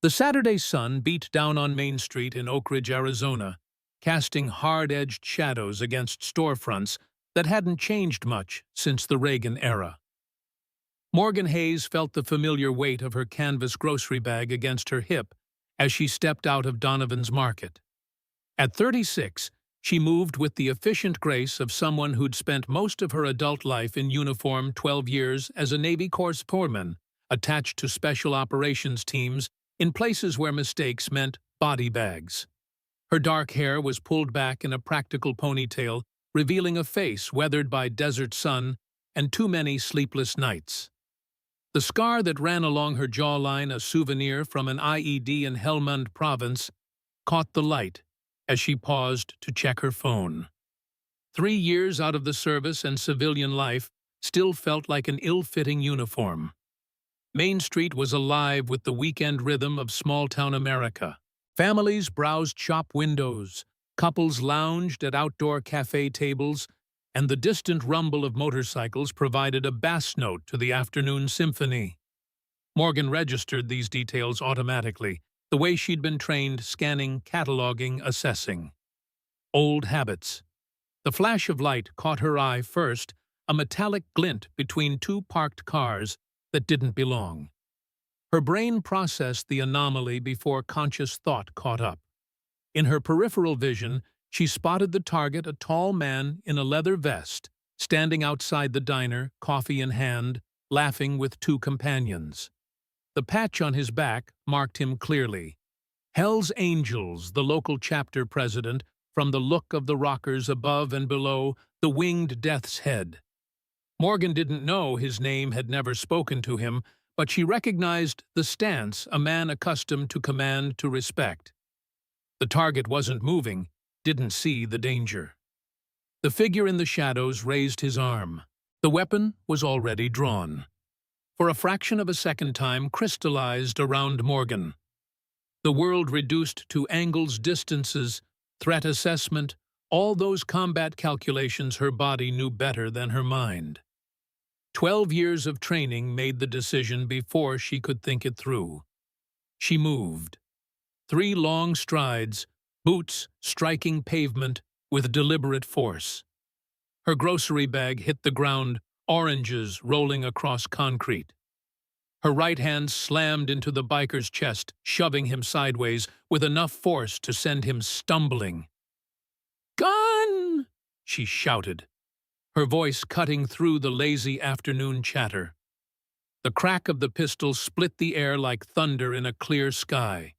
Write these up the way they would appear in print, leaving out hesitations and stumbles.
The Saturday sun beat down on Main Street in Oak Ridge, Arizona, casting hard-edged shadows against storefronts that hadn't changed much since the Reagan era. Morgan Hayes felt the familiar weight of her canvas grocery bag against her hip as she stepped out of Donovan's Market. At 36, she moved with the efficient grace of someone who'd spent most of her adult life in uniform, 12 years as a Navy corpsman, attached to special operations teams in places where mistakes meant body bags. Her dark hair was pulled back in a practical ponytail, revealing a face weathered by desert sun and too many sleepless nights. The scar that ran along her jawline, a souvenir from an IED in Helmand province, caught the light as she paused to check her phone. 3 years out of the service and civilian life still felt like an ill-fitting uniform. Main Street was alive with the weekend rhythm of small-town America. Families browsed shop windows, couples lounged at outdoor cafe tables, and the distant rumble of motorcycles provided a bass note to the afternoon symphony. Morgan registered these details automatically, the way she'd been trained, scanning, cataloging, assessing. Old habits. The flash of light caught her eye first, a metallic glint between two parked cars that didn't belong. Her brain processed the anomaly before conscious thought caught up. In her peripheral vision, she spotted the target, a tall man in a leather vest, standing outside the diner, coffee in hand, laughing with two companions. The patch on his back marked him clearly. Hell's Angels, the local chapter president, from the look of the rockers above and below, the winged death's head. Morgan didn't know his name, had never spoken to him, but she recognized the stance, a man accustomed to command, to respect. The target wasn't moving, didn't see the danger. The figure in the shadows raised his arm. The weapon was already drawn. For a fraction of a second, time crystallized around Morgan. The world reduced to angles, distances, threat assessment, all those combat calculations her body knew better than her mind. 12 years of training made the decision before she could think it through. She moved. 3 long strides, boots striking pavement with deliberate force. Her grocery bag hit the ground, oranges rolling across concrete. Her right hand slammed into the biker's chest, shoving him sideways with enough force to send him stumbling. "Gun!" she shouted, her voice cutting through the lazy afternoon chatter. The crack of the pistol split the air like thunder in a clear sky.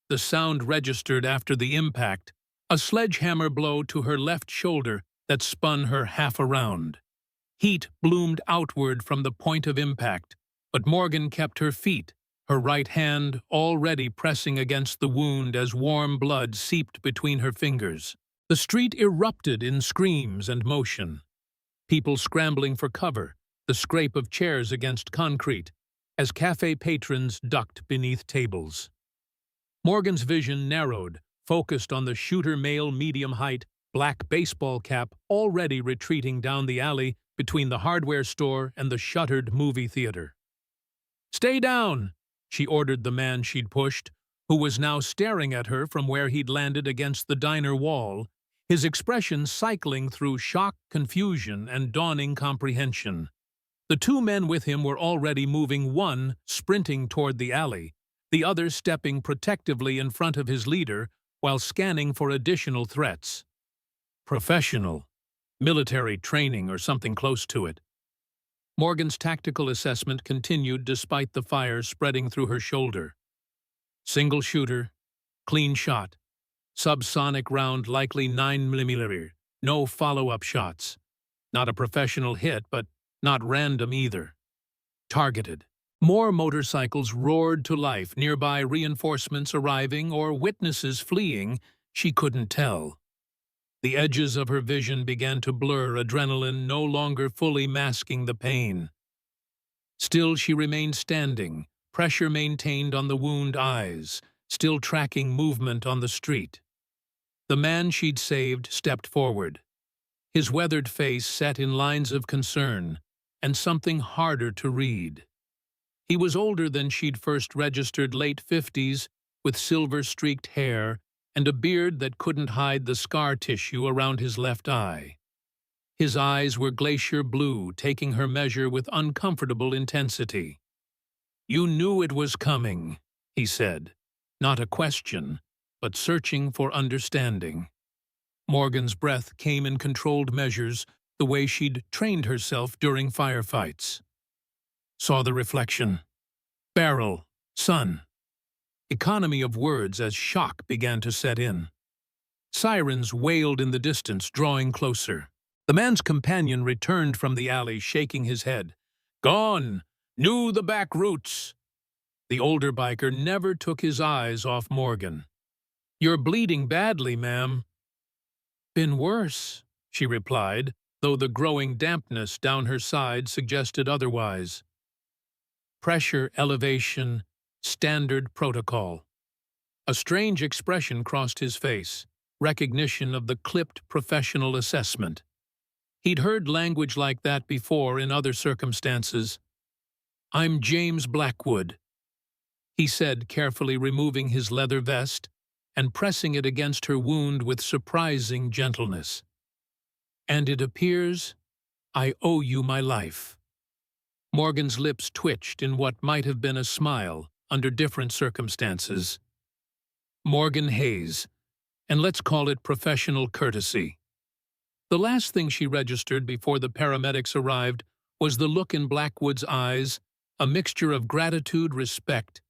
The sound registered after the impact, a sledgehammer blow to her left shoulder that spun her half around. Heat bloomed outward from the point of impact, but Morgan kept her feet, her right hand already pressing against the wound as warm blood seeped between her fingers. The street erupted in screams and motion. People scrambling for cover, the scrape of chairs against concrete, as cafe patrons ducked beneath tables. Morgan's vision narrowed, focused on the shooter male medium height, black baseball cap already retreating down the alley between the hardware store and the shuttered movie theater. "Stay down," she ordered the man she'd pushed, who was now staring at her from where he'd landed against the diner wall, his expression cycling through shock, confusion, and dawning comprehension. The 2 men with him were already moving, one sprinting toward the alley, the other stepping protectively in front of his leader while scanning for additional threats. Professional, military training or something close to it. Morgan's tactical assessment continued despite the fire spreading through her shoulder. Single shooter, clean shot, subsonic round likely 9mm, no follow-up shots. Not a professional hit, but not random either. Targeted. More motorcycles roared to life, nearby reinforcements arriving or witnesses fleeing, she couldn't tell. The edges of her vision began to blur, adrenaline no longer fully masking the pain. Still she remained standing, pressure maintained on the wound eyes, still tracking movement on the street. The man she'd saved stepped forward, his weathered face set in lines of concern, and something harder to read. He was older than she'd first registered, late 50s, with silver-streaked hair and a beard that couldn't hide the scar tissue around his left eye. His eyes were glacier blue, taking her measure with uncomfortable intensity. "You knew it was coming," he said, not a question, but searching for understanding. Morgan's breath came in controlled measures, the way she'd trained herself during firefights. Saw the reflection. Barrel. Sun. Economy of words as shock began to set in. Sirens wailed in the distance, drawing closer. The man's companion returned from the alley, shaking his head. "Gone! Knew the back routes!" The older biker never took his eyes off Morgan. "You're bleeding badly, ma'am." "Been worse," she replied, though the growing dampness down her side suggested otherwise. Pressure, elevation, standard protocol. A strange expression crossed his face, recognition of the clipped professional assessment. He'd heard language like that before in other circumstances. "I'm James Blackwood," he said, carefully removing his leather vest and pressing it against her wound with surprising gentleness. "And it appears I owe you my life." Morgan's lips twitched in what might have been a smile under different circumstances. Morgan Hayes, and let's call it professional courtesy. The last thing she registered before the paramedics arrived was the look in Blackwood's eyes, a mixture of gratitude, respect,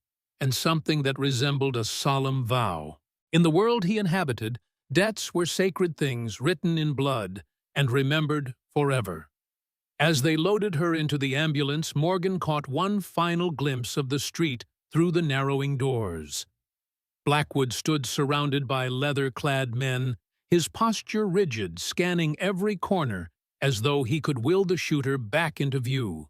and something that resembled a solemn vow. In the world he inhabited, debts were sacred things written in blood and remembered forever. As they loaded her into the ambulance, Morgan caught one final glimpse of the street through the narrowing doors. Blackwood stood surrounded by leather-clad men, his posture rigid, scanning every corner as though he could will the shooter back into view.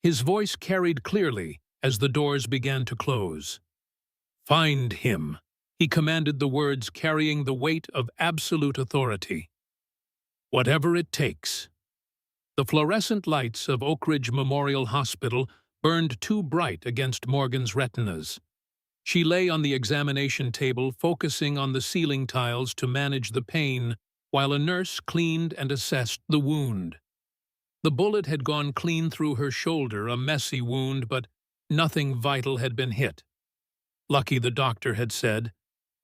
His voice carried clearly as the doors began to close. "Find him," he commanded, the words carrying the weight of absolute authority. "Whatever it takes." The fluorescent lights of Oak Ridge Memorial Hospital burned too bright against Morgan's retinas. She lay on the examination table, focusing on the ceiling tiles to manage the pain, while a nurse cleaned and assessed the wound. The bullet had gone clean through her shoulder, a messy wound, but nothing vital had been hit. Lucky, the doctor had said.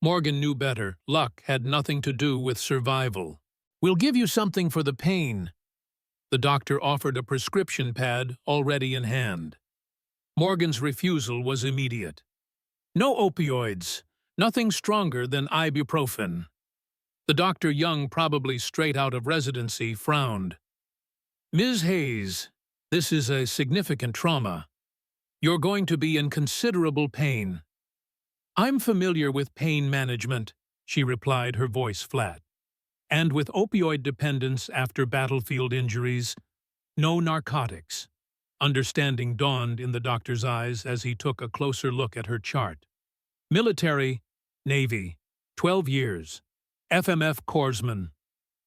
Morgan knew better. Luck had nothing to do with survival. "We'll give you something for the pain." The doctor offered a prescription pad already in hand. Morgan's refusal was immediate. "No opioids. Nothing stronger than ibuprofen." The doctor, young, probably straight out of residency, frowned. "Ms. Hayes, this is a significant trauma. You're going to be in considerable pain." "I'm familiar with pain management," she replied, her voice flat. "And with opioid dependence after battlefield injuries, no narcotics." Understanding dawned in the doctor's eyes as he took a closer look at her chart. "Military, Navy, 12 years, FMF Corpsman."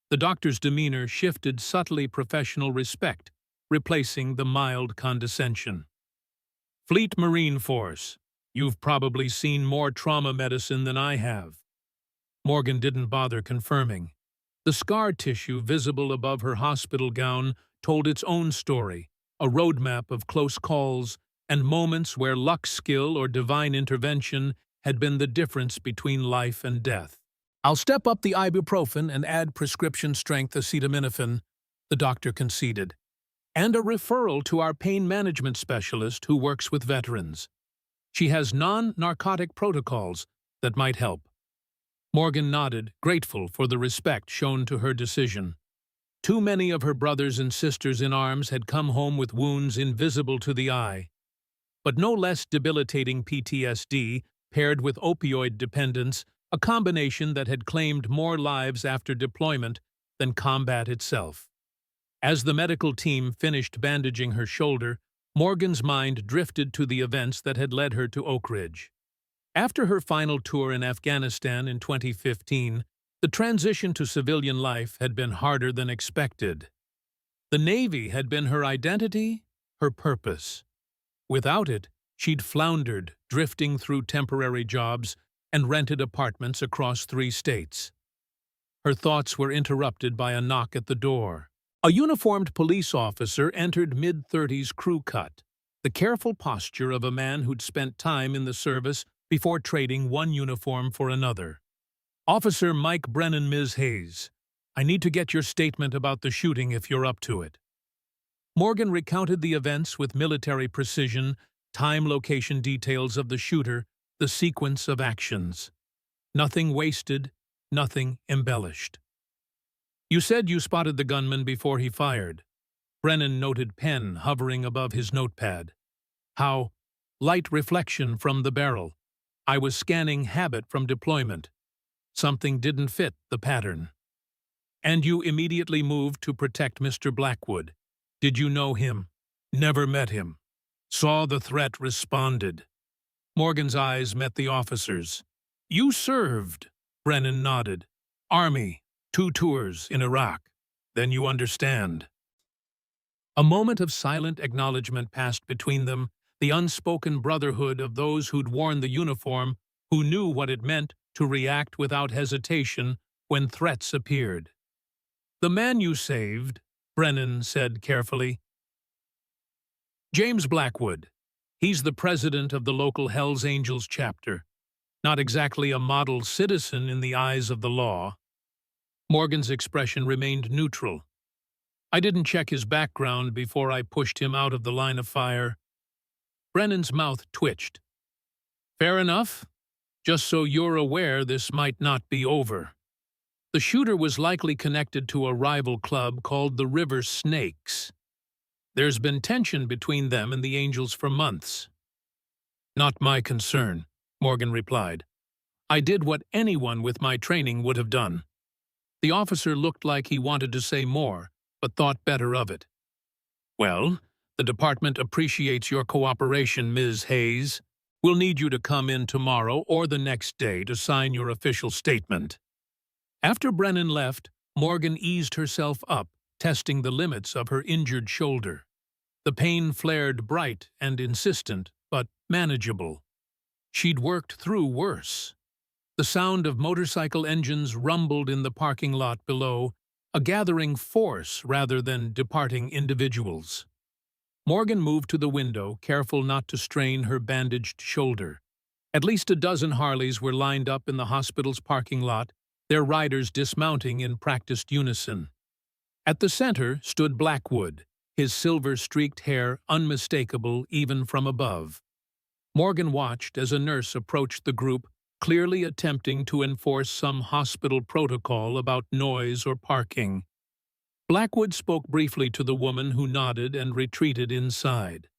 The doctor's demeanor shifted, subtly professional respect, replacing the mild condescension. "Fleet Marine Force. You've probably seen more trauma medicine than I have." Morgan didn't bother confirming. The scar tissue visible above her hospital gown told its own story, a roadmap of close calls and moments where luck, skill, or divine intervention had been the difference between life and death. "I'll step up the ibuprofen and add prescription-strength acetaminophen," the doctor conceded, "and a referral to our pain management specialist who works with veterans. She has non-narcotic protocols that might help." Morgan nodded, grateful for the respect shown to her decision. Too many of her brothers and sisters in arms had come home with wounds invisible to the eye. But no less debilitating PTSD, paired with opioid dependence, a combination that had claimed more lives after deployment than combat itself. As the medical team finished bandaging her shoulder, Morgan's mind drifted to the events that had led her to Oak Ridge. After her final tour in Afghanistan in 2015, the transition to civilian life had been harder than expected. The Navy had been her identity, her purpose. Without it, she'd floundered, drifting through temporary jobs and rented apartments across 3 states. Her thoughts were interrupted by a knock at the door. A uniformed police officer entered mid-30s crew cut, the careful posture of a man who'd spent time in the service before trading one uniform for another. "Officer Mike Brennan, Ms. Hayes. I need to get your statement about the shooting if you're up to it." Morgan recounted the events with military precision, time, location details of the shooter, the sequence of actions. Nothing wasted, nothing embellished. "You said you spotted the gunman before he fired." Brennan noted pen hovering above his notepad. "How? Light reflection from the barrel. I was scanning habit from deployment. Something didn't fit the pattern." "And you immediately moved to protect Mr. Blackwood. Did you know him?" "Never met him. Saw the threat, responded." Morgan's eyes met the officer's. "You served?" Brennan nodded. "Army, 2 tours in Iraq. Then you understand." A moment of silent acknowledgement passed between them, the unspoken brotherhood of those who'd worn the uniform, who knew what it meant to react without hesitation when threats appeared. "The man you saved," Brennan said carefully. "James Blackwood. He's the president of the local Hells Angels chapter. Not exactly a model citizen in the eyes of the law." Morgan's expression remained neutral. "I didn't check his background before I pushed him out of the line of fire." Brennan's mouth twitched. "Fair enough. Just so you're aware, this might not be over. The shooter was likely connected to a rival club called the River Snakes. There's been tension between them and the Angels for months." "Not my concern," Morgan replied. "I did what anyone with my training would have done." The officer looked like he wanted to say more, but thought better of it. "Well, the department appreciates your cooperation, Ms. Hayes. We'll need you to come in tomorrow or the next day to sign your official statement." After Brennan left, Morgan eased herself up, testing the limits of her injured shoulder. The pain flared bright and insistent, but manageable. She'd worked through worse. The sound of motorcycle engines rumbled in the parking lot below, a gathering force rather than departing individuals. Morgan moved to the window, careful not to strain her bandaged shoulder. At least a dozen Harleys were lined up in the hospital's parking lot, their riders dismounting in practiced unison. At the center stood Blackwood, his silver-streaked hair unmistakable even from above. Morgan watched as a nurse approached the group, clearly attempting to enforce some hospital protocol about noise or parking. Blackwood spoke briefly to the woman who nodded and retreated inside.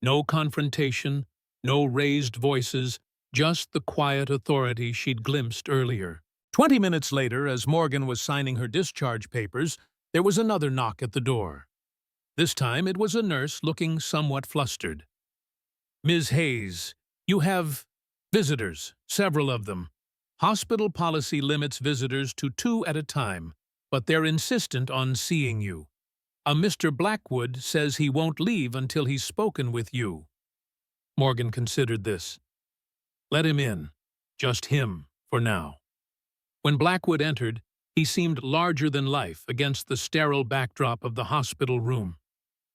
No confrontation, no raised voices, just the quiet authority she'd glimpsed earlier. 20 minutes later, as Morgan was signing her discharge papers, there was another knock at the door. This time it was a nurse looking somewhat flustered. "Ms. Hayes, you have visitors, several of them. Hospital policy limits visitors to 2 at a time, but they're insistent on seeing you. A Mr. Blackwood says he won't leave until he's spoken with you." Morgan considered this. Let him in. Just him, for now. When Blackwood entered, he seemed larger than life against the sterile backdrop of the hospital room.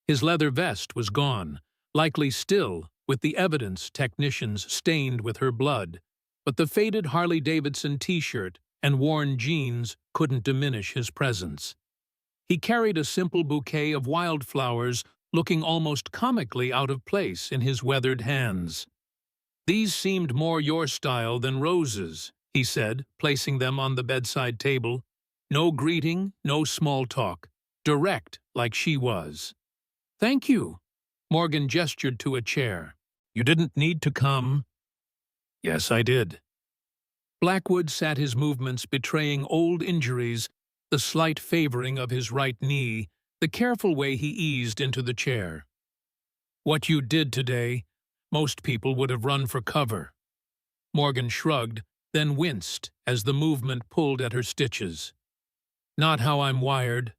His leather vest was gone, likely still with the evidence technicians stained with her blood, but the faded Harley-Davidson t-shirt and worn jeans couldn't diminish his presence. He carried a simple bouquet of wildflowers, looking almost comically out of place in his weathered hands. "These seemed more your style than roses," he said, placing them on the bedside table. "No greeting, no small talk. Direct, like she was." "Thank you." Morgan gestured to a chair. "You didn't need to come." "Yes, I did." Blackwood sat, his movements betraying old injuries, the slight favoring of his right knee, the careful way he eased into the chair. "What you did today, most people would have run for cover." Morgan shrugged, then winced as the movement pulled at her stitches. "Not how I'm wired."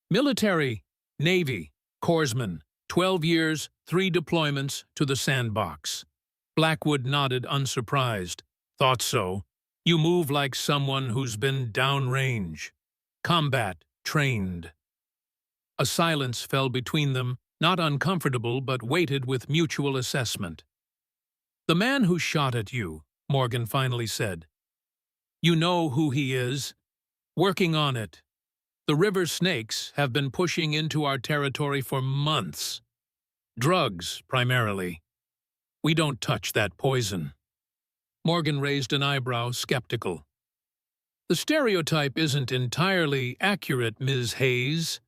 "Military, Navy, Corpsman, 12 years, 3 deployments to the sandbox. Blackwood nodded unsurprised. Thought so. You move like someone who's been downrange. Combat trained. A silence fell between them, not uncomfortable but weighted with mutual assessment. The man who shot at you, Morgan finally said. You know who he is. Working on it. The river snakes have been pushing into our territory for months. Drugs, primarily. We don't touch that poison. Morgan raised an eyebrow, skeptical. The stereotype isn't entirely accurate, Ms. Hayes,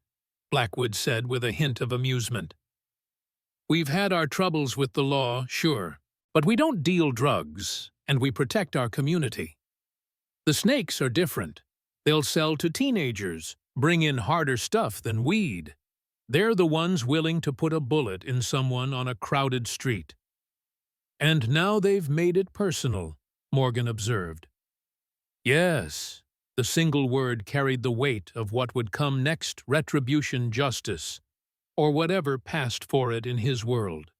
Blackwood said with a hint of amusement. We've had our troubles with the law, sure, but we don't deal drugs, and we protect our community. The snakes are different. They'll sell to teenagers, bring in harder stuff than weed. They're the ones willing to put a bullet in someone on a crowded street. And now they've made it personal, Morgan observed. Yes, the single word carried the weight of what would come next: retribution, justice, or whatever passed for it in his world.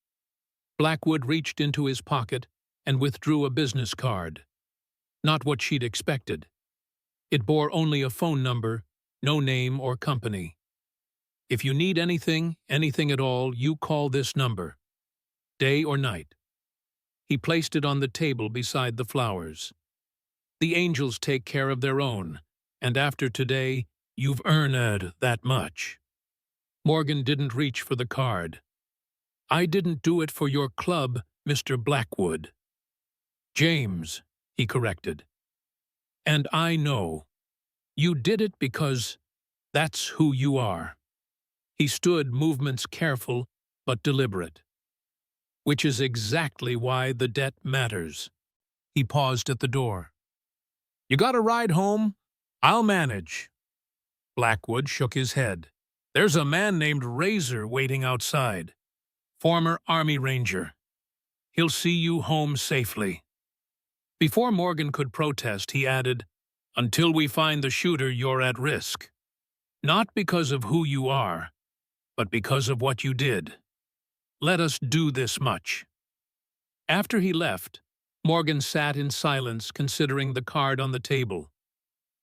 Blackwood reached into his pocket and withdrew a business card. Not what she'd expected. It bore only a phone number, no name or company. If you need anything at all, you call this number. Day or night. He placed it on the table beside the flowers. The angels take care of their own, and after today, you've earned that much. Morgan didn't reach for the card. I didn't do it for your club, Mr. Blackwood. James, he corrected. And I know. You did it because that's who you are. He stood, movements careful but deliberate. Which is exactly why the debt matters. He paused at the door. You got a ride home? I'll manage. Blackwood shook his head. There's a man named Razor waiting outside. Former Army Ranger. He'll see you home safely. Before Morgan could protest, he added, Until we find the shooter, you're at risk. Not because of who you are, but because of what you did. Let us do this much. After he left, Morgan sat in silence, considering the card on the table.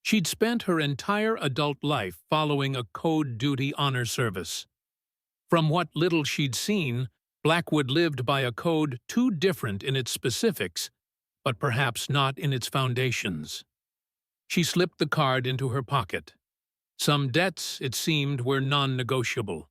She'd spent her entire adult life following a code duty honor service. From what little she'd seen, Blackwood lived by a code too different in its specifics, but perhaps not in its foundations. She slipped the card into her pocket. Some debts, it seemed, were non-negotiable.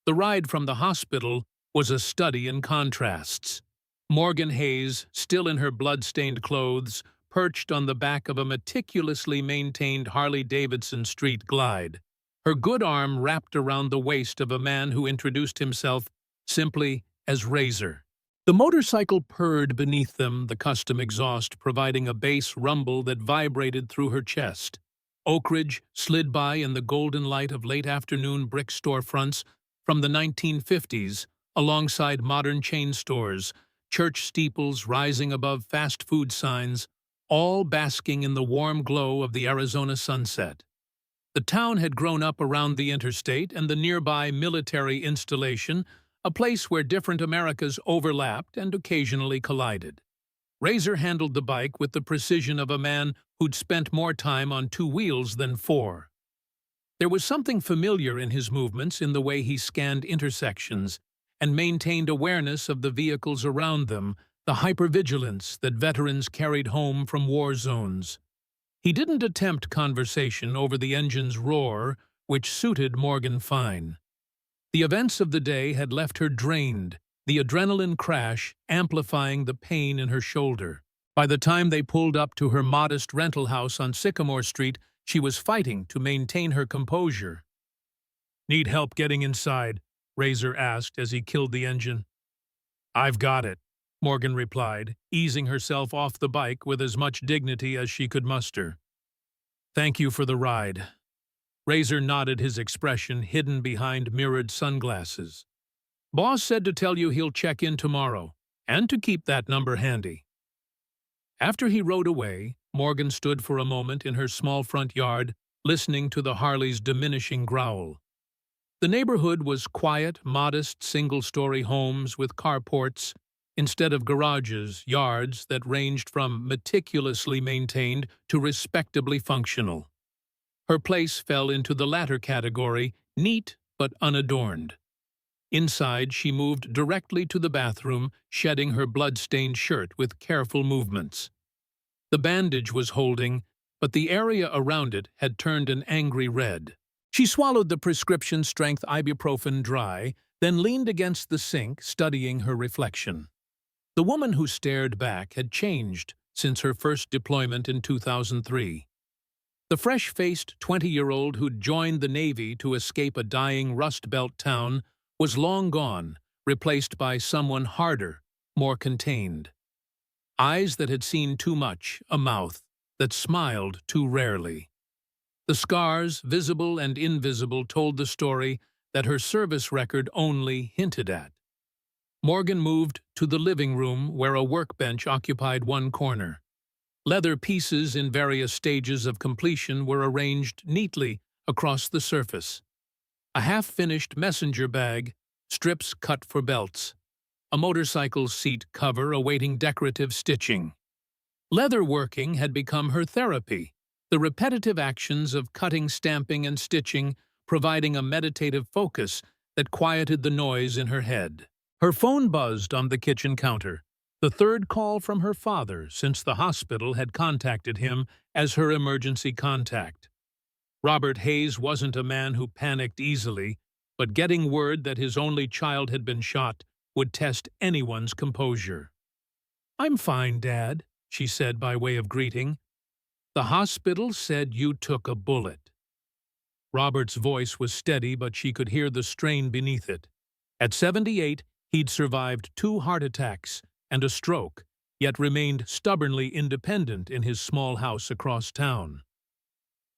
The ride from the hospital was a study in contrasts. Morgan Hayes, still in her blood-stained clothes, perched on the back of a meticulously maintained Harley-Davidson street glide, her good arm wrapped around the waist of a man who introduced himself simply as Razor. The motorcycle purred beneath them, the custom exhaust providing a bass rumble that vibrated through her chest. Oak Ridge slid by in the golden light of late-afternoon brick storefronts from the 1950s, alongside modern chain stores, church steeples rising above fast food signs, all basking in the warm glow of the Arizona sunset. The town had grown up around the interstate and the nearby military installation, a place where different Americas overlapped and occasionally collided. Razor handled the bike with the precision of a man who'd spent more time on 2 wheels than 4. There was something familiar in his movements, in the way he scanned intersections and maintained awareness of the vehicles around them, the hypervigilance that veterans carried home from war zones. He didn't attempt conversation over the engine's roar, which suited Morgan fine. The events of the day had left her drained, the adrenaline crash amplifying the pain in her shoulder. By the time they pulled up to her modest rental house on Sycamore Street, she was fighting to maintain her composure. "Need help getting inside?" Razor asked as he killed the engine. "I've got it," Morgan replied, easing herself off the bike with as much dignity as she could muster. "Thank you for the ride." Razor nodded, his expression hidden behind mirrored sunglasses. "Boss said to tell you he'll check in tomorrow, and to keep that number handy." After he rode away, Morgan stood for a moment in her small front yard, listening to the Harley's diminishing growl. The neighborhood was quiet, modest, single-story homes with carports instead of garages, yards that ranged from meticulously maintained to respectably functional. Her place fell into the latter category, neat but unadorned. Inside, she moved directly to the bathroom, shedding her blood-stained shirt with careful movements. The bandage was holding, but the area around it had turned an angry red. She swallowed the prescription-strength ibuprofen dry, then leaned against the sink, studying her reflection. The woman who stared back had changed since her first deployment in 2003. The fresh-faced 20-year-old who'd joined the Navy to escape a dying Rust Belt town was long gone, replaced by someone harder, more contained. Eyes that had seen too much, a mouth that smiled too rarely. The scars, visible and invisible, told the story that her service record only hinted at. Morgan moved to the living room where a workbench occupied one corner. Leather pieces in various stages of completion were arranged neatly across the surface. A half-finished messenger bag, strips cut for belts, a motorcycle seat cover awaiting decorative stitching. Leather working had become her therapy, the repetitive actions of cutting, stamping, and stitching providing a meditative focus that quieted the noise in her head. Her phone buzzed on the kitchen counter, the third call from her father since the hospital had contacted him as her emergency contact. Robert Hayes wasn't a man who panicked easily, but getting word that his only child had been shot would test anyone's composure. "I'm fine, Dad," she said by way of greeting. "The hospital said you took a bullet." Robert's voice was steady, but she could hear the strain beneath it. At 78, he'd survived 2 heart attacks and a stroke, yet remained stubbornly independent in his small house across town.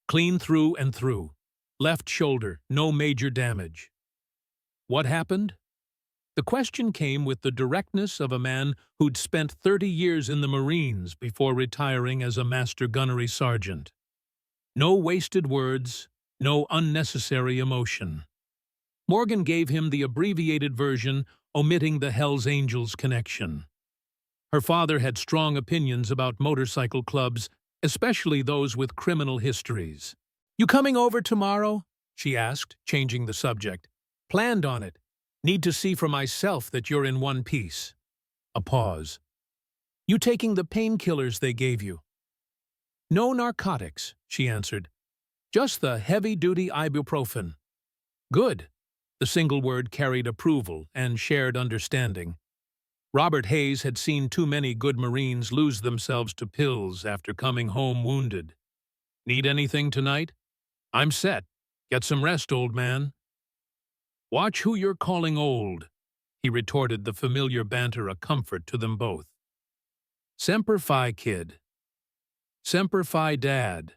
Clean through and through. Left shoulder, no major damage. What happened? The question came with the directness of a man who'd spent 30 years in the Marines before retiring as a master gunnery sergeant. No wasted words, no unnecessary emotion. Morgan gave him the abbreviated version, omitting the Hells Angels connection. Her father had strong opinions about motorcycle clubs, especially those with criminal histories. "You coming over tomorrow?" she asked, changing the subject. "Planned on it. Need to see for myself that you're in one piece." A pause. "You taking the painkillers they gave you?" "No narcotics," she answered. "Just the heavy-duty ibuprofen." "Good." The single word carried approval and shared understanding. Robert Hayes had seen too many good Marines lose themselves to pills after coming home wounded. "Need anything tonight?" "I'm set. Get some rest, old man." "Watch who you're calling old," he retorted, the familiar banter a comfort to them both. "Semper Fi, kid." "Semper Fi, Dad."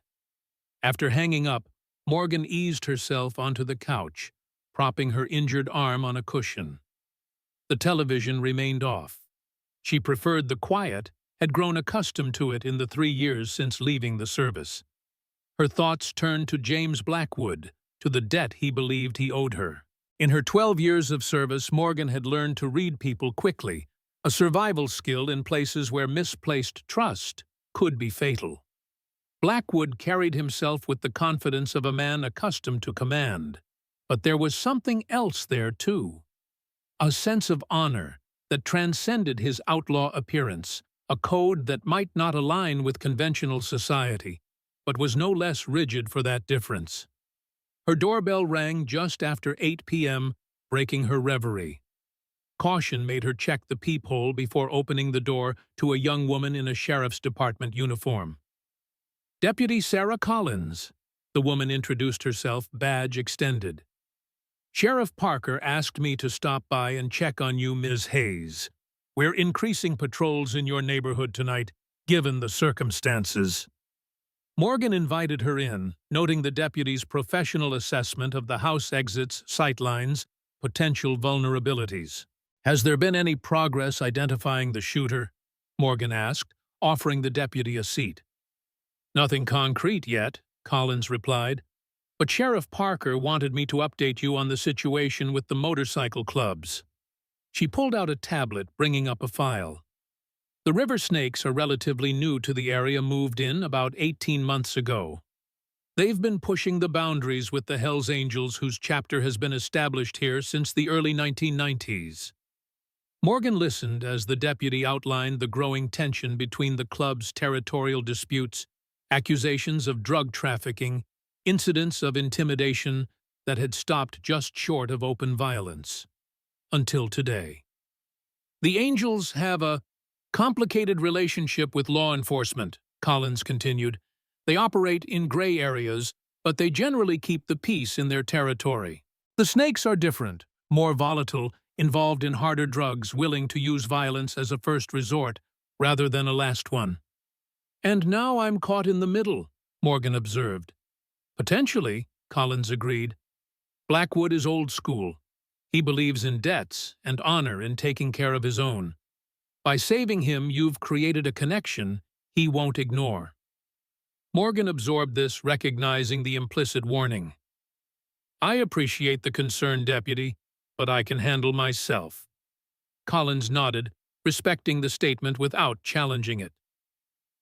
After hanging up, Morgan eased herself onto the couch, propping her injured arm on a cushion. The television remained off. She preferred the quiet, had grown accustomed to it in the 3 years since leaving the service. Her thoughts turned to James Blackwood, to the debt he believed he owed her. In her 12 years of service, Morgan had learned to read people quickly, a survival skill in places where misplaced trust could be fatal. Blackwood carried himself with the confidence of a man accustomed to command. But there was something else there, too. A sense of honor that transcended his outlaw appearance, a code that might not align with conventional society, but was no less rigid for that difference. Her doorbell rang just after 8 p.m., breaking her reverie. Caution made her check the peephole before opening the door to a young woman in a sheriff's department uniform. "Deputy Sarah Collins," the woman introduced herself, badge extended. "Sheriff Parker asked me to stop by and check on you, Ms. Hayes. We're increasing patrols in your neighborhood tonight, given the circumstances." Morgan invited her in, noting the deputy's professional assessment of the house exits, sightlines, potential vulnerabilities. "Has there been any progress identifying the shooter?" Morgan asked, offering the deputy a seat. "Nothing concrete yet," Collins replied. But Sheriff Parker wanted me to update you on the situation with the motorcycle clubs. She pulled out a tablet, bringing up a file. The river snakes are relatively new to the area, moved in about 18 months ago. They've been pushing the boundaries with the Hells Angels, whose chapter has been established here since the early 1990s. Morgan listened as the deputy outlined the growing tension between the club's territorial disputes, accusations of drug trafficking, incidents of intimidation that had stopped just short of open violence. Until today. The Angels have a complicated relationship with law enforcement, Collins continued. They operate in gray areas, but they generally keep the peace in their territory. The snakes are different, more volatile, involved in harder drugs, willing to use violence as a first resort rather than a last one. And now I'm caught in the middle, Morgan observed. Potentially, Collins agreed. Blackwood is old school. He believes in debts and honor in taking care of his own. By saving him, you've created a connection he won't ignore. Morgan absorbed this, recognizing the implicit warning. I appreciate the concern, Deputy, but I can handle myself. Collins nodded, respecting the statement without challenging it.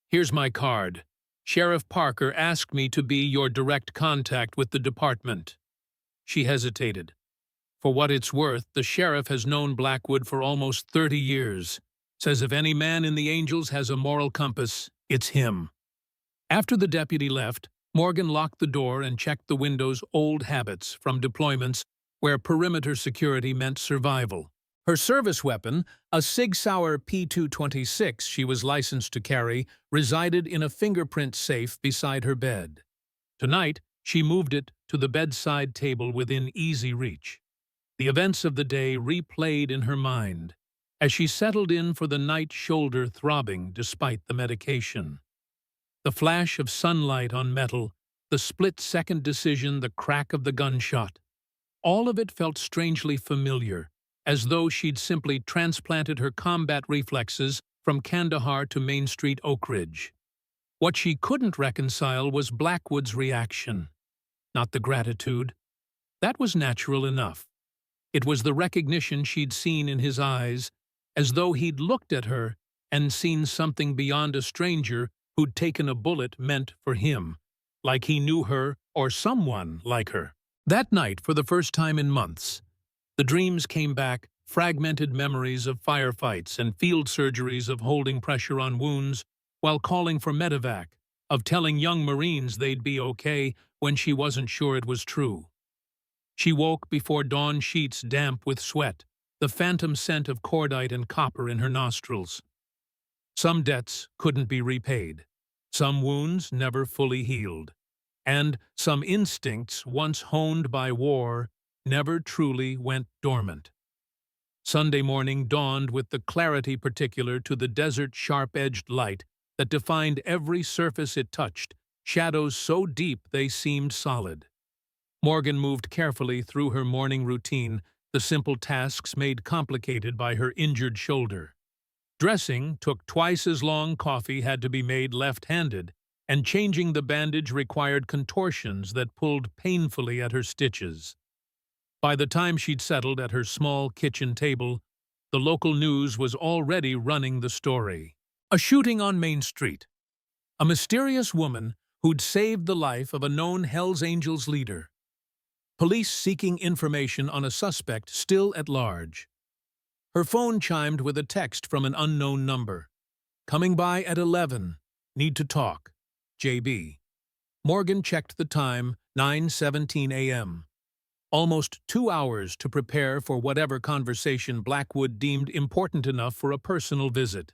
Here's my card. Sheriff Parker asked me to be your direct contact with the department. She hesitated. For what it's worth, the sheriff has known Blackwood for almost 30 years. Says if any man in the Angels has a moral compass, it's him. After the deputy left, Morgan locked the door and checked the window's old habits from deployments where perimeter security meant survival. Her service weapon, a Sig Sauer P226 she was licensed to carry, resided in a fingerprint safe beside her bed. Tonight, she moved it to the bedside table within easy reach. The events of the day replayed in her mind as she settled in for the night, shoulder throbbing despite the medication. The flash of sunlight on metal, the split-second decision, the crack of the gunshot. All of it felt strangely familiar, as though she'd simply transplanted her combat reflexes from Kandahar to Main Street, Oak Ridge. What she couldn't reconcile was Blackwood's reaction, not the gratitude. That was natural enough. It was the recognition she'd seen in his eyes, as though he'd looked at her and seen something beyond a stranger who'd taken a bullet meant for him, like he knew her or someone like her. That night, for the first time in months, the dreams came back, fragmented memories of firefights and field surgeries, of holding pressure on wounds while calling for medevac, of telling young Marines they'd be okay when she wasn't sure it was true. She woke before dawn, sheets damp with sweat, the phantom scent of cordite and copper in her nostrils. Some debts couldn't be repaid, some wounds never fully healed, and some instincts once honed by war never truly went dormant. Sunday morning dawned with the clarity particular to the desert sharp-edged light that defined every surface it touched, shadows so deep they seemed solid. Morgan moved carefully through her morning routine, the simple tasks made complicated by her injured shoulder. Dressing took twice as long, coffee had to be made left-handed, and changing the bandage required contortions that pulled painfully at her stitches. By the time she'd settled at her small kitchen table, the local news was already running the story. A shooting on Main Street. A mysterious woman who'd saved the life of a known Hells Angels leader. Police seeking information on a suspect still at large. Her phone chimed with a text from an unknown number. Coming by at 11. Need to talk. JB. Morgan checked the time, 9:17 a.m. Almost 2 hours to prepare for whatever conversation Blackwood deemed important enough for a personal visit.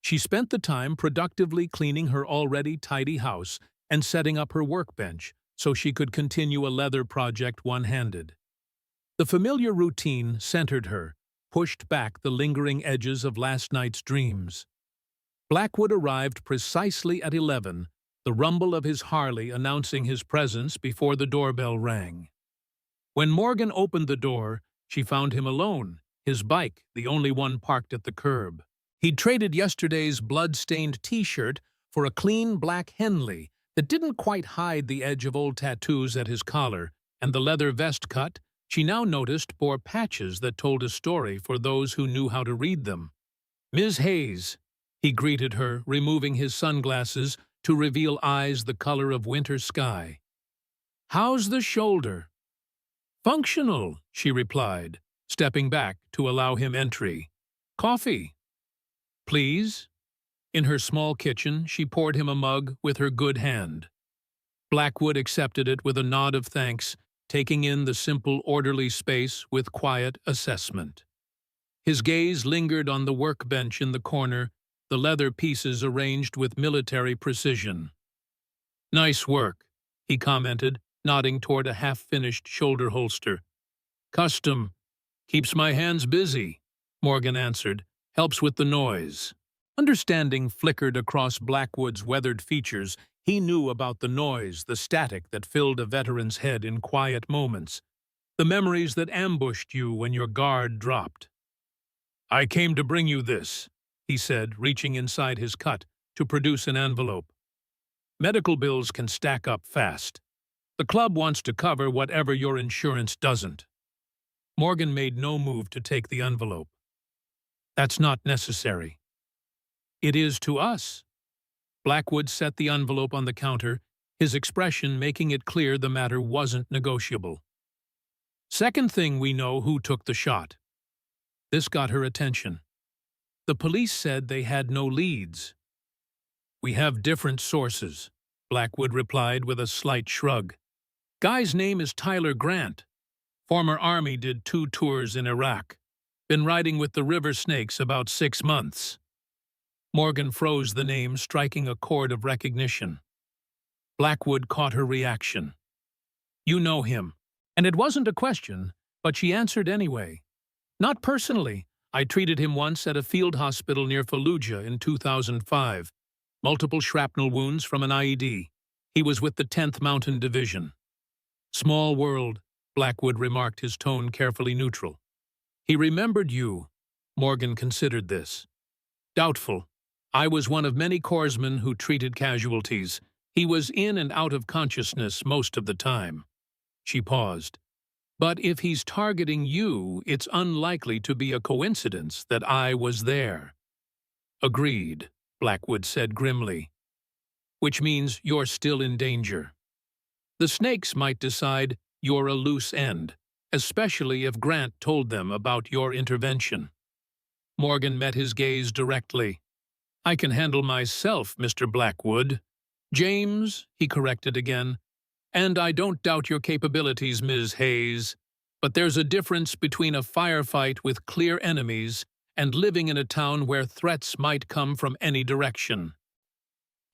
She spent the time productively cleaning her already tidy house and setting up her workbench so she could continue a leather project one-handed. The familiar routine centered her, pushed back the lingering edges of last night's dreams. Blackwood arrived precisely at 11, the rumble of his Harley announcing his presence before the doorbell rang. When Morgan opened the door, she found him alone, his bike the only one parked at the curb. He'd traded yesterday's blood-stained T-shirt for a clean black Henley that didn't quite hide the edge of old tattoos at his collar, and the leather vest cut she now noticed bore patches that told a story for those who knew how to read them. "Ms. Hayes," he greeted her, removing his sunglasses to reveal eyes the color of winter sky. "How's the shoulder?" "Functional," she replied, stepping back to allow him entry. "Coffee?" "Please?" In her small kitchen, she poured him a mug with her good hand. Blackwood accepted it with a nod of thanks, taking in the simple, orderly space with quiet assessment. His gaze lingered on the workbench in the corner, the leather pieces arranged with military precision. "Nice work," he commented, nodding toward a half-finished shoulder holster. "Custom. Keeps my hands busy," Morgan answered. "Helps with the noise." Understanding flickered across Blackwood's weathered features. He knew about the noise, the static that filled a veteran's head in quiet moments, the memories that ambushed you when your guard dropped. "I came to bring you this," he said, reaching inside his cut to produce an envelope. "Medical bills can stack up fast. The club wants to cover whatever your insurance doesn't." Morgan made no move to take the envelope. "That's not necessary." "It is to us." Blackwood set the envelope on the counter, his expression making it clear the matter wasn't negotiable. "Second thing, we know who took the shot." This got her attention. "The police said they had no leads." "We have different sources," Blackwood replied with a slight shrug. "Guy's name is Tyler Grant. Former Army, did 2 tours in Iraq. Been riding with the River Snakes about 6 months. Morgan froze the name, striking a chord of recognition. Blackwood caught her reaction. "You know him." And it wasn't a question, but she answered anyway. "Not personally. I treated him once at a field hospital near Fallujah in 2005. Multiple shrapnel wounds from an IED. He was with the 10th Mountain Division." "Small world," Blackwood remarked, his tone carefully neutral. "He remembered you." Morgan considered this. "Doubtful. I was one of many corpsmen who treated casualties. He was in and out of consciousness most of the time." She paused. "But if he's targeting you, it's unlikely to be a coincidence that I was there." "Agreed," Blackwood said grimly. "Which means you're still in danger. The Snakes might decide you're a loose end, especially if Grant told them about your intervention." Morgan met his gaze directly. "I can handle myself, Mr. Blackwood." "James," he corrected again. "And I don't doubt your capabilities, Ms. Hayes. But there's a difference between a firefight with clear enemies and living in a town where threats might come from any direction."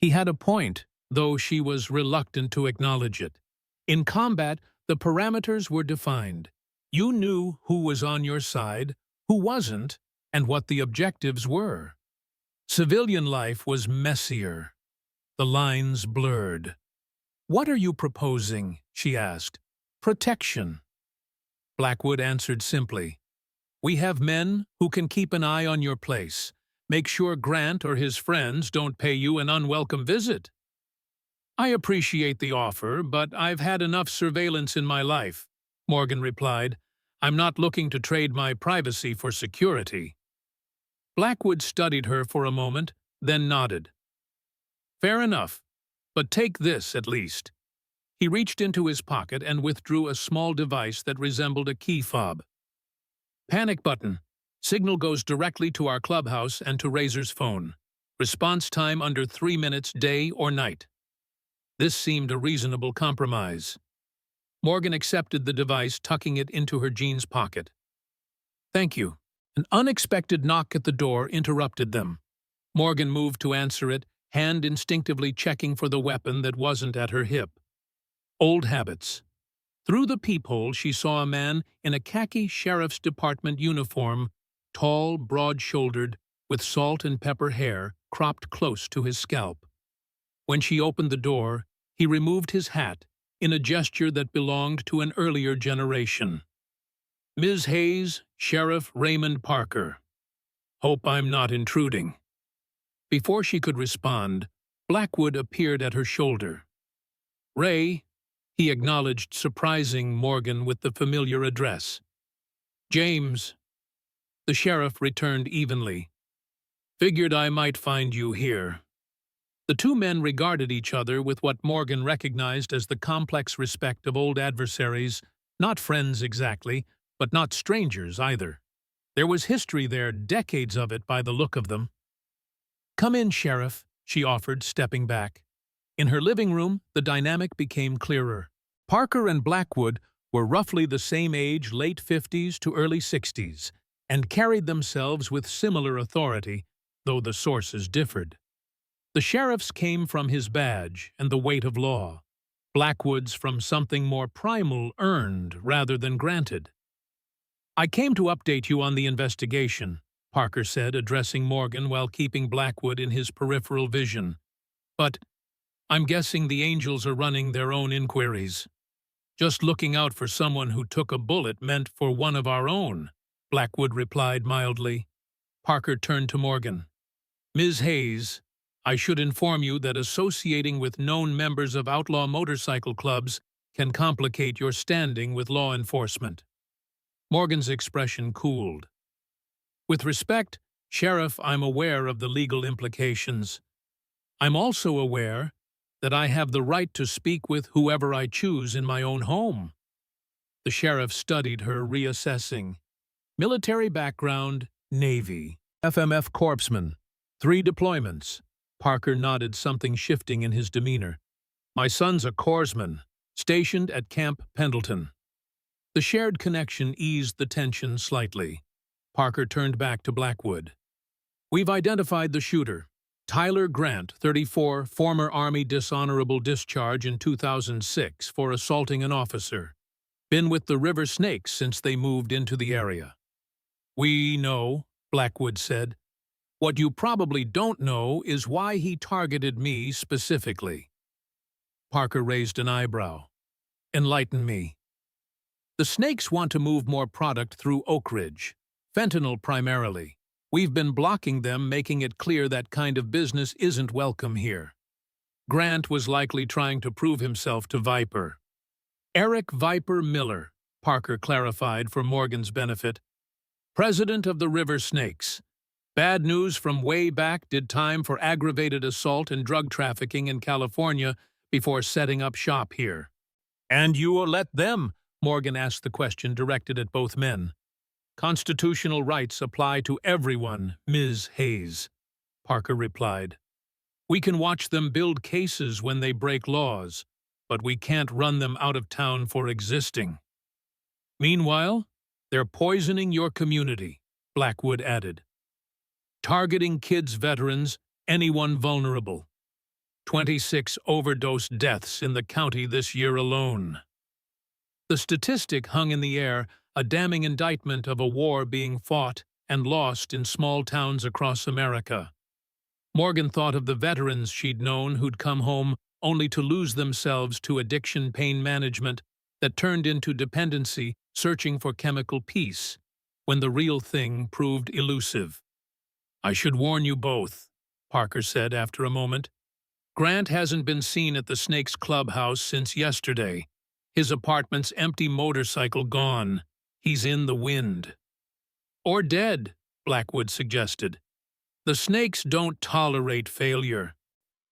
He had a point, though she was reluctant to acknowledge it. In combat, the parameters were defined. You knew who was on your side, who wasn't, and what the objectives were. Civilian life was messier. The lines blurred. "What are you proposing?" she asked. "Protection." Blackwood answered simply. "We have men who can keep an eye on your place, make sure Grant or his friends don't pay you an unwelcome visit." "I appreciate the offer, but I've had enough surveillance in my life," Morgan replied. "I'm not looking to trade my privacy for security." Blackwood studied her for a moment, then nodded. "Fair enough, but take this at least." He reached into his pocket and withdrew a small device that resembled a key fob. "Panic button. Signal goes directly to our clubhouse and to Razor's phone. Response time under 3 minutes, day or night." This seemed a reasonable compromise. Morgan accepted the device, tucking it into her jeans pocket. "Thank you." An unexpected knock at the door interrupted them. Morgan moved to answer it, hand instinctively checking for the weapon that wasn't at her hip. Old habits. Through the peephole, she saw a man in a khaki sheriff's department uniform, tall, broad-shouldered, with salt and pepper hair cropped close to his scalp. When she opened the door, he removed his hat in a gesture that belonged to an earlier generation. "Ms. Hayes, Sheriff Raymond Parker. Hope I'm not intruding." Before she could respond, Blackwood appeared at her shoulder. Ray, he acknowledged, surprising Morgan with the familiar address. James, the sheriff returned evenly. Figured I might find you here. The two men regarded each other with what Morgan recognized as the complex respect of old adversaries, not friends exactly, but not strangers either. There was history there, decades of it by the look of them. Come in, Sheriff, she offered, stepping back. In her living room, the dynamic became clearer. Parker and Blackwood were roughly the same age, late 50s to early 60s, and carried themselves with similar authority, though the sources differed. The sheriff's came from his badge and the weight of law. Blackwood's from something more primal, earned rather than granted. I came to update you on the investigation, Parker said, addressing Morgan while keeping Blackwood in his peripheral vision. But I'm guessing the Angels are running their own inquiries. Just looking out for someone who took a bullet meant for one of our own, Blackwood replied mildly. Parker turned to Morgan. Ms. Hayes, I should inform you that associating with known members of outlaw motorcycle clubs can complicate your standing with law enforcement. Morgan's expression cooled. With respect, Sheriff, I'm aware of the legal implications. I'm also aware that I have the right to speak with whoever I choose in my own home. The sheriff studied her, reassessing. Military background, Navy. FMF corpsman. 3 deployments. Parker nodded, something shifting in his demeanor. My son's a corpsman, stationed at Camp Pendleton. The shared connection eased the tension slightly. Parker turned back to Blackwood. We've identified the shooter. Tyler Grant, 34, former Army dishonorable discharge in 2006 for assaulting an officer. Been with the River Snakes since they moved into the area. We know, Blackwood said. What you probably don't know is why he targeted me specifically. Parker raised an eyebrow. Enlighten me. The Snakes want to move more product through Oak Ridge. Fentanyl primarily. We've been blocking them, making it clear that kind of business isn't welcome here. Grant was likely trying to prove himself to Viper. Eric Viper Miller, Parker clarified for Morgan's benefit. President of the River Snakes. Bad news from way back, did time for aggravated assault and drug trafficking in California before setting up shop here. And you will let them? Morgan asked the question directed at both men. Constitutional rights apply to everyone, Ms. Hayes, Parker replied. We can watch them build cases when they break laws, but we can't run them out of town for existing. Meanwhile, they're poisoning your community, Blackwood added. Targeting kids, veterans, anyone vulnerable. 26 overdose deaths in the county this year alone. The statistic hung in the air, a damning indictment of a war being fought and lost in small towns across America. Morgan thought of the veterans she'd known who'd come home only to lose themselves to addiction pain management that turned into dependency, searching for chemical peace, when the real thing proved elusive. I should warn you both, Parker said after a moment. Grant hasn't been seen at the Snakes clubhouse since yesterday. His apartment's empty, motorcycle gone. He's in the wind. Or dead, Blackwood suggested. The Snakes don't tolerate failure.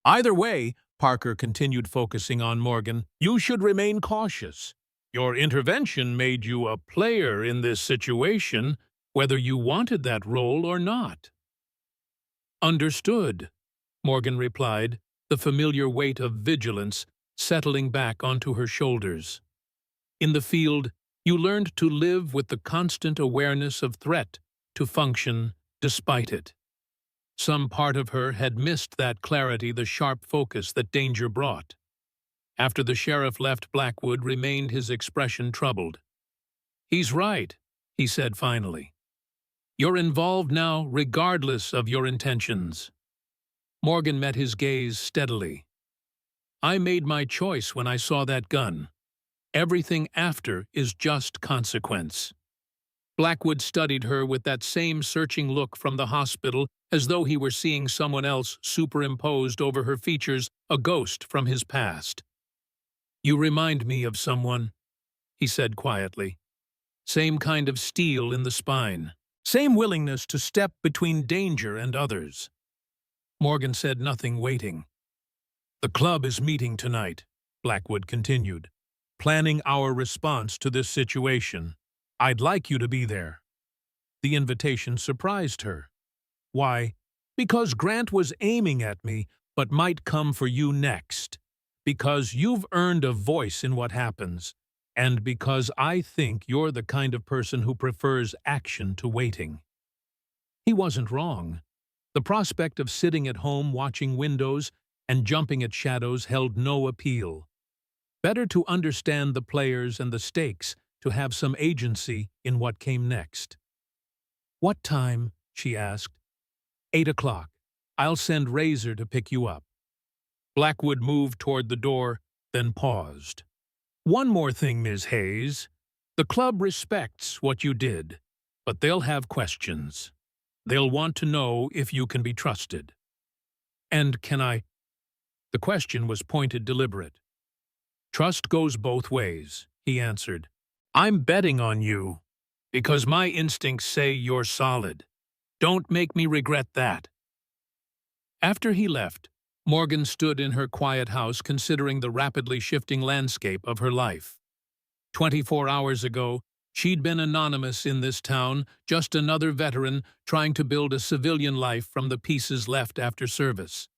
Either way, Parker continued, focusing on Morgan, you should remain cautious. Your intervention made you a player in this situation, whether you wanted that role or not. Understood, Morgan replied, the familiar weight of vigilance settling back onto her shoulders. In the field, you learned to live with the constant awareness of threat, to function despite it. Some part of her had missed that clarity, the sharp focus that danger brought. After the sheriff left, Blackwood remained, his expression troubled. He's right, he said finally. You're involved now regardless of your intentions. Morgan met his gaze steadily. I made my choice when I saw that gun. Everything after is just consequence. Blackwood studied her with that same searching look from the hospital, as though he were seeing someone else superimposed over her features, a ghost from his past. "You remind me of someone," he said quietly. "Same kind of steel in the spine. Same willingness to step between danger and others." Morgan said nothing, waiting. "The club is meeting tonight," Blackwood continued, "planning our response to this situation. I'd like you to be there." The invitation surprised her. "Why?" "Because Grant was aiming at me, but might come for you next. Because you've earned a voice in what happens, and because I think you're the kind of person who prefers action to waiting." He wasn't wrong. The prospect of sitting at home watching windows and jumping at shadows held no appeal. Better to understand the players and the stakes, to have some agency in what came next. "What time?" she asked. 8 o'clock. I'll send Razor to pick you up." Blackwood moved toward the door, then paused. "One more thing, Ms. Hayes. The club respects what you did, but they'll have questions. They'll want to know if you can be trusted." "And can I—" The question was pointed, deliberate. "Trust goes both ways," he answered. "I'm betting on you, because my instincts say you're solid. Don't make me regret that." After he left, Morgan stood in her quiet house considering the rapidly shifting landscape of her life. 24 hours ago, she'd been anonymous in this town, just another veteran trying to build a civilian life from the pieces left after service.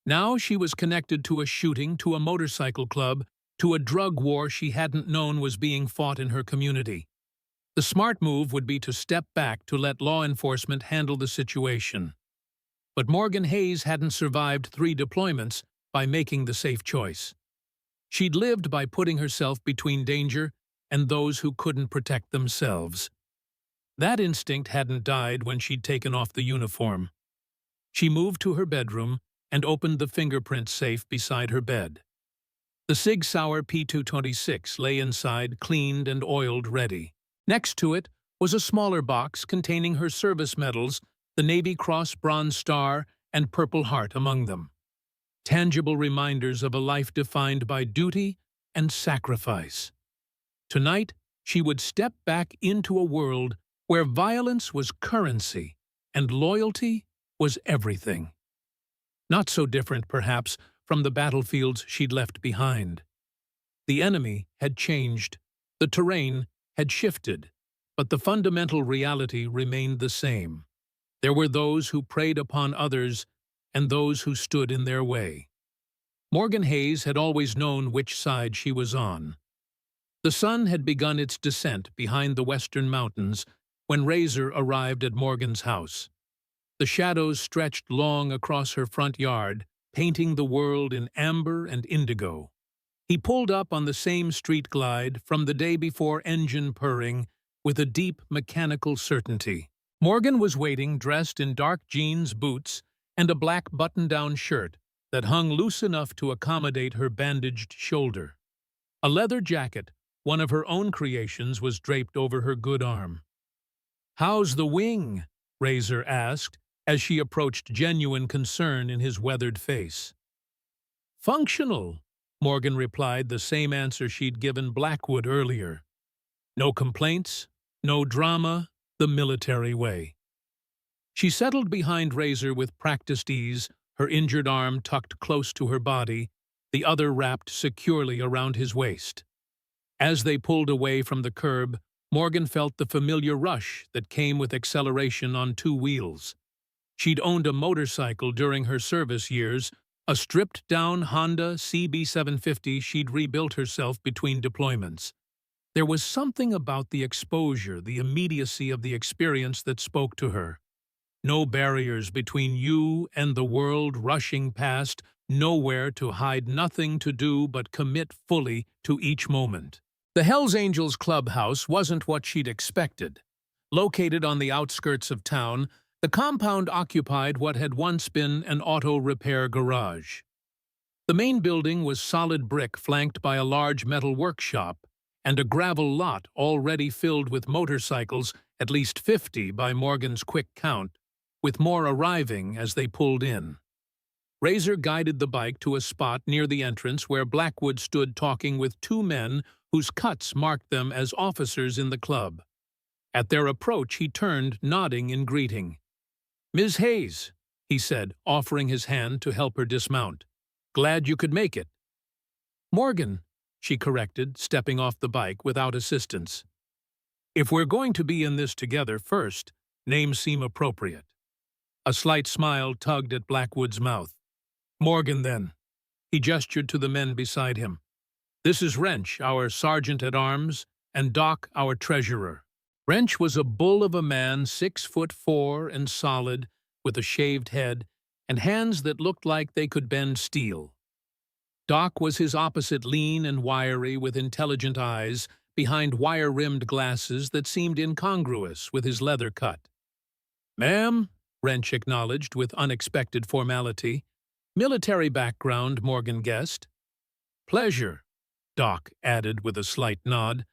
Now she was connected to a shooting, to a motorcycle club, to a drug war she hadn't known was being fought in her community. The smart move would be to step back to let law enforcement handle the situation. But Morgan Hayes hadn't survived 3 deployments by making the safe choice. She'd lived by putting herself between danger and those who couldn't protect themselves. That instinct hadn't died when she'd taken off the uniform. She moved to her bedroom and opened the fingerprint safe beside her bed. The Sig Sauer P226 lay inside, cleaned and oiled, ready. Next to it was a smaller box containing her service medals, the Navy Cross Bronze Star and Purple Heart among them. Tangible reminders of a life defined by duty and sacrifice. Tonight, she would step back into a world where violence was currency and loyalty was everything. Not so different, perhaps, from the battlefields she'd left behind. The enemy had changed, the terrain had shifted, but the fundamental reality remained the same. There were those who preyed upon others and those who stood in their way. Morgan Hayes had always known which side she was on. The sun had begun its descent behind the western mountains when Razor arrived at Morgan's house. The shadows stretched long across her front yard, painting the world in amber and indigo. He pulled up on the same street glide from the day before, engine purring, with a deep mechanical certainty. Morgan was waiting, dressed in dark jeans, boots, and a black button-down shirt that hung loose enough to accommodate her bandaged shoulder. A leather jacket, one of her own creations, was draped over her good arm. "How's the wing?" Razor asked, as she approached, genuine concern in his weathered face. "Functional," Morgan replied, the same answer she'd given Blackwood earlier. "No complaints, no drama, the military way." She settled behind Razor with practiced ease, her injured arm tucked close to her body, the other wrapped securely around his waist. As they pulled away from the curb, Morgan felt the familiar rush that came with acceleration on 2 wheels. She'd owned a motorcycle during her service years, a stripped-down Honda CB750 she'd rebuilt herself between deployments. There was something about the exposure, the immediacy of the experience that spoke to her. No barriers between you and the world rushing past, nowhere to hide, nothing to do but commit fully to each moment. The Hells Angels clubhouse wasn't what she'd expected. Located on the outskirts of town, the compound occupied what had once been an auto repair garage. The main building was solid brick flanked by a large metal workshop and a gravel lot already filled with motorcycles, at least 50 by Morgan's quick count, with more arriving as they pulled in. Razor guided the bike to a spot near the entrance where Blackwood stood talking with two men whose cuts marked them as officers in the club. At their approach, he turned, nodding in greeting. "Ms. Hayes," he said, offering his hand to help her dismount. "Glad you could make it." "Morgan," she corrected, stepping off the bike without assistance. "If we're going to be in this together first, names seem appropriate." A slight smile tugged at Blackwood's mouth. "Morgan, then." He gestured to the men beside him. "This is Wrench, our sergeant-at-arms, and Doc, our treasurer." Wrench was a bull of a man, 6'4" and solid, with a shaved head and hands that looked like they could bend steel. Doc was his opposite, lean and wiry, with intelligent eyes behind wire-rimmed glasses that seemed incongruous with his leather cut. "Ma'am," Wrench acknowledged with unexpected formality. "Military background," Morgan guessed. "Pleasure," Doc added with a slight nod.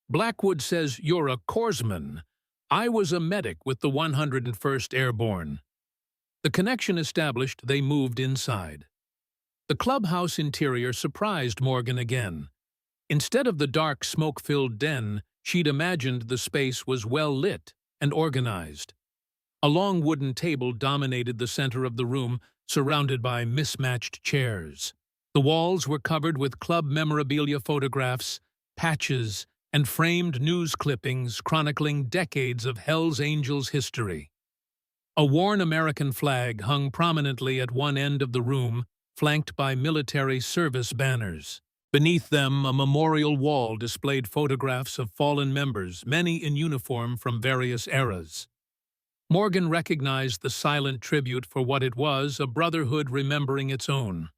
"Blackwood says you're a corpsman. I was a medic with the 101st Airborne." The connection established, they moved inside. The clubhouse interior surprised Morgan again. Instead of the dark, smoke-filled den, she'd imagined the space was well lit and organized. A long wooden table dominated the center of the room, surrounded by mismatched chairs. The walls were covered with club memorabilia photographs, patches, and framed news clippings chronicling decades of Hell's Angels history. A worn American flag hung prominently at one end of the room, flanked by military service banners. Beneath them, a memorial wall displayed photographs of fallen members, many in uniform from various eras. Morgan recognized the silent tribute for what it was, a brotherhood remembering its own.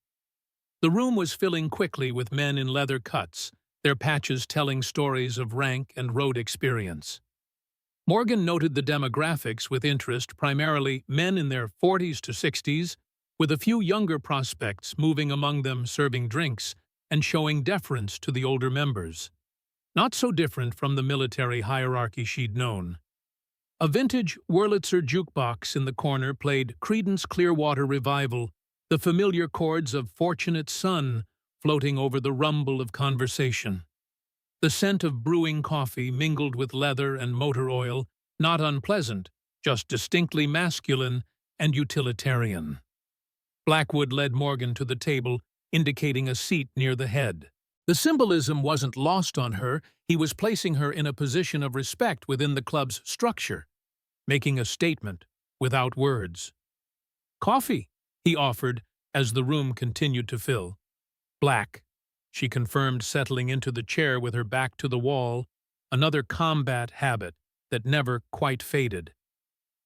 The room was filling quickly with men in leather cuts, their patches telling stories of rank and road experience. Morgan noted the demographics with interest, primarily men in their 40s to 60s, with a few younger prospects moving among them serving drinks and showing deference to the older members. Not so different from the military hierarchy she'd known. A vintage Wurlitzer jukebox in the corner played Creedence Clearwater Revival, the familiar chords of Fortunate Son floating over the rumble of conversation. The scent of brewing coffee mingled with leather and motor oil, not unpleasant, just distinctly masculine and utilitarian. Blackwood led Morgan to the table, indicating a seat near the head. The symbolism wasn't lost on her. He was placing her in a position of respect within the club's structure, making a statement without words. "Coffee," he offered as the room continued to fill. "Black," she confirmed, settling into the chair with her back to the wall, another combat habit that never quite faded.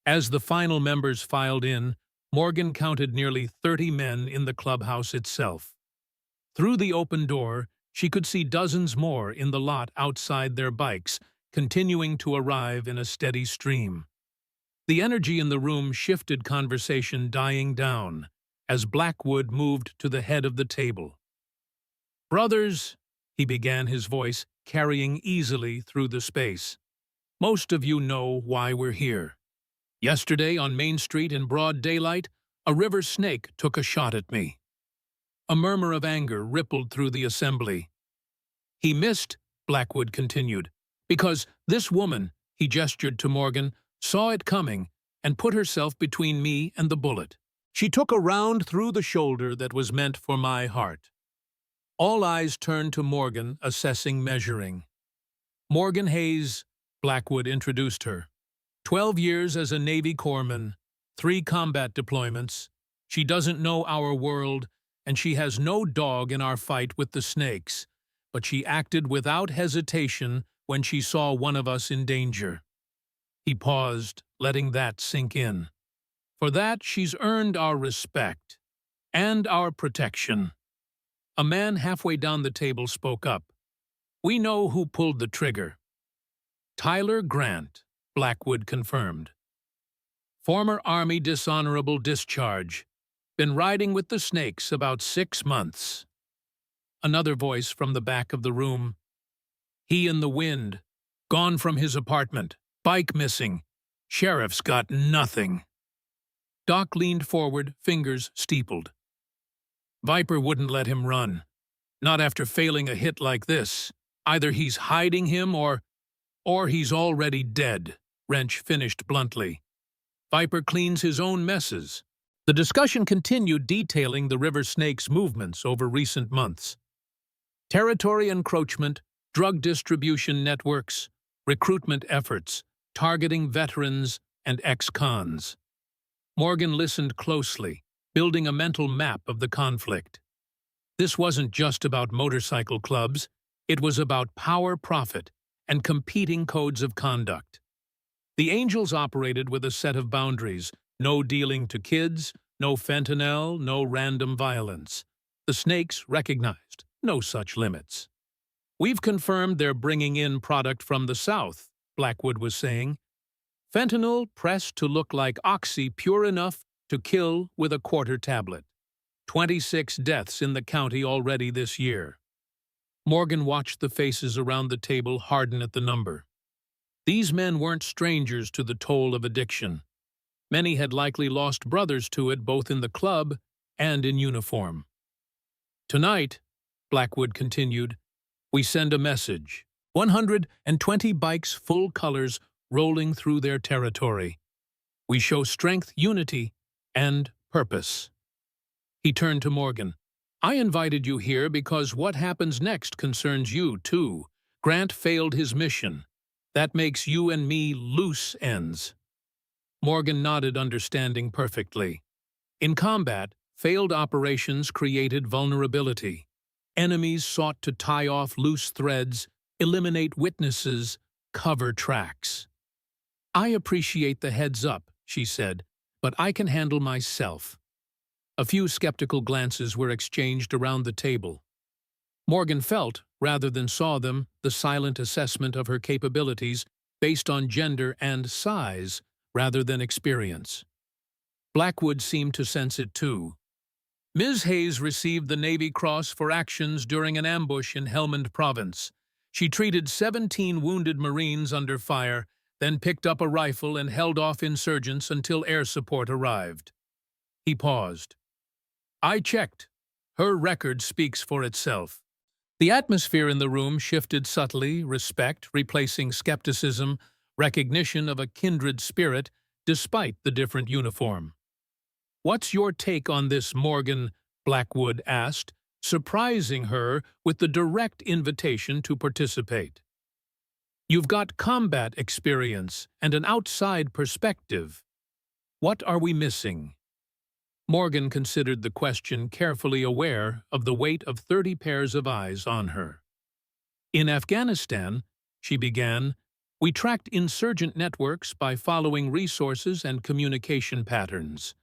As the final members filed in, Morgan counted nearly 30 men in the clubhouse itself. Through the open door, she could see dozens more in the lot outside their bikes, continuing to arrive in a steady stream. The energy in the room shifted, conversation dying down, as Blackwood moved to the head of the table. "Brothers," he began, his voice carrying easily through the space, "most of you know why we're here. Yesterday on Main Street in broad daylight, a river snake took a shot at me." A murmur of anger rippled through the assembly. "He missed," Blackwood continued, "because this woman," he gestured to Morgan, "saw it coming and put herself between me and the bullet. She took a round through the shoulder that was meant for my heart." All eyes turned to Morgan, assessing, measuring. "Morgan Hayes," Blackwood introduced her. 12 years as a Navy corpsman, 3 combat deployments. She doesn't know our world, and she has no dog in our fight with the snakes, but she acted without hesitation when she saw one of us in danger." He paused, letting that sink in. "For that, she's earned our respect and our protection." A man halfway down the table spoke up. "We know who pulled the trigger." "Tyler Grant," Blackwood confirmed. "Former Army dishonorable discharge. Been riding with the snakes about 6 months." Another voice from the back of the room. "He in the wind. Gone from his apartment. Bike missing. Sheriff's got nothing." Doc leaned forward, fingers steepled. Viper wouldn't let him run. Not after failing a hit like this. Either he's hiding him or he's already dead, Wrench finished bluntly. Viper cleans his own messes. The discussion continued, detailing the river snake's movements over recent months. Territory encroachment, drug distribution networks, recruitment efforts, targeting veterans and ex-cons. Morgan listened closely, building a mental map of the conflict. This wasn't just about motorcycle clubs, it was about power, profit, and competing codes of conduct. The Angels operated with a set of boundaries: no dealing to kids, no fentanyl, no random violence. The Snakes recognized no such limits. "We've confirmed they're bringing in product from the South," Blackwood was saying. "Fentanyl pressed to look like oxy, pure enough to kill with a quarter tablet. 26 deaths in the county already this year." Morgan watched the faces around the table harden at the number. These men weren't strangers to the toll of addiction. Many had likely lost brothers to it, both in the club and in uniform. "Tonight," Blackwood continued, "we send a message. 120 bikes, full colors, rolling through their territory. We show strength, unity, and purpose." He turned to Morgan. "I invited you here because what happens next concerns you, too. Grant failed his mission. That makes you and me loose ends." Morgan nodded, understanding perfectly. In combat, failed operations created vulnerability. Enemies sought to tie off loose threads, eliminate witnesses, cover tracks. "I appreciate the heads up," she said, "but I can handle myself." A few skeptical glances were exchanged around the table. Morgan felt, rather than saw them, the silent assessment of her capabilities based on gender and size, rather than experience. Blackwood seemed to sense it too. Ms. Hayes received the Navy Cross for actions during an ambush in Helmand Province. She treated 17 wounded Marines under fire, then picked up a rifle and held off insurgents until air support arrived. He paused. "I checked. Her record speaks for itself." The atmosphere in the room shifted subtly, respect replacing skepticism, recognition of a kindred spirit despite the different uniform. "What's your take on this, Morgan?" Blackwood asked, surprising her with the direct invitation to participate. "You've got combat experience and an outside perspective. What are we missing?" Morgan considered the question, carefully aware of the weight of 30 pairs of eyes on her. "In Afghanistan," she began, "we tracked insurgent networks by following resources and communication patterns.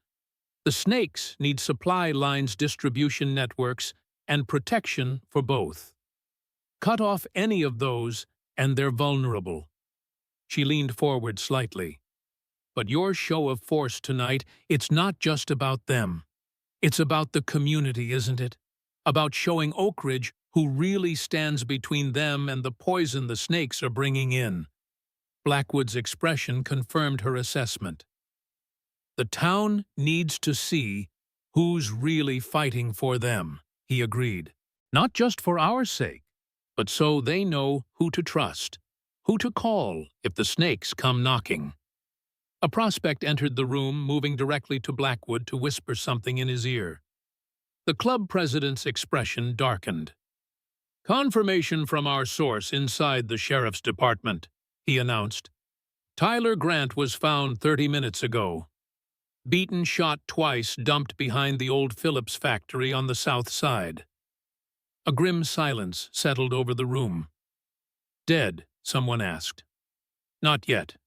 The Snakes need supply lines, distribution networks, and protection for both. Cut off any of those, and they're vulnerable." She leaned forward slightly. "But your show of force tonight, it's not just about them. It's about the community, isn't it? About showing Oak Ridge who really stands between them and the poison the Snakes are bringing in." Blackwood's expression confirmed her assessment. "The town needs to see who's really fighting for them," he agreed. "Not just for our sake, but so they know who to trust, who to call if the Snakes come knocking." A prospect entered the room, moving directly to Blackwood to whisper something in his ear. The club president's expression darkened. "Confirmation from our source inside the sheriff's department," he announced. "Tyler Grant was found 30 minutes ago. Beaten, shot twice, dumped behind the old Phillips factory on the south side." A grim silence settled over the room. "Dead?" someone asked. "Not yet.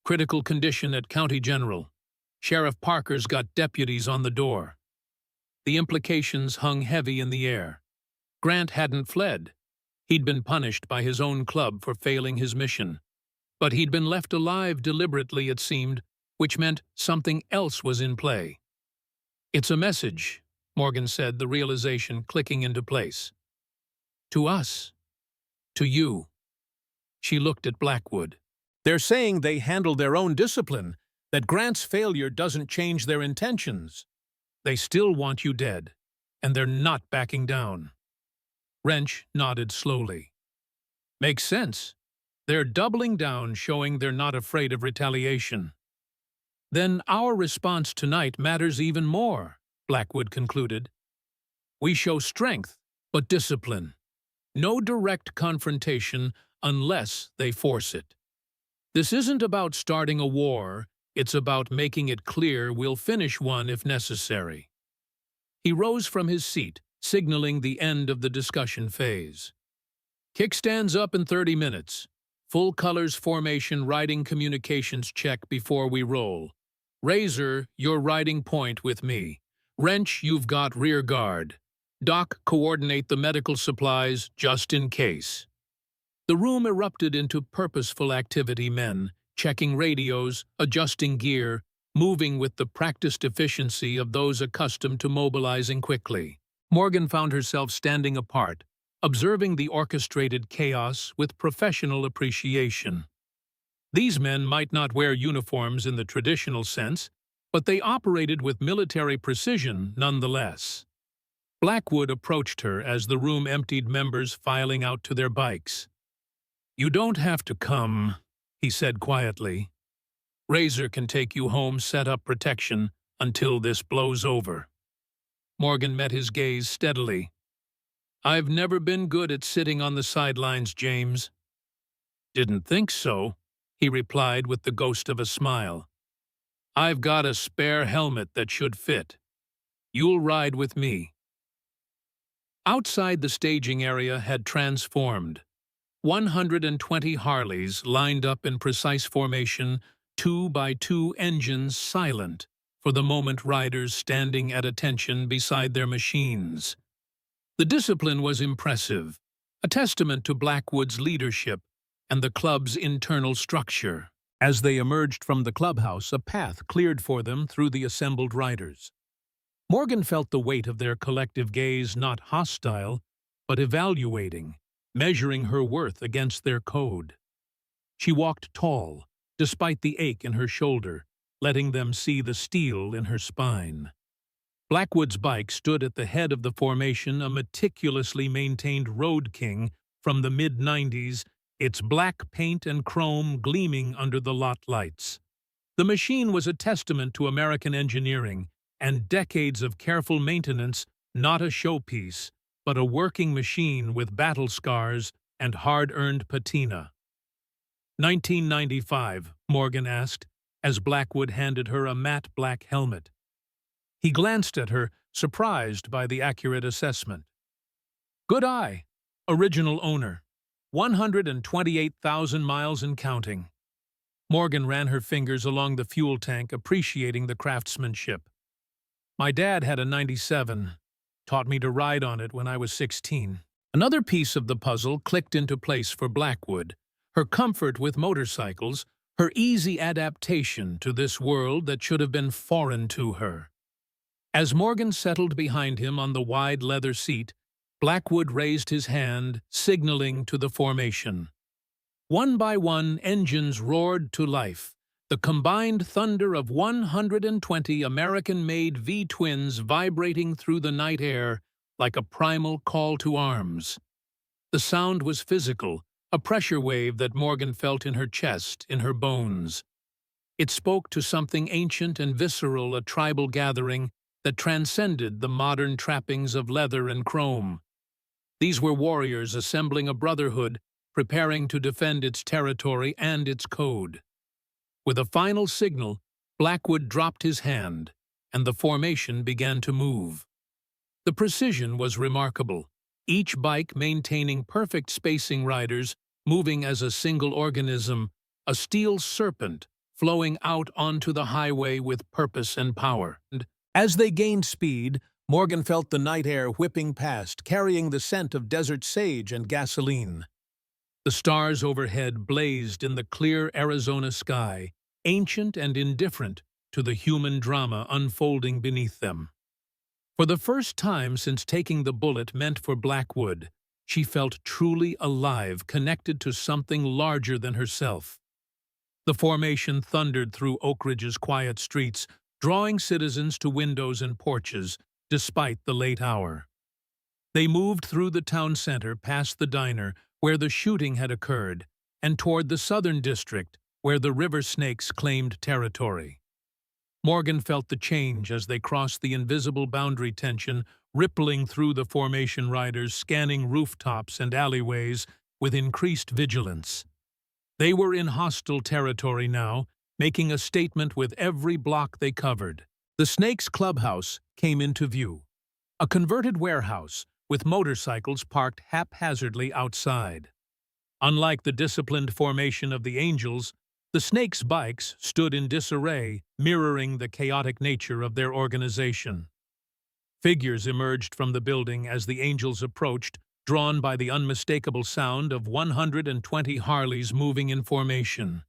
Critical condition at County General. Sheriff Parker's got deputies on the door." The implications hung heavy in the air. Grant hadn't fled. He'd been punished by his own club for failing his mission. But he'd been left alive deliberately, it seemed, which meant something else was in play. "It's a message," Morgan said, the realization clicking into place. "To us. To you." She looked at Blackwood. "They're saying they handle their own discipline, that Grant's failure doesn't change their intentions. They still want you dead. and they're not backing down. Wrench nodded slowly. Makes sense. They're doubling down, showing they're not afraid of retaliation. Then our response tonight matters even more, Blackwood concluded. We show strength, but discipline. No direct confrontation unless they force it. This isn't about starting a war, it's about making it clear we'll finish one if necessary. He rose from his seat, signaling the end of the discussion phase. Kickstands up in 30 minutes. Full colors formation riding communications check before we roll. Razor, you're riding point with me. Wrench, you've got rear guard. Doc, coordinate the medical supplies just in case. The room erupted into purposeful activity men, checking radios, adjusting gear, moving with the practiced efficiency of those accustomed to mobilizing quickly. Morgan found herself standing apart, observing the orchestrated chaos with professional appreciation. These men might not wear uniforms in the traditional sense, but they operated with military precision nonetheless. Blackwood approached her as the room emptied, members filing out to their bikes. "You don't have to come," he said quietly. "Razor can take you home, set up protection until this blows over." Morgan met his gaze steadily. "I've never been good at sitting on the sidelines, James." "Didn't think so," he replied with the ghost of a smile. "I've got a spare helmet that should fit. You'll ride with me." Outside, the staging area had transformed. 120 Harleys lined up in precise formation, 2 by 2 engines silent, for the moment riders standing at attention beside their machines. The discipline was impressive, a testament to Blackwood's leadership and the club's internal structure. As they emerged from the clubhouse, a path cleared for them through the assembled riders. Morgan felt the weight of their collective gaze, not hostile, but evaluating, measuring her worth against their code. She walked tall, despite the ache in her shoulder, letting them see the steel in her spine. Blackwood's bike stood at the head of the formation, a meticulously maintained Road King from the mid-90s, its black paint and chrome gleaming under the lot lights. The machine was a testament to American engineering and decades of careful maintenance, not a showpiece, but a working machine with battle scars and hard-earned patina. 1995, Morgan asked, as Blackwood handed her a matte black helmet. He glanced at her, surprised by the accurate assessment. "Good eye. Original owner. 128,000 miles and counting." Morgan ran her fingers along the fuel tank, appreciating the craftsmanship. "My dad had a 97. Taught me to ride on it when I was 16. Another piece of the puzzle clicked into place for Blackwood. Her comfort with motorcycles, her easy adaptation to this world that should have been foreign to her. As Morgan settled behind him on the wide leather seat, Blackwood raised his hand, signaling to the formation. One by one, engines roared to life, the combined thunder of 120 American-made V-twins vibrating through the night air like a primal call to arms. The sound was physical, a pressure wave that Morgan felt in her chest, in her bones. It spoke to something ancient and visceral, a tribal gathering that transcended the modern trappings of leather and chrome. These were warriors assembling a brotherhood, preparing to defend its territory and its code. With a final signal, Blackwood dropped his hand, and the formation began to move. The precision was remarkable, each bike maintaining perfect spacing, riders moving as a single organism, a steel serpent flowing out onto the highway with purpose and power. And as they gained speed, Morgan felt the night air whipping past, carrying the scent of desert sage and gasoline. The stars overhead blazed in the clear Arizona sky, ancient and indifferent to the human drama unfolding beneath them. For the first time since taking the bullet meant for Blackwood, she felt truly alive, connected to something larger than herself. The formation thundered through Oak Ridge's quiet streets, drawing citizens to windows and porches, despite the late hour. They moved through the town center past the diner where the shooting had occurred and toward the southern district where the river snakes claimed territory. Morgan felt the change as they crossed the invisible boundary tension rippling through the formation riders, scanning rooftops and alleyways with increased vigilance. They were in hostile territory now, making a statement with every block they covered. The Snakes clubhouse came into view, a converted warehouse with motorcycles parked haphazardly outside. Unlike the disciplined formation of the Angels, the Snakes' bikes stood in disarray, mirroring the chaotic nature of their organization. Figures emerged from the building as the Angels approached, drawn by the unmistakable sound of 120 Harleys moving in formation.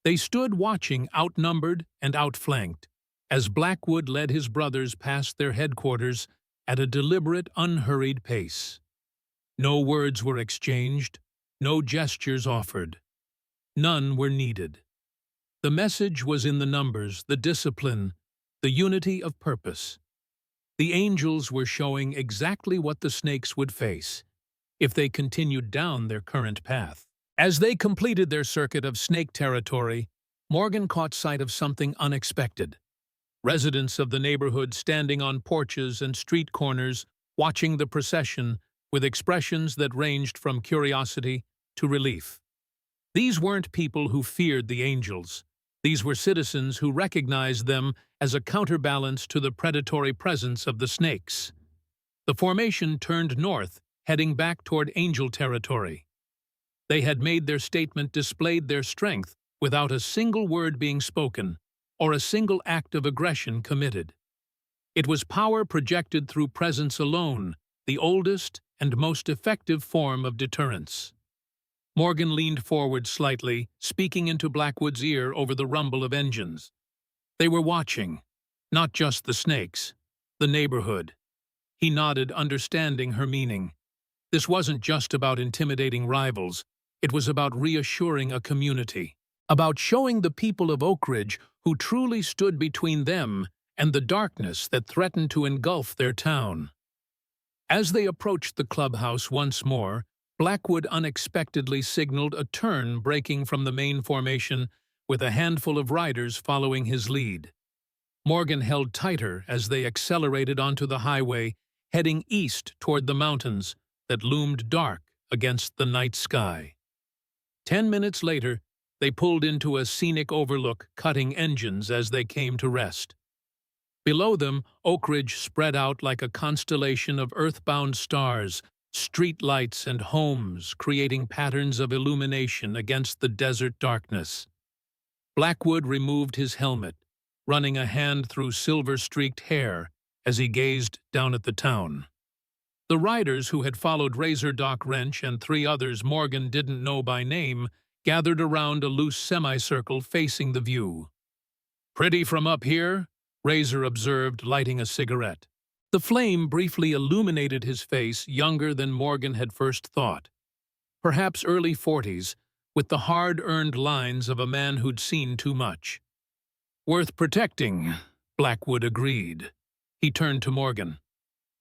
They stood watching, outnumbered and outflanked, as Blackwood led his brothers past their headquarters at a deliberate, unhurried pace. No words were exchanged, no gestures offered. None were needed. The message was in the numbers, the discipline, the unity of purpose. The Angels were showing exactly what the Snakes would face if they continued down their current path. As they completed their circuit of snake territory, Morgan caught sight of something unexpected. Residents of the neighborhood standing on porches and street corners, watching the procession with expressions that ranged from curiosity to relief. These weren't people who feared the Angels. These were citizens who recognized them as a counterbalance to the predatory presence of the Snakes. The formation turned north, heading back toward Angel territory. They had made their statement, displayed their strength, without a single word being spoken, or a single act of aggression committed. It was power projected through presence alone, the oldest and most effective form of deterrence. Morgan leaned forward slightly, speaking into Blackwood's ear over the rumble of engines. They were watching, not just the Snakes, the neighborhood. He nodded, understanding her meaning. This wasn't just about intimidating rivals, it was about reassuring a community, about showing the people of Oak Ridge who truly stood between them and the darkness that threatened to engulf their town. As they approached the clubhouse once more, Blackwood unexpectedly signaled a turn, breaking from the main formation with a handful of riders following his lead. Morgan held tighter as they accelerated onto the highway, heading east toward the mountains that loomed dark against the night sky. 10 minutes later, they pulled into a scenic overlook, cutting engines as they came to rest. Below them, Oak Ridge spread out like a constellation of earthbound stars, street lights and homes creating patterns of illumination against the desert darkness. Blackwood removed his helmet, running a hand through silver-streaked hair as he gazed down at the town. The riders who had followed Razor Doc Wrench and 3 others Morgan didn't know by name gathered around a loose semicircle facing the view. "Pretty from up here?" Razor observed, lighting a cigarette. The flame briefly illuminated his face, younger than Morgan had first thought. Perhaps early 40s, with the hard-earned lines of a man who'd seen too much. "Worth protecting," Blackwood agreed. He turned to Morgan.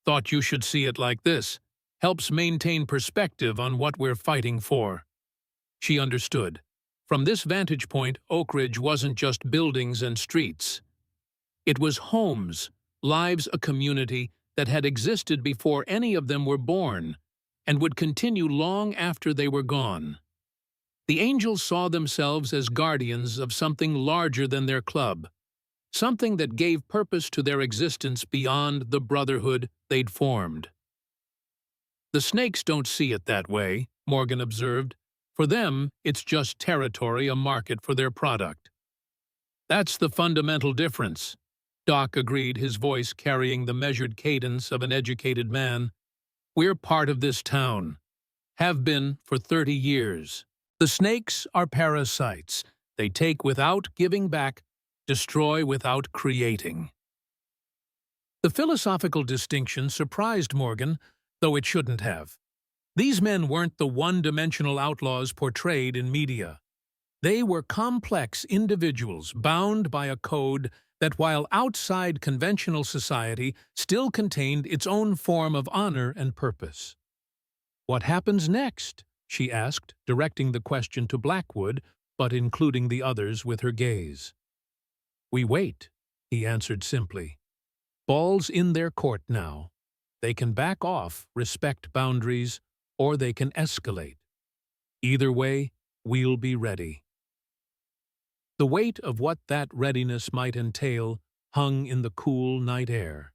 "Thought you should see it like this. Helps maintain perspective on what we're fighting for." She understood. From this vantage point, Oak Ridge wasn't just buildings and streets. It was homes, lives, a community that had existed before any of them were born and would continue long after they were gone. The Angels saw themselves as guardians of something larger than their club, something that gave purpose to their existence beyond the brotherhood they'd formed. "The Snakes don't see it that way," Morgan observed. "For them, it's just territory, a market for their product." "That's the fundamental difference," Doc agreed, his voice carrying the measured cadence of an educated man. "We're part of this town. Have been for 30 years. The Snakes are parasites. They take without giving back, destroy without creating." The philosophical distinction surprised Morgan, though it shouldn't have. These men weren't the one-dimensional outlaws portrayed in media. They were complex individuals bound by a code that while outside conventional society still contained its own form of honor and purpose. "What happens next?" she asked, directing the question to Blackwood, but including the others with her gaze. "We wait," he answered simply. "Ball's in their court now. They can back off, respect boundaries, or they can escalate. Either way, we'll be ready." The weight of what that readiness might entail hung in the cool night air.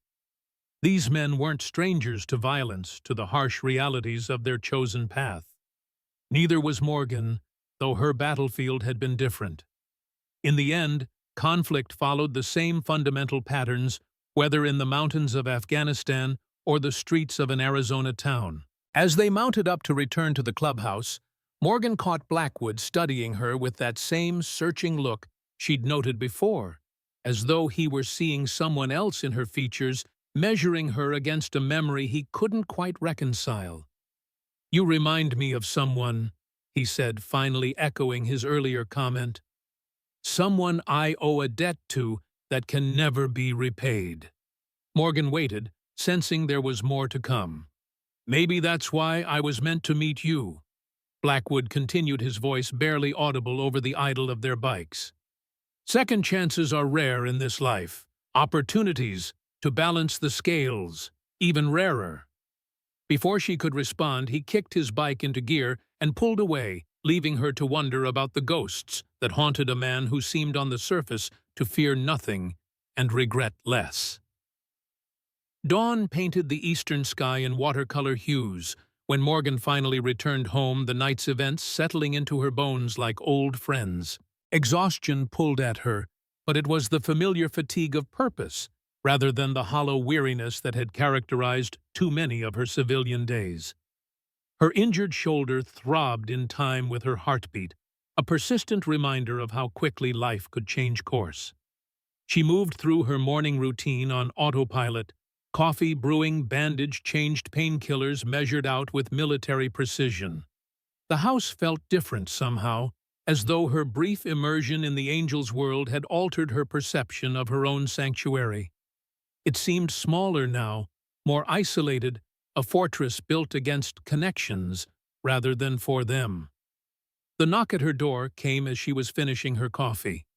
These men weren't strangers to violence, to the harsh realities of their chosen path. Neither was Morgan, though her battlefield had been different. In the end, conflict followed the same fundamental patterns, whether in the mountains of Afghanistan or the streets of an Arizona town. As they mounted up to return to the clubhouse, Morgan caught Blackwood studying her with that same searching look she'd noted before, as though he were seeing someone else in her features, measuring her against a memory he couldn't quite reconcile. "You remind me of someone," he said, finally echoing his earlier comment. "Someone I owe a debt to that can never be repaid." Morgan waited, sensing there was more to come. "Maybe that's why I was meant to meet you," Blackwood continued, his voice barely audible over the idle of their bikes. "Second chances are rare in this life. Opportunities to balance the scales, even rarer." Before she could respond, he kicked his bike into gear and pulled away, leaving her to wonder about the ghosts that haunted a man who seemed on the surface to fear nothing and regret less. Dawn painted the eastern sky in watercolor hues. When Morgan finally returned home, the night's events settling into her bones like old friends. Exhaustion pulled at her, but it was the familiar fatigue of purpose, rather than the hollow weariness that had characterized too many of her civilian days. Her injured shoulder throbbed in time with her heartbeat, a persistent reminder of how quickly life could change course. She moved through her morning routine on autopilot, coffee brewing, bandage changed, painkillers measured out with military precision. The house felt different somehow, as though her brief immersion in the angel's world had altered her perception of her own sanctuary. It seemed smaller now, more isolated, a fortress built against connections rather than for them. The knock at her door came as she was finishing her coffee.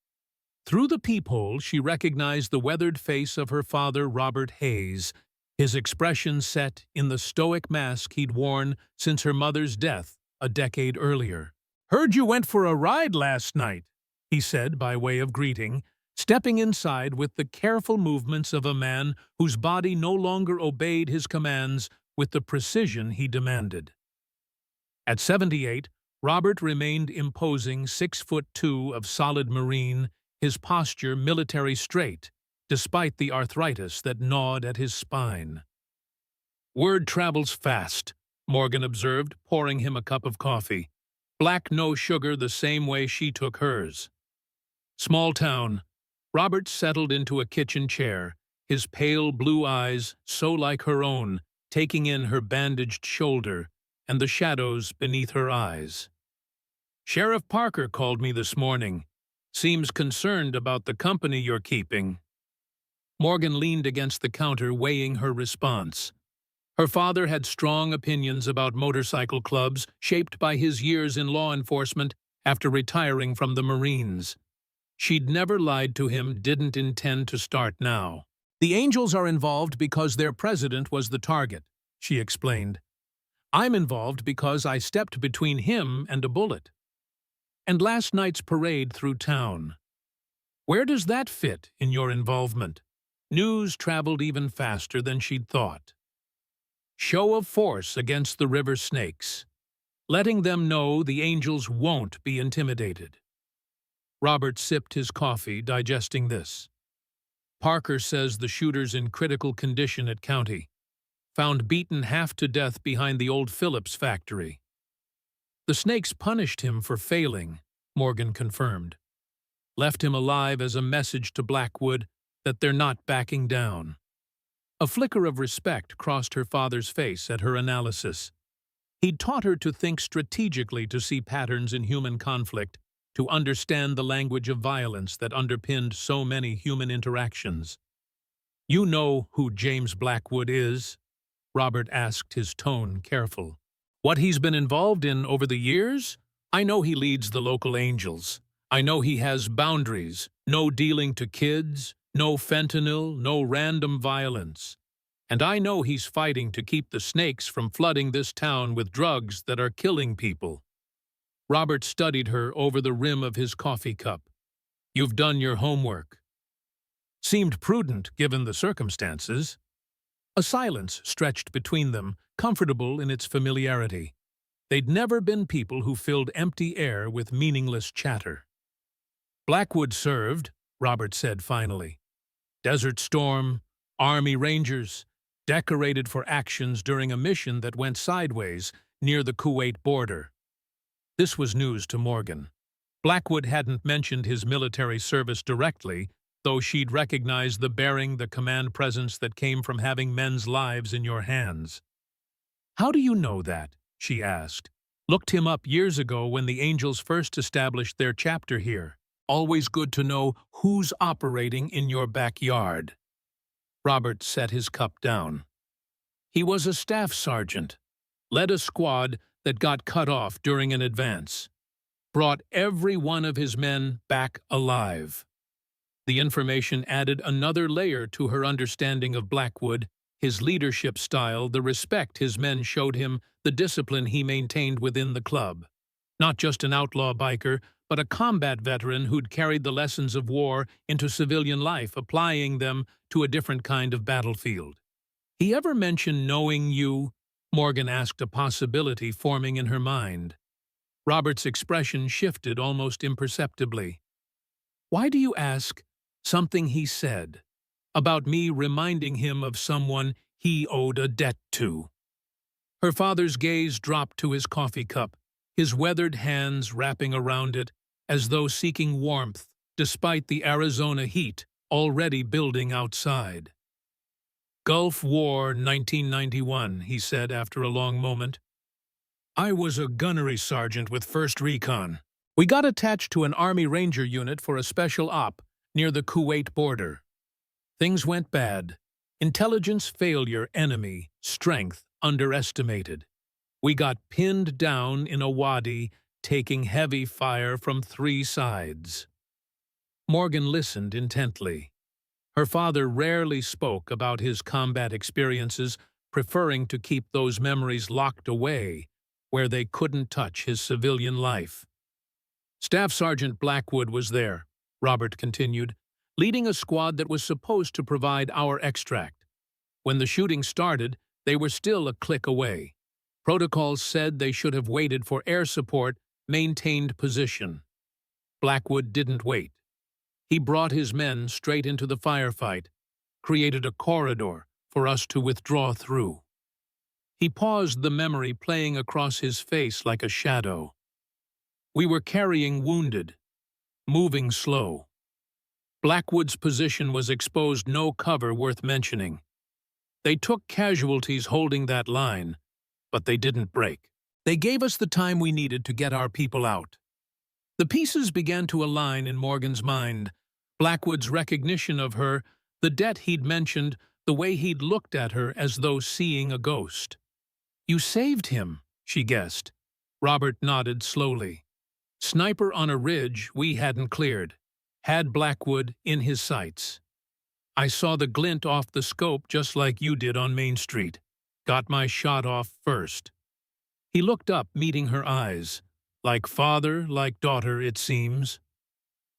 Through the peephole, she recognized the weathered face of her father, Robert Hayes, his expression set in the stoic mask he'd worn since her mother's death a decade earlier. "Heard you went for a ride last night," he said by way of greeting, stepping inside with the careful movements of a man whose body no longer obeyed his commands with the precision he demanded. At 78, Robert remained imposing, 6'2" of solid Marine, his posture military straight, despite the arthritis that gnawed at his spine. "Word travels fast," Morgan observed, pouring him a cup of coffee. Black, no sugar, the same way she took hers. Small town. Robert settled into a kitchen chair, his pale blue eyes, so like her own, taking in her bandaged shoulder and the shadows beneath her eyes. "Sheriff Parker called me this morning. Seems concerned about the company you're keeping." Morgan leaned against the counter, weighing her response. Her father had strong opinions about motorcycle clubs, shaped by his years in law enforcement after retiring from the Marines. She'd never lied to him, didn't intend to start now. "The Angels are involved because their president was the target," she explained. "I'm involved because I stepped between him and a bullet. And last night's parade through town. Where does that fit in your involvement?" News traveled even faster than she'd thought. "Show of force against the river snakes. Letting them know the Angels won't be intimidated." Robert sipped his coffee, digesting this. "Parker says the shooter's in critical condition at County. Found beaten half to death behind the old Phillips factory." "The snakes punished him for failing," Morgan confirmed. "Left him alive as a message to Blackwood that they're not backing down." A flicker of respect crossed her father's face at her analysis. He'd taught her to think strategically, to see patterns in human conflict, to understand the language of violence that underpinned so many human interactions. "You know who James Blackwood is?" Robert asked, his tone careful. "What he's been involved in over the years? I know he leads the local angels. I know he has boundaries, no dealing to kids, no fentanyl, no random violence. And I know he's fighting to keep the snakes from flooding this town with drugs that are killing people." Robert studied her over the rim of his coffee cup. "You've done your homework." Seemed prudent given the circumstances. A silence stretched between them, comfortable in its familiarity. They'd never been people who filled empty air with meaningless chatter. "Blackwood served," Robert said finally. "Desert Storm, Army Rangers, decorated for actions during a mission that went sideways near the Kuwait border." This was news to Morgan. Blackwood hadn't mentioned his military service directly, though she'd recognized the command presence that came from having men's lives in your hands. "How do you know that?" she asked. "Looked him up years ago when the Angels first established their chapter here. Always good to know who's operating in your backyard." Robert set his cup down. "He was a staff sergeant, led a squad that got cut off during an advance, brought every one of his men back alive." The information added another layer to her understanding of Blackwood, his leadership style, the respect his men showed him, the discipline he maintained within the club. Not just an outlaw biker, but a combat veteran who'd carried the lessons of war into civilian life, applying them to a different kind of battlefield. "He ever mention knowing you?" Morgan asked, a possibility forming in her mind. Robert's expression shifted almost imperceptibly. "Why do you ask?" "Something he said, about me reminding him of someone he owed a debt to." Her father's gaze dropped to his coffee cup, his weathered hands wrapping around it, as though seeking warmth, despite the Arizona heat already building outside. "Gulf War, 1991, he said after a long moment. "I was a gunnery sergeant with 1st Recon. We got attached to an Army Ranger unit for a special op near the Kuwait border. Things went bad. Intelligence failure, enemy, strength underestimated. We got pinned down in a wadi, taking heavy fire from 3 sides." Morgan listened intently. Her father rarely spoke about his combat experiences, preferring to keep those memories locked away, where they couldn't touch his civilian life. "Staff Sergeant Blackwood was there," Robert continued, "leading a squad that was supposed to provide our extract. When the shooting started, they were still a click away. Protocols said they should have waited for air support, maintained position. Blackwood didn't wait. He brought his men straight into the firefight, created a corridor for us to withdraw through." He paused, the memory playing across his face like a shadow. "We were carrying wounded, moving slow. Blackwood's position was exposed, no cover worth mentioning. They took casualties holding that line, but they didn't break. They gave us the time we needed to get our people out." The pieces began to align in Morgan's mind. Blackwood's recognition of her, the debt he'd mentioned, the way he'd looked at her as though seeing a ghost. "You saved him," she guessed. Robert nodded slowly. "Sniper on a ridge we hadn't cleared. Had Blackwood in his sights. I saw the glint off the scope just like you did on Main Street. Got my shot off first." He looked up, meeting her eyes. Like father, like daughter, it seems.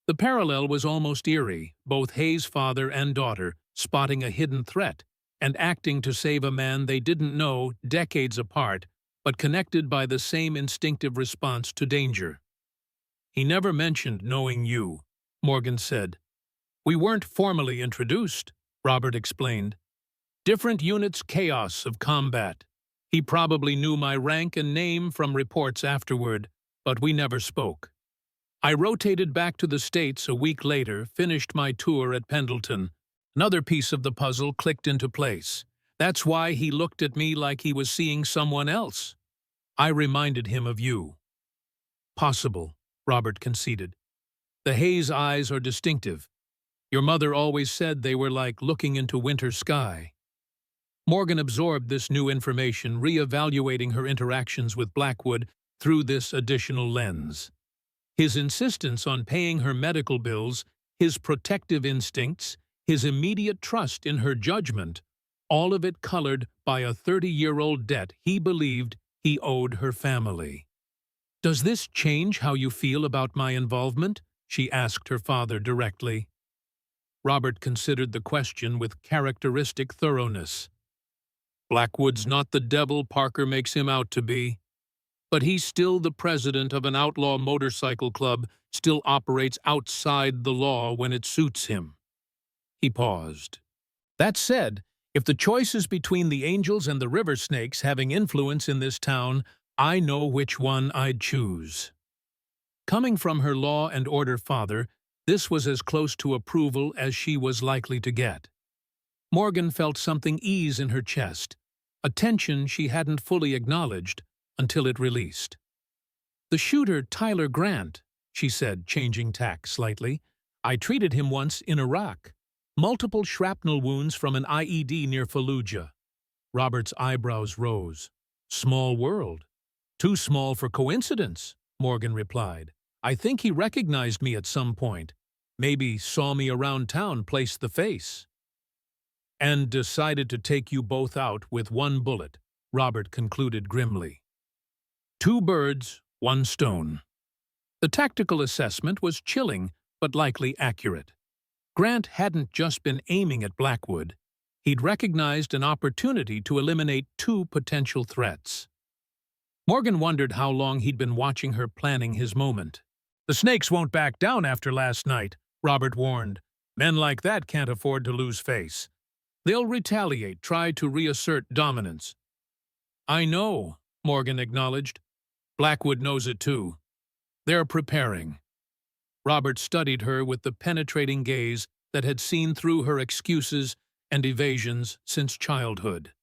The parallel was almost eerie, both Hayes' father and daughter spotting a hidden threat and acting to save a man they didn't know, decades apart, but connected by the same instinctive response to danger. "He never mentioned knowing you," Morgan said. "We weren't formally introduced," Robert explained. "Different units, chaos of combat. He probably knew my rank and name from reports afterward, but we never spoke. I rotated back to the States a week later, finished my tour at Pendleton. Another piece of the puzzle clicked into place. That's why he looked at me like he was seeing someone else. I reminded him of you." "Possible," Robert conceded. The haze eyes are distinctive. Your mother always said they were like looking into winter sky. Morgan absorbed this new information, re-evaluating her interactions with Blackwood through this additional lens. His insistence on paying her medical bills, his protective instincts, his immediate trust in her judgment, all of it colored by a 30-year-old debt he believed he owed her family. "Does this change how you feel about my involvement?" she asked her father directly. Robert considered the question with characteristic thoroughness. Blackwood's not the devil Parker makes him out to be. But he's still the president of an outlaw motorcycle club, still operates outside the law when it suits him. He paused. That said, if the choice is between the Angels and the River Snakes having influence in this town, I know which one I'd choose. Coming from her law and order father, this was as close to approval as she was likely to get. Morgan felt something ease in her chest, a tension she hadn't fully acknowledged until it released. "The shooter, Tyler Grant," she said, changing tack slightly. "I treated him once in Iraq. Multiple shrapnel wounds from an IED near Fallujah." Robert's eyebrows rose. "Small world." "Too small for coincidence," Morgan replied. "I think he recognized me at some point. Maybe saw me around town place the face." "And decided to take you both out with one bullet," Robert concluded grimly. "Two birds, one stone." The tactical assessment was chilling, but likely accurate. Grant hadn't just been aiming at Blackwood. He'd recognized an opportunity to eliminate two potential threats. Morgan wondered how long he'd been watching her planning his moment. "The Snakes won't back down after last night," Robert warned. "Men like that can't afford to lose face. They'll retaliate, try to reassert dominance." "I know," Morgan acknowledged. "Blackwood knows it too. They're preparing." Robert studied her with the penetrating gaze that had seen through her excuses and evasions since childhood.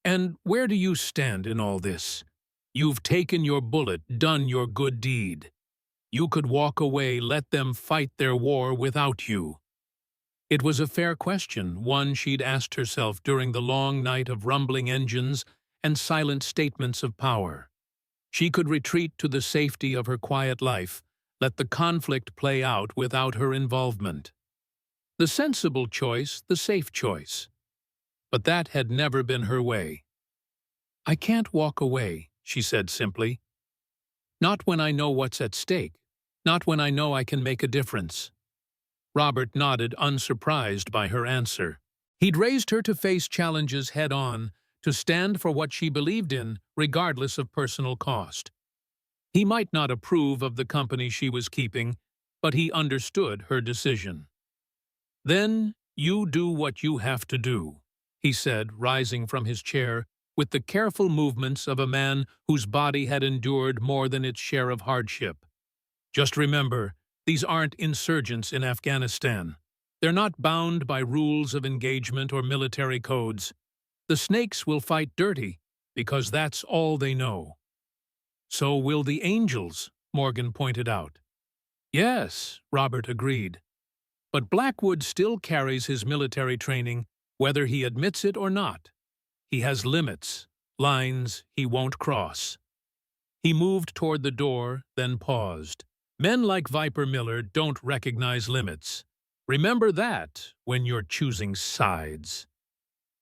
"And where do you stand in all this? You've taken your bullet, done your good deed. You could walk away, let them fight their war without you." It was a fair question, one she'd asked herself during the long night of rumbling engines and silent statements of power. She could retreat to the safety of her quiet life, let the conflict play out without her involvement. The sensible choice, the safe choice. But that had never been her way. "I can't walk away," she said simply. "Not when I know what's at stake. Not when I know I can make a difference." Robert nodded, unsurprised by her answer. He'd raised her to face challenges head-on, to stand for what she believed in, regardless of personal cost. He might not approve of the company she was keeping, but he understood her decision. "Then you do what you have to do," he said, rising from his chair with the careful movements of a man whose body had endured more than its share of hardship. "Just remember, these aren't insurgents in Afghanistan. They're not bound by rules of engagement or military codes. The Snakes will fight dirty, because that's all they know." "So will the Angels," Morgan pointed out. "Yes," Robert agreed. "But Blackwood still carries his military training, whether he admits it or not. He has limits, lines he won't cross." He moved toward the door, then paused. "Men like Viper Miller don't recognize limits. Remember that when you're choosing sides."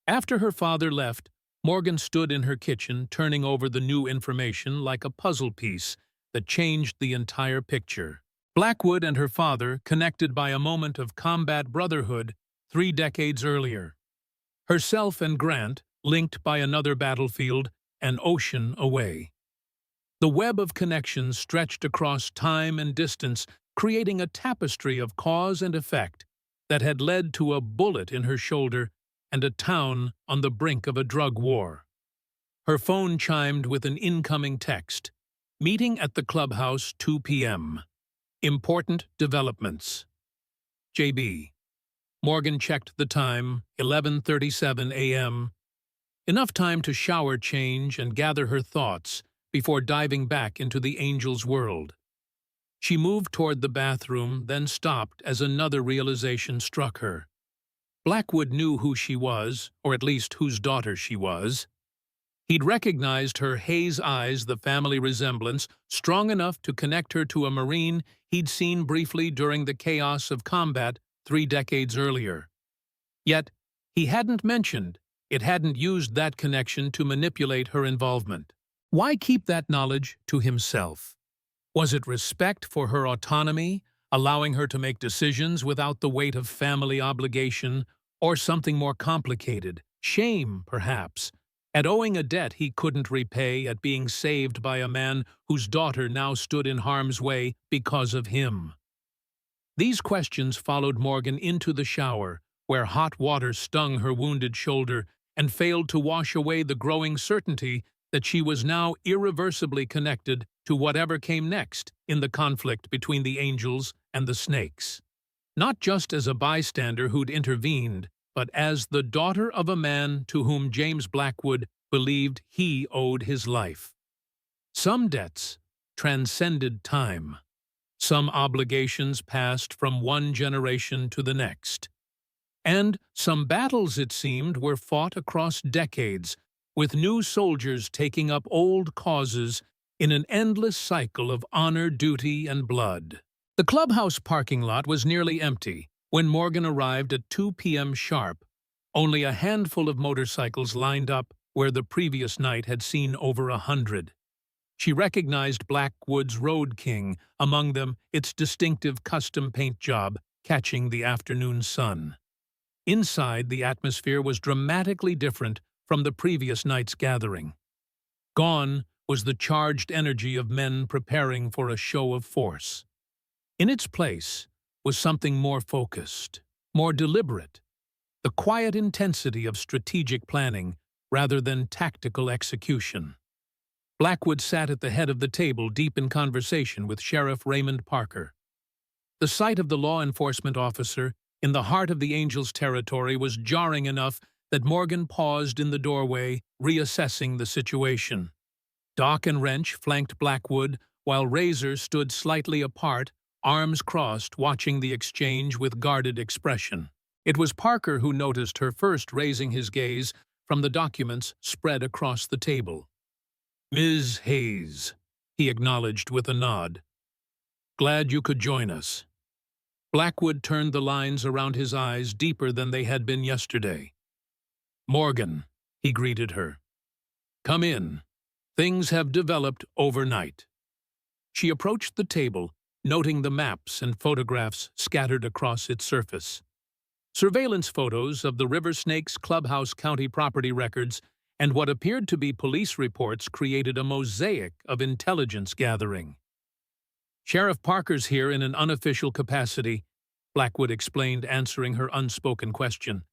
After her father left, Morgan stood in her kitchen, turning over the new information like a puzzle piece that changed the entire picture. Blackwood and her father connected by a moment of combat brotherhood 3 decades earlier. Herself and Grant linked by another battlefield an ocean away. The web of connections stretched across time and distance, creating a tapestry of cause and effect that had led to a bullet in her shoulder and a town on the brink of a drug war. Her phone chimed with an incoming text. "Meeting at the clubhouse, 2 p.m. Important developments. JB." Morgan checked the time, 11:37 a.m. Enough time to shower, change, and gather her thoughts before diving back into the Angels' world. She moved toward the bathroom, then stopped as another realization struck her. Blackwood knew who she was, or at least whose daughter she was. He'd recognized her haze eyes, the family resemblance, strong enough to connect her to a Marine he'd seen briefly during the chaos of combat 3 decades earlier. Yet, he hadn't mentioned, it hadn't used that connection to manipulate her involvement. Why keep that knowledge to himself? Was it respect for her autonomy, allowing her to make decisions without the weight of family obligation, or something more complicated, shame, perhaps, at owing a debt he couldn't repay, at being saved by a man whose daughter now stood in harm's way because of him? These questions followed Morgan into the shower, where hot water stung her wounded shoulder and failed to wash away the growing certainty that she was now irreversibly connected to whatever came next in the conflict between the angels and the snakes. Not just as a bystander who'd intervened, but as the daughter of a man to whom James Blackwood believed he owed his life. Some debts transcended time. Some obligations passed from one generation to the next. And some battles, it seemed, were fought across decades, with new soldiers taking up old causes in an endless cycle of honor, duty, and blood. The clubhouse parking lot was nearly empty when Morgan arrived at 2 p.m. sharp. Only a handful of motorcycles lined up where the previous night had seen over 100. She recognized Blackwood's Road King, among them its distinctive custom paint job catching the afternoon sun. Inside, the atmosphere was dramatically different from the previous night's gathering. Gone was the charged energy of men preparing for a show of force. In its place was something more focused, more deliberate, the quiet intensity of strategic planning rather than tactical execution. Blackwood sat at the head of the table, deep in conversation with Sheriff Raymond Parker. The sight of the law enforcement officer in the heart of the Angels' territory was jarring enough that Morgan paused in the doorway, reassessing the situation. Doc and Wrench flanked Blackwood, while Razor stood slightly apart, arms crossed, watching the exchange with guarded expression. It was Parker who noticed her first, raising his gaze from the documents spread across the table. "Ms. Hayes," he acknowledged with a nod. "Glad you could join us." Blackwood turned the lines around his eyes deeper than they had been yesterday. "Morgan," he greeted her. "Come in. Things have developed overnight." She approached the table, noting the maps and photographs scattered across its surface. Surveillance photos of the River Snakes Clubhouse County property records and what appeared to be police reports created a mosaic of intelligence gathering. "Sheriff Parker's here in an unofficial capacity," Blackwood explained, answering her unspoken question.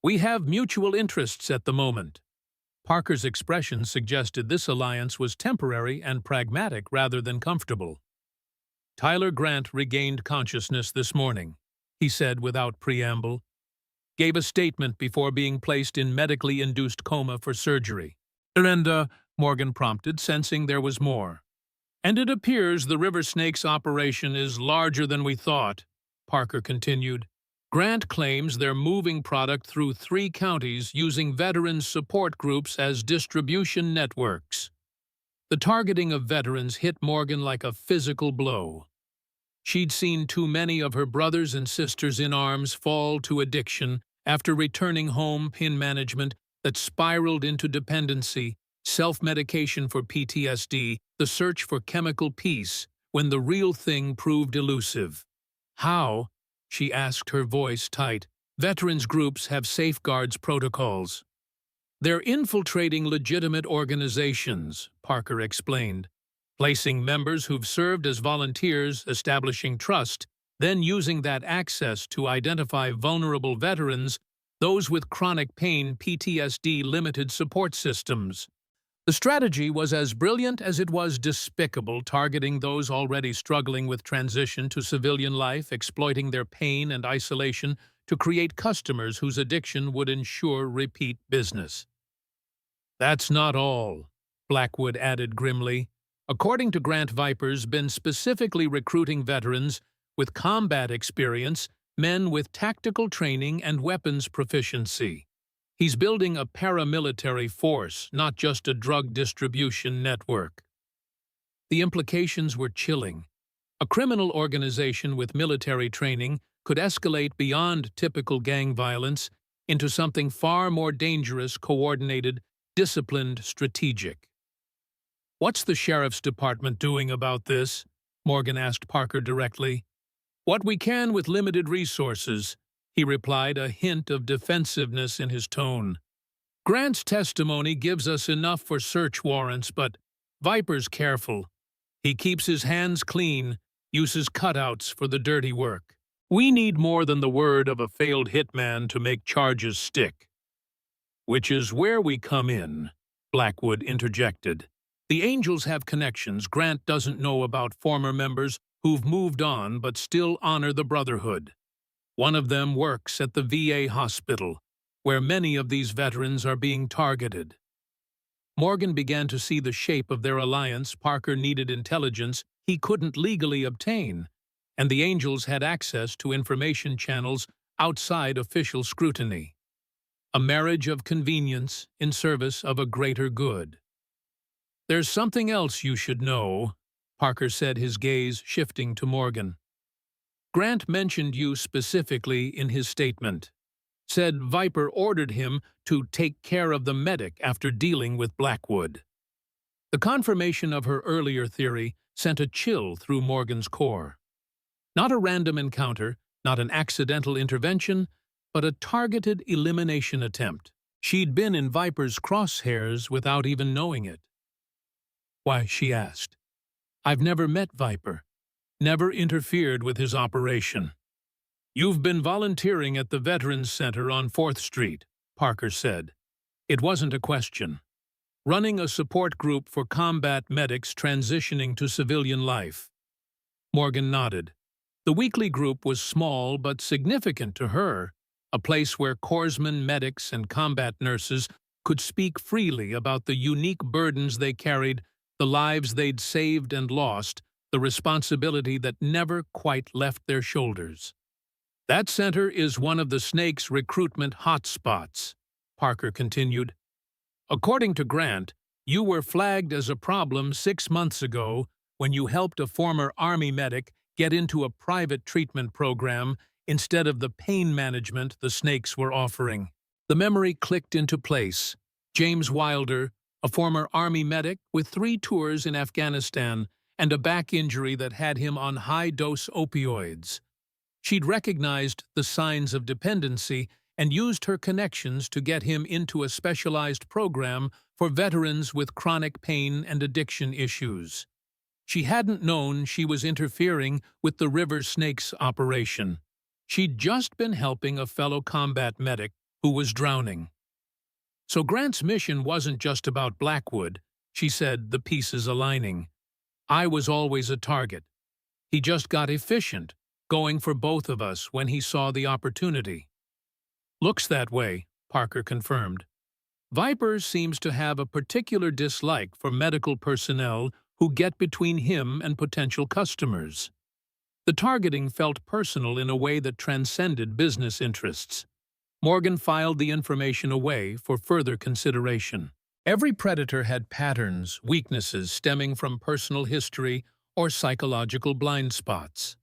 "We have mutual interests at the moment." Parker's expression suggested this alliance was temporary and pragmatic rather than comfortable. "Tyler Grant regained consciousness this morning," he said without preamble. "Gave a statement before being placed in medically induced coma for surgery." "And, Morgan prompted, sensing there was more. "And it appears the River Snakes operation is larger than we thought," Parker continued. "Grant claims they're moving product through 3 counties using veterans support groups as distribution networks." The targeting of veterans hit Morgan like a physical blow. She'd seen too many of her brothers and sisters in arms fall to addiction after returning home, pain management that spiraled into dependency, self-medication for PTSD, the search for chemical peace when the real thing proved elusive. "How?" she asked, her voice tight. "Veterans groups have safeguards protocols." "They're infiltrating legitimate organizations," Parker explained, "placing members who've served as volunteers, establishing trust, then using that access to identify vulnerable veterans, those with chronic pain, PTSD, limited support systems." The strategy was as brilliant as it was despicable, targeting those already struggling with transition to civilian life, exploiting their pain and isolation to create customers whose addiction would ensure repeat business. "That's not all," Blackwood added grimly. According to Grant, Viper's been specifically recruiting veterans with combat experience, men with tactical training and weapons proficiency. He's building a paramilitary force, not just a drug distribution network. The implications were chilling. A criminal organization with military training could escalate beyond typical gang violence into something far more dangerous, coordinated, disciplined, strategic. "What's the sheriff's department doing about this?" Morgan asked Parker directly. "What we can with limited resources," he replied, a hint of defensiveness in his tone. "Grant's testimony gives us enough for search warrants, but Viper's careful. He keeps his hands clean, uses cutouts for the dirty work. We need more than the word of a failed hitman to make charges stick." "Which is where we come in," Blackwood interjected. "The Angels have connections Grant doesn't know about, former members who've moved on but still honor the Brotherhood. One of them works at the VA hospital, where many of these veterans are being targeted." Morgan began to see the shape of their alliance. Parker needed intelligence he couldn't legally obtain, and the Angels had access to information channels outside official scrutiny. A marriage of convenience in service of a greater good. "There's something else you should know," Parker said, his gaze shifting to Morgan. "Grant mentioned you specifically in his statement. Said Viper ordered him to take care of the medic after dealing with Blackwood." The confirmation of her earlier theory sent a chill through Morgan's core. Not a random encounter, not an accidental intervention, but a targeted elimination attempt. She'd been in Viper's crosshairs without even knowing it. "Why?" she asked. "I've never met Viper, never interfered with his operation." "You've been volunteering at the Veterans Center on 4th Street, Parker said. It wasn't a question. "Running a support group for combat medics transitioning to civilian life." Morgan nodded. The weekly group was small but significant to her, a place where corpsmen, medics, and combat nurses could speak freely about the unique burdens they carried, the lives they'd saved and lost, the responsibility that never quite left their shoulders. "That center is one of the Snake's recruitment hotspots," Parker continued. "According to Grant, you were flagged as a problem 6 months ago when you helped a former Army medic get into a private treatment program instead of the pain management the Snakes were offering." The memory clicked into place. James Wilder, a former Army medic with 3 tours in Afghanistan and a back injury that had him on high-dose opioids. She'd recognized the signs of dependency and used her connections to get him into a specialized program for veterans with chronic pain and addiction issues. She hadn't known she was interfering with the River Snakes operation. She'd just been helping a fellow combat medic who was drowning. "So Grant's mission wasn't just about Blackwood," she said, the pieces aligning. "I was always a target. He just got efficient, going for both of us when he saw the opportunity." "Looks that way," Parker confirmed. "Viper seems to have a particular dislike for medical personnel who get between him and potential customers." The targeting felt personal in a way that transcended business interests. Morgan filed the information away for further consideration. Every predator had patterns, weaknesses stemming from personal history or psychological blind spots.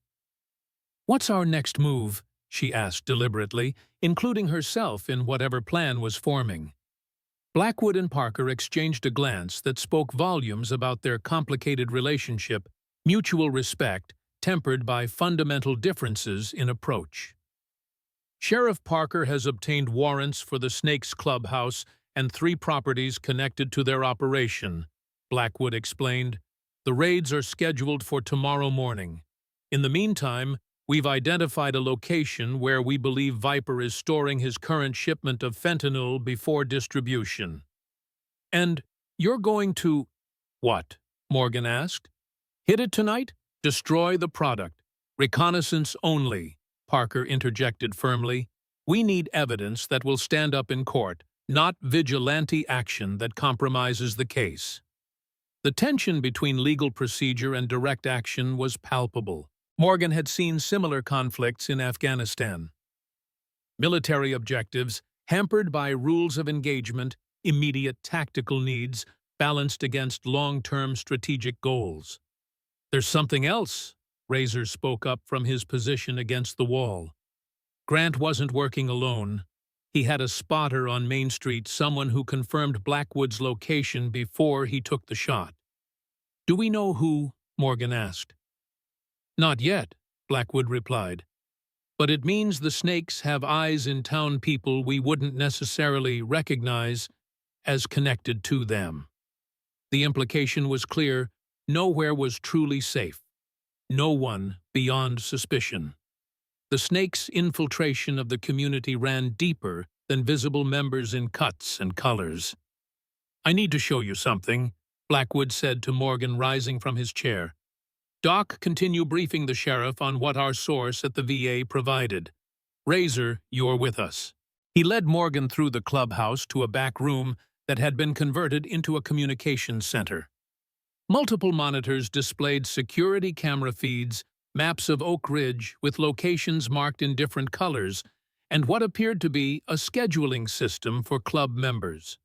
"What's our next move?" she asked deliberately, including herself in whatever plan was forming. Blackwood and Parker exchanged a glance that spoke volumes about their complicated relationship, mutual respect, tempered by fundamental differences in approach. "Sheriff Parker has obtained warrants for the Snakes Clubhouse and 3 properties connected to their operation," Blackwood explained. "The raids are scheduled for tomorrow morning. In the meantime, we've identified a location where we believe Viper is storing his current shipment of fentanyl before distribution." "And you're going to—" "What?" Morgan asked. "Hit it tonight? Destroy the product. Reconnaissance only," Parker interjected firmly. "We need evidence that will stand up in court, not vigilante action that compromises the case." The tension between legal procedure and direct action was palpable. Morgan had seen similar conflicts in Afghanistan. Military objectives, hampered by rules of engagement, immediate tactical needs, balanced against long-term strategic goals. "There's something else," Razor spoke up from his position against the wall. Grant wasn't working alone. He had a spotter on Main Street, someone who confirmed Blackwood's location before he took the shot. "Do we know who?" Morgan asked. "Not yet," Blackwood replied. "But it means the snakes have eyes in town people we wouldn't necessarily recognize as connected to them." The implication was clear: nowhere was truly safe. No one beyond suspicion. The snakes' infiltration of the community ran deeper than visible members in cuts and colors. "I need to show you something," Blackwood said to Morgan, rising from his chair. "Doc, continue briefing the sheriff on what our source at the VA provided. Razor, you're with us." He led Morgan through the clubhouse to a back room that had been converted into a communications center. Multiple monitors displayed security camera feeds, maps of Oak Ridge with locations marked in different colors, and what appeared to be a scheduling system for club members.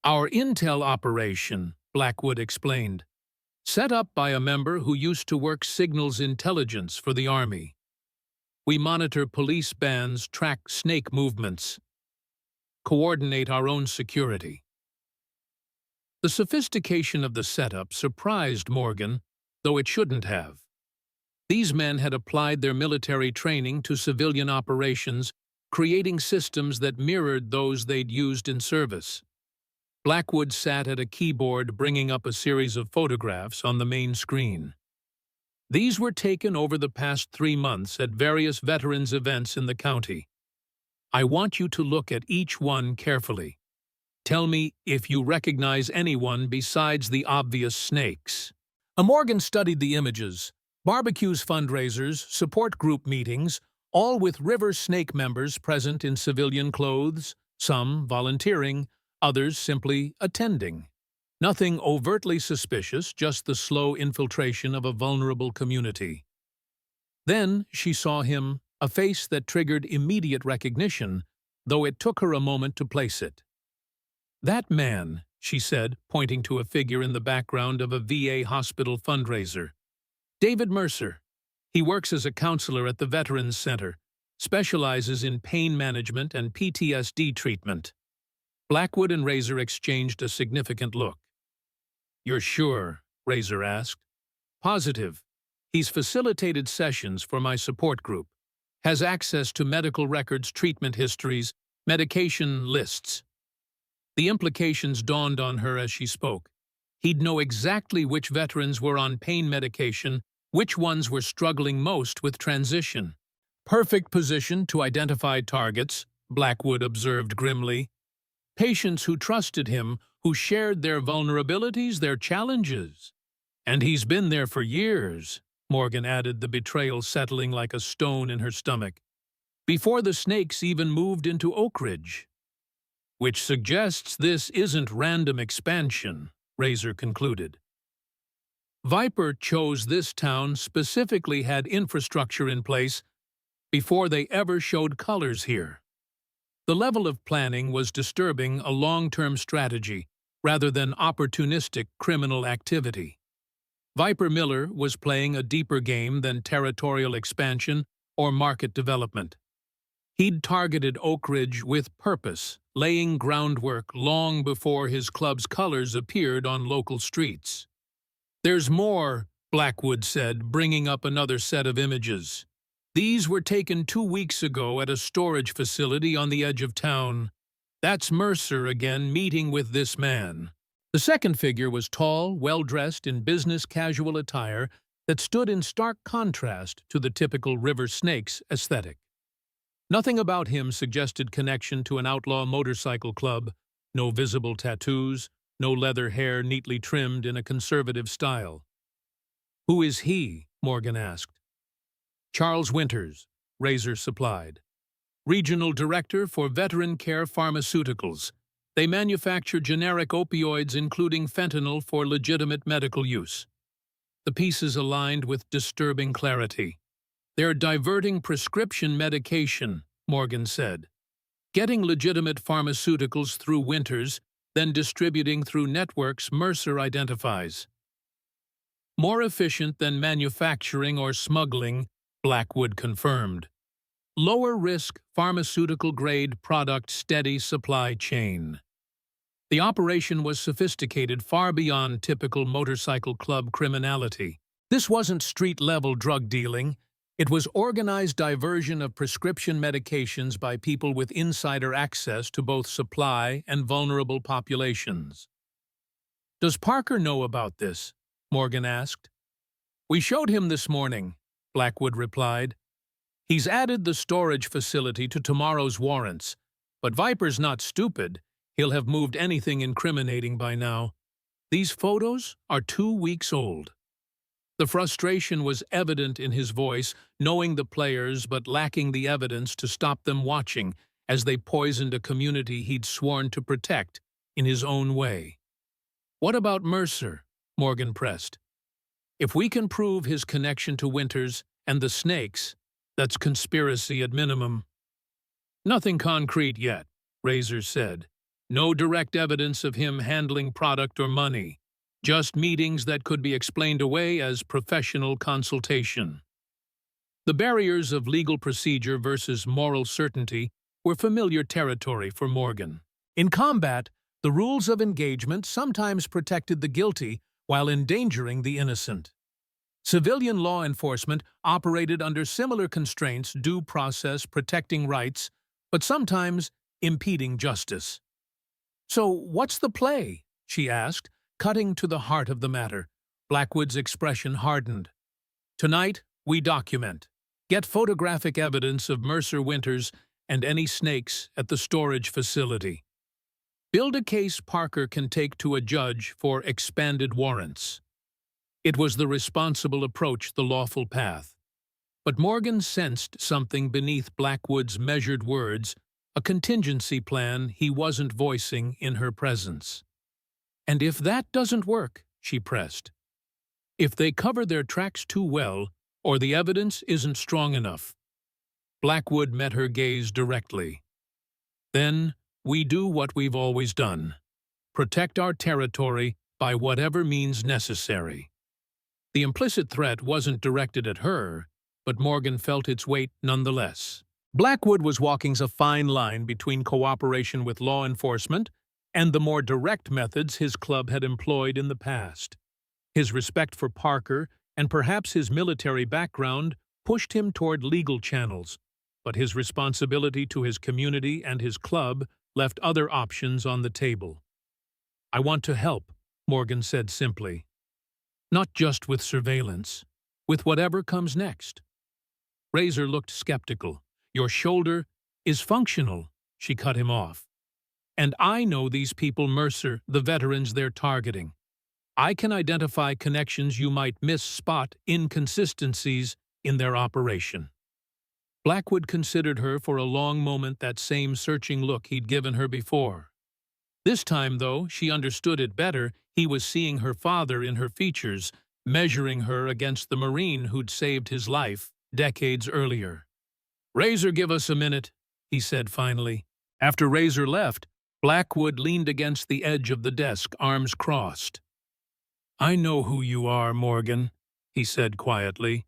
"Our intel operation," Blackwood explained, "set up by a member who used to work signals intelligence for the Army. We monitor police bands, track snake movements, coordinate our own security." The sophistication of the setup surprised Morgan, though it shouldn't have. These men had applied their military training to civilian operations, creating systems that mirrored those they'd used in service. Blackwood sat at a keyboard, bringing up a series of photographs on the main screen. These were taken over the past 3 months at various veterans events in the county. "I want you to look at each one carefully. Tell me if you recognize anyone besides the obvious snakes." Morgan studied the images: barbecues, fundraisers, support group meetings, all with river snake members present in civilian clothes, some volunteering, others simply attending. Nothing overtly suspicious, just the slow infiltration of a vulnerable community. Then she saw him, a face that triggered immediate recognition, though it took her a moment to place it. "That man," she said, pointing to a figure in the background of a VA hospital fundraiser. "David Mercer. He works as a counselor at the Veterans Center, specializes in pain management and PTSD treatment." Blackwood and Razor exchanged a significant look. "You're sure?" Razor asked. "Positive. He's facilitated sessions for my support group, has access to medical records, treatment histories, medication lists." The implications dawned on her as she spoke. He'd know exactly which veterans were on pain medication, which ones were struggling most with transition. "Perfect position to identify targets," Blackwood observed grimly. "Patients who trusted him, who shared their vulnerabilities, their challenges. And he's been there for years," Morgan added, the betrayal settling like a stone in her stomach. "Before the snakes even moved into Oak Ridge." "Which suggests this isn't random expansion," Razor concluded. "Viper chose this town, specifically had infrastructure in place before they ever showed colors here." The level of planning was disturbing, a long-term strategy rather than opportunistic criminal activity. Viper Miller was playing a deeper game than territorial expansion or market development. He'd targeted Oak Ridge with purpose, laying groundwork long before his club's colors appeared on local streets. "There's more," Blackwood said, bringing up another set of images. "These were taken 2 weeks ago at a storage facility on the edge of town. That's Mercer again, meeting with this man." The second figure was tall, well-dressed in business casual attire that stood in stark contrast to the typical river snake's aesthetic. Nothing about him suggested connection to an outlaw motorcycle club, no visible tattoos, no leather hair neatly trimmed in a conservative style. "Who is he?" Morgan asked. "Charles Winters," Razor supplied. "Regional Director for Veteran Care Pharmaceuticals. They manufacture generic opioids including fentanyl for legitimate medical use. The pieces aligned with disturbing clarity. They're diverting prescription medication, Morgan said. Getting legitimate pharmaceuticals through Winters, then distributing through networks Mercer identifies. More efficient than manufacturing or smuggling, Blackwood confirmed. Lower risk, pharmaceutical-grade product steady supply chain. The operation was sophisticated far beyond typical motorcycle club criminality. This wasn't street-level drug dealing. It was organized diversion of prescription medications by people with insider access to both supply and vulnerable populations. "Does Parker know about this?" Morgan asked. "We showed him this morning," Blackwood replied. "He's added the storage facility to tomorrow's warrants, but Viper's not stupid. He'll have moved anything incriminating by now. These photos are 2 weeks old." The frustration was evident in his voice, knowing the players but lacking the evidence to stop them watching as they poisoned a community he'd sworn to protect in his own way. "What about Mercer?" Morgan pressed. "If we can prove his connection to Winters and the Snakes, that's conspiracy at minimum." "Nothing concrete yet," Razor said. "No direct evidence of him handling product or money. Just meetings that could be explained away as professional consultation." The barriers of legal procedure versus moral certainty were familiar territory for Morgan. In combat, the rules of engagement sometimes protected the guilty while endangering the innocent. Civilian law enforcement operated under similar constraints, due process protecting rights, but sometimes impeding justice. "So what's the play?" she asked, cutting to the heart of the matter. Blackwood's expression hardened. "Tonight, we document. Get photographic evidence of Mercer Winters and any snakes at the storage facility. Build a case Parker can take to a judge for expanded warrants." It was the responsible approach, the lawful path. But Morgan sensed something beneath Blackwood's measured words, a contingency plan he wasn't voicing in her presence. "And if that doesn't work," she pressed, "if they cover their tracks too well, or the evidence isn't strong enough." Blackwood met her gaze directly. "Then we do what we've always done. Protect our territory by whatever means necessary." The implicit threat wasn't directed at her, but Morgan felt its weight nonetheless. Blackwood was walking a fine line between cooperation with law enforcement and the more direct methods his club had employed in the past. His respect for Parker and perhaps his military background pushed him toward legal channels, but his responsibility to his community and his club left other options on the table. "I want to help," Morgan said simply. "Not just with surveillance, with whatever comes next." Razor looked skeptical. "Your shoulder is functional," she cut him off. "And I know these people Mercer, the veterans they're targeting. I can identify connections you might miss, spot inconsistencies in their operation." Blackwood considered her for a long moment, that same searching look he'd given her before. This time, though, she understood it better. He was seeing her father in her features, measuring her against the Marine who'd saved his life decades earlier. "Razor, give us a minute," he said finally. After Razor left, Blackwood leaned against the edge of the desk, arms crossed. "I know who you are, Morgan," he said quietly.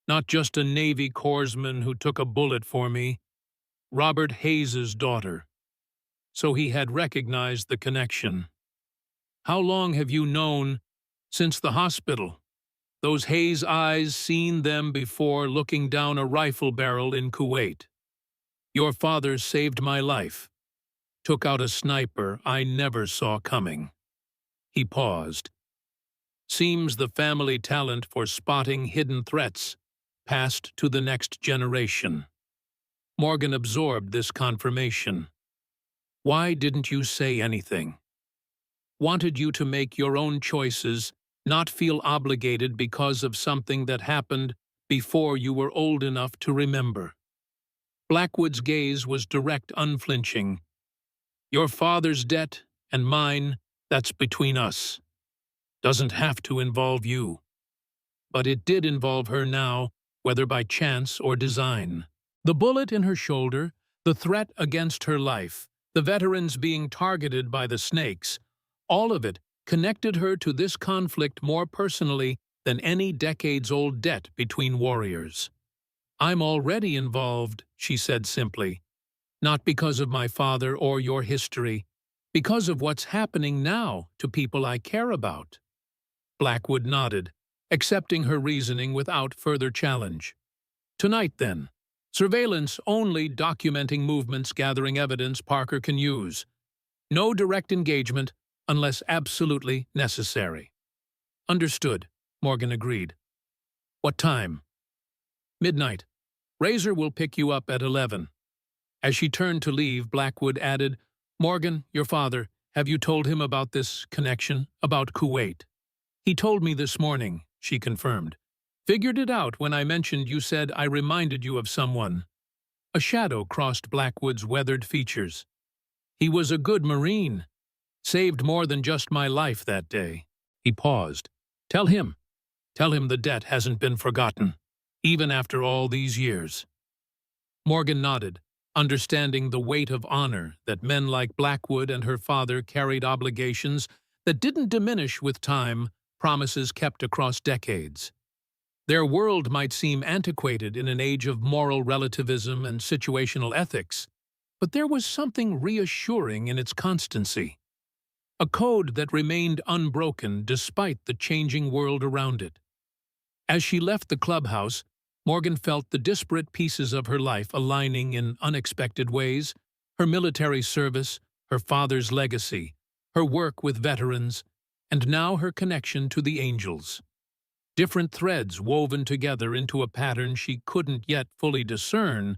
"Not just a Navy corpsman who took a bullet for me. Robert Hayes's daughter." So he had recognized the connection. "How long have you known?" "Since the hospital. Those Hayes eyes, seen them before looking down a rifle barrel in Kuwait. Your father saved my life. Took out a sniper I never saw coming." He paused. "Seems the family talent for spotting hidden threats passed to the next generation." Morgan absorbed this confirmation. "Why didn't you say anything?" "Wanted you to make your own choices, not feel obligated because of something that happened before you were old enough to remember." Blackwood's gaze was direct, unflinching. Your father's debt and mine, that's between us. Doesn't have to involve you. But it did involve her now, whether by chance or design. The bullet in her shoulder, the threat against her life, the veterans being targeted by the snakes, all of it connected her to this conflict more personally than any decades-old debt between warriors. I'm already involved, she said simply, not because of my father or your history, because of what's happening now to people I care about. Blackwood nodded, accepting her reasoning without further challenge. Tonight, then, surveillance only documenting movements gathering evidence Parker can use. No direct engagement unless absolutely necessary. Understood, Morgan agreed. What time? Midnight. Razor will pick you up at 11. As she turned to leave, Blackwood added, Morgan, your father, have you told him about this connection, about Kuwait? He told me this morning, she confirmed. Figured it out when I mentioned you said I reminded you of someone. A shadow crossed Blackwood's weathered features. He was a good Marine. Saved more than just my life that day. He paused. Tell him. Tell him the debt hasn't been forgotten, even after all these years. Morgan nodded, understanding the weight of honor that men like Blackwood and her father carried, obligations that didn't diminish with time, promises kept across decades. Their world might seem antiquated in an age of moral relativism and situational ethics, but there was something reassuring in its constancy. A code that remained unbroken despite the changing world around it. As she left the clubhouse, Morgan felt the disparate pieces of her life aligning in unexpected ways: her military service, her father's legacy, her work with veterans, and now her connection to the angels. Different threads woven together into a pattern she couldn't yet fully discern,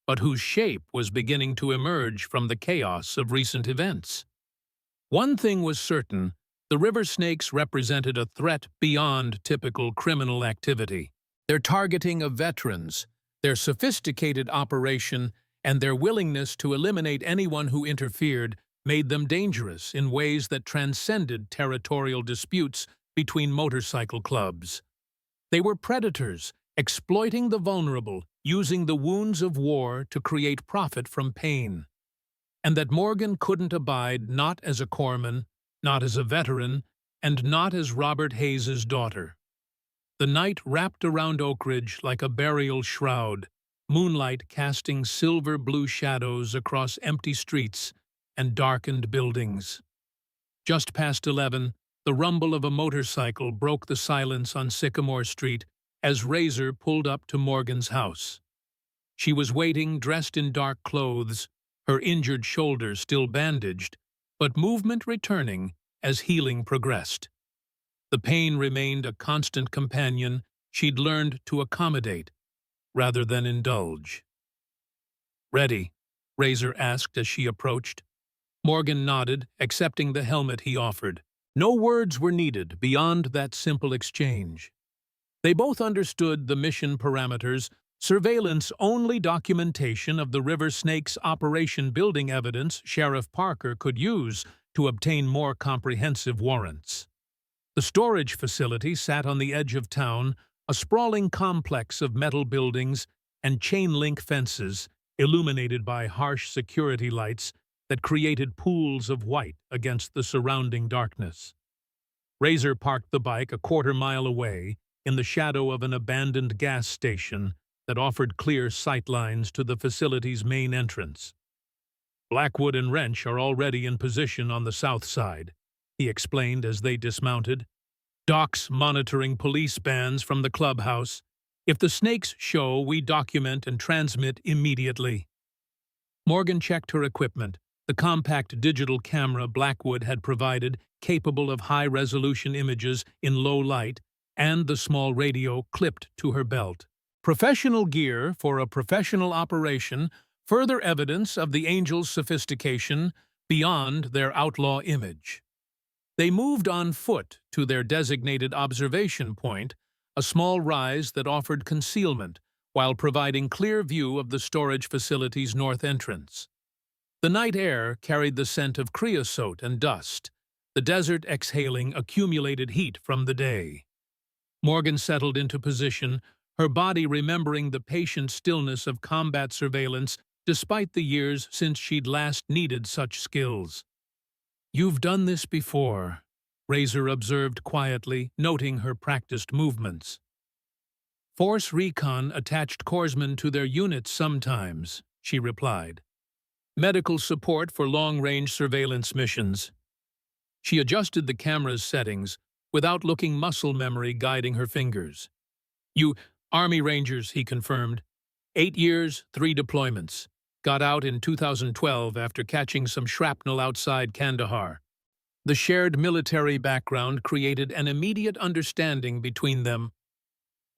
but whose shape was beginning to emerge from the chaos of recent events. One thing was certain: the river snakes represented a threat beyond typical criminal activity. Their targeting of veterans, their sophisticated operation, and their willingness to eliminate anyone who interfered made them dangerous in ways that transcended territorial disputes between motorcycle clubs. They were predators, exploiting the vulnerable, using the wounds of war to create profit from pain. And that Morgan couldn't abide, not as a corpsman, not as a veteran, and not as Robert Hayes's daughter. The night wrapped around Oak Ridge like a burial shroud, moonlight casting silver-blue shadows across empty streets and darkened buildings. Just past 11, the rumble of a motorcycle broke the silence on Sycamore Street as Razor pulled up to Morgan's house. She was waiting, dressed in dark clothes, her injured shoulder still bandaged, but movement returning as healing progressed. The pain remained a constant companion she'd learned to accommodate, rather than indulge. "Ready?" Razor asked as she approached. Morgan nodded, accepting the helmet he offered. No words were needed beyond that simple exchange. They both understood the mission parameters: surveillance-only documentation of the river snake's operation, building evidence Sheriff Parker could use to obtain more comprehensive warrants. The storage facility sat on the edge of town, a sprawling complex of metal buildings and chain-link fences illuminated by harsh security lights that created pools of white against the surrounding darkness. Razor parked the bike a quarter-mile away, in the shadow of an abandoned gas station that offered clear sightlines to the facility's main entrance. "Blackwood and Wrench are already in position on the south side," he explained as they dismounted. "Doc's monitoring police bands from the clubhouse. If the snakes show, we document and transmit immediately." Morgan checked her equipment, the compact digital camera Blackwood had provided, capable of high-resolution images in low light, and the small radio clipped to her belt. Professional gear for a professional operation, further evidence of the angels' sophistication beyond their outlaw image. They moved on foot to their designated observation point, a small rise that offered concealment while providing clear view of the storage facility's north entrance. The night air carried the scent of creosote and dust, the desert exhaling accumulated heat from the day. Morgan settled into position, her body remembering the patient stillness of combat surveillance despite the years since she'd last needed such skills. "You've done this before," Razor observed quietly, noting her practiced movements. "Force Recon attached corpsmen to their units sometimes," she replied. "Medical support for long-range surveillance missions." She adjusted the camera's settings, without looking muscle memory guiding her fingers. "You, Army Rangers," he confirmed. 8 years, 3 deployments. Got out in 2012 after catching some shrapnel outside Kandahar. The shared military background created an immediate understanding between them.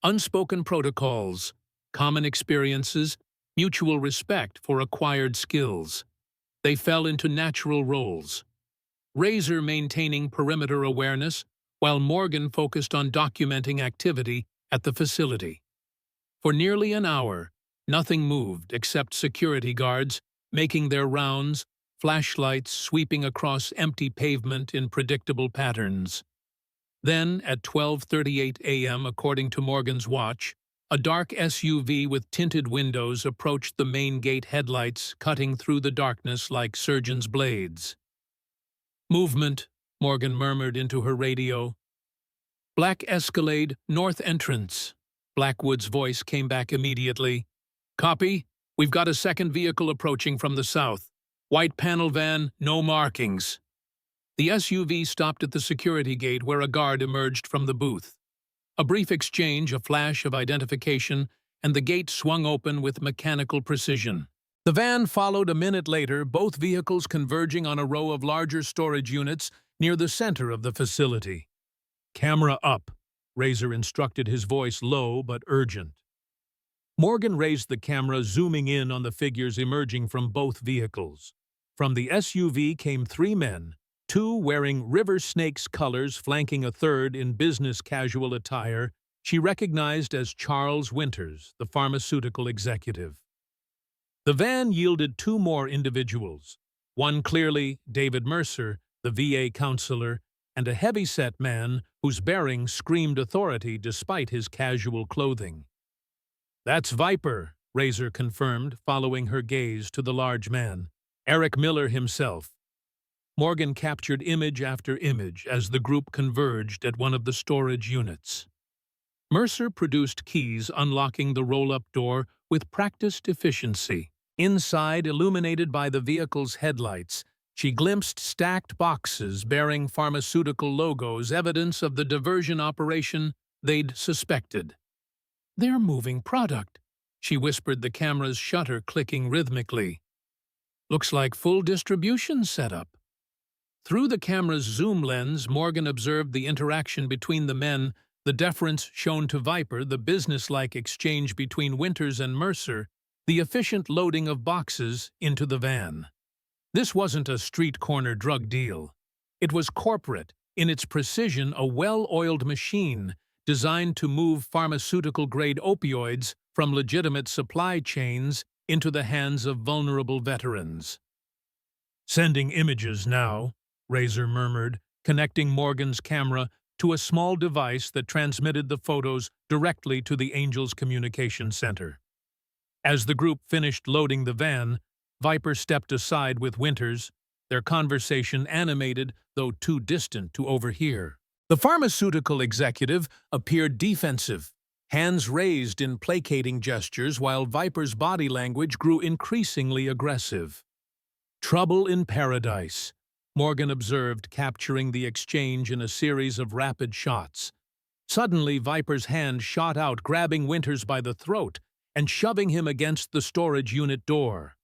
Unspoken protocols, common experiences, mutual respect for acquired skills. They fell into natural roles. Razor maintaining perimeter awareness, while Morgan focused on documenting activity at the facility. For nearly an hour, nothing moved except security guards making their rounds, flashlights sweeping across empty pavement in predictable patterns. Then, at 12:38 a.m. according to Morgan's watch, a dark SUV with tinted windows approached the main gate headlights, cutting through the darkness like surgeon's blades. "Movement," Morgan murmured into her radio. "Black Escalade, north entrance." Blackwood's voice came back immediately. "Copy. We've got a second vehicle approaching from the south. White panel van, no markings." The SUV stopped at the security gate where a guard emerged from the booth. A brief exchange, a flash of identification, and the gate swung open with mechanical precision. The van followed a minute later, both vehicles converging on a row of larger storage units near the center of the facility. "Camera up," Razor instructed, his voice low but urgent. Morgan raised the camera, zooming in on the figures emerging from both vehicles. From the SUV came 3 men, 2 wearing River Snakes colors flanking a third in business casual attire she recognized as Charles Winters, the pharmaceutical executive. The van yielded 2 more individuals, one clearly David Mercer, the VA counselor, and a heavy-set man whose bearing screamed authority despite his casual clothing. "That's Viper," Razor confirmed, following her gaze to the large man. "Eric Miller himself." Morgan captured image after image as the group converged at one of the storage units. Mercer produced keys unlocking the roll-up door with practiced efficiency. Inside, illuminated by the vehicle's headlights, she glimpsed stacked boxes bearing pharmaceutical logos, evidence of the diversion operation they'd suspected. "They're moving product," she whispered, the camera's shutter clicking rhythmically. "Looks like full distribution setup." Through the camera's zoom lens, Morgan observed the interaction between the men, the deference shown to Viper, the business-like exchange between Winters and Mercer, the efficient loading of boxes into the van. This wasn't a street-corner drug deal. It was corporate, in its precision a well-oiled machine designed to move pharmaceutical-grade opioids from legitimate supply chains into the hands of vulnerable veterans. "Sending images now," Razor murmured, connecting Morgan's camera to a small device that transmitted the photos directly to the Angel's communication center. As the group finished loading the van, Viper stepped aside with Winters, their conversation animated though too distant to overhear. The pharmaceutical executive appeared defensive, hands raised in placating gestures while Viper's body language grew increasingly aggressive. "Trouble in paradise," Morgan observed, capturing the exchange in a series of rapid shots. Suddenly, Viper's hand shot out, grabbing Winters by the throat and shoving him against the storage unit door.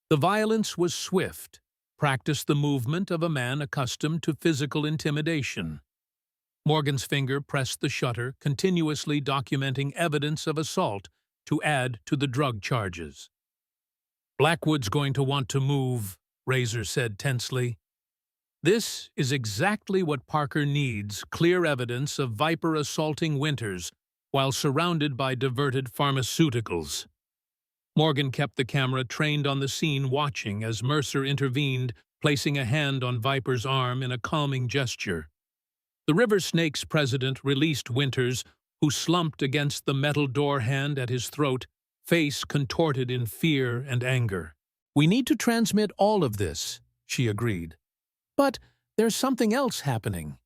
The violence was swift, practiced the movement of a man accustomed to physical intimidation. Morgan's finger pressed the shutter, continuously documenting evidence of assault to add to the drug charges. "Blackwood's going to want to move," Razor said tensely. "This is exactly what Parker needs, clear evidence of Viper assaulting Winters while surrounded by diverted pharmaceuticals." Morgan kept the camera trained on the scene, watching as Mercer intervened, placing a hand on Viper's arm in a calming gesture. The River Snake's president released Winters, who slumped against the metal door hand at his throat, face contorted in fear and anger. "We need to transmit all of this," she agreed. "But there's something else happening."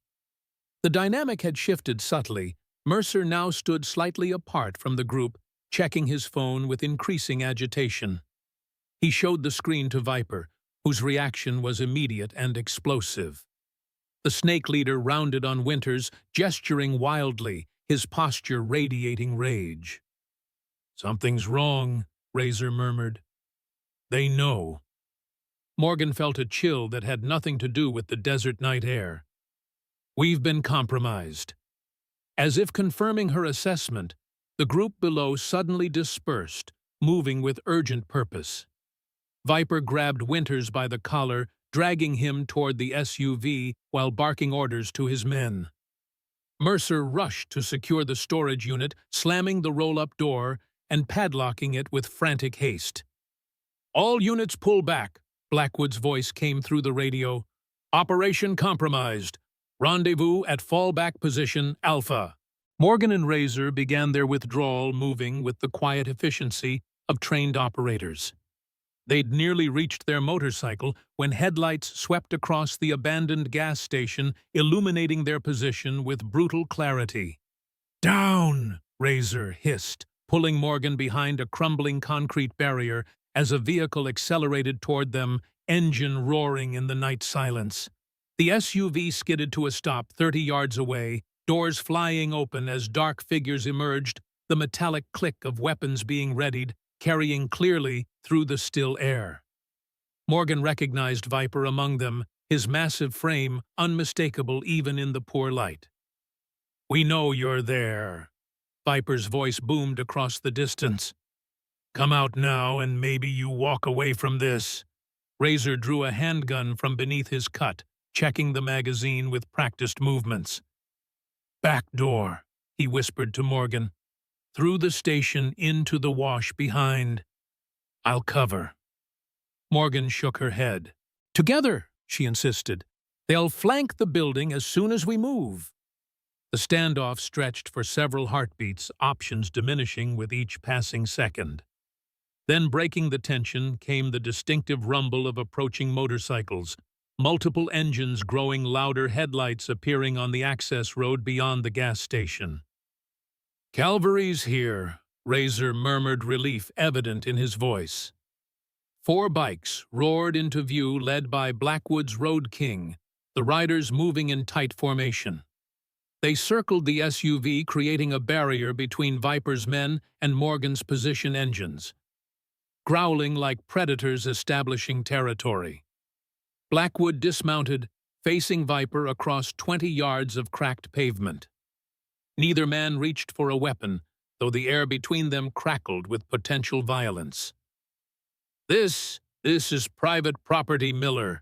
The dynamic had shifted subtly. Mercer now stood slightly apart from the group, checking his phone with increasing agitation. He showed the screen to Viper, whose reaction was immediate and explosive. The snake leader rounded on Winters, gesturing wildly, his posture radiating rage. "Something's wrong," Razor murmured. "They know." Morgan felt a chill that had nothing to do with the desert night air. "We've been compromised." As if confirming her assessment, the group below suddenly dispersed, moving with urgent purpose. Viper grabbed Winters by the collar, dragging him toward the SUV while barking orders to his men. Mercer rushed to secure the storage unit, slamming the roll-up door and padlocking it with frantic haste. "All units pull back," Blackwood's voice came through the radio. "Operation compromised. Rendezvous at fallback position Alpha." Morgan and Razor began their withdrawal, moving with the quiet efficiency of trained operators. They'd nearly reached their motorcycle when headlights swept across the abandoned gas station, illuminating their position with brutal clarity. "Down!" Razor hissed, pulling Morgan behind a crumbling concrete barrier as a vehicle accelerated toward them, engine roaring in the night silence. The SUV skidded to a stop 30 yards away, doors flying open as dark figures emerged, the metallic click of weapons being readied, carrying clearly through the still air. Morgan recognized Viper among them, his massive frame unmistakable even in the poor light. "We know you're there." Viper's voice boomed across the distance. "Come out now and maybe you walk away from this." Razor drew a handgun from beneath his cut, checking the magazine with practiced movements. "Back door," he whispered to Morgan. "Through the station into the wash behind. I'll cover." Morgan shook her head. "Together," she insisted. "They'll flank the building as soon as we move." The standoff stretched for several heartbeats, options diminishing with each passing second. Then, breaking the tension, came the distinctive rumble of approaching motorcycles, multiple engines growing louder, headlights appearing on the access road beyond the gas station. "Cavalry's here," Razor murmured, relief evident in his voice. 4 bikes roared into view, led by Blackwood's Road King, the riders moving in tight formation. They circled the SUV, creating a barrier between Viper's men and Morgan's position engines, growling like predators establishing territory. Blackwood dismounted, facing Viper across 20 yards of cracked pavement. Neither man reached for a weapon, though the air between them crackled with potential violence. This is private property, Miller,"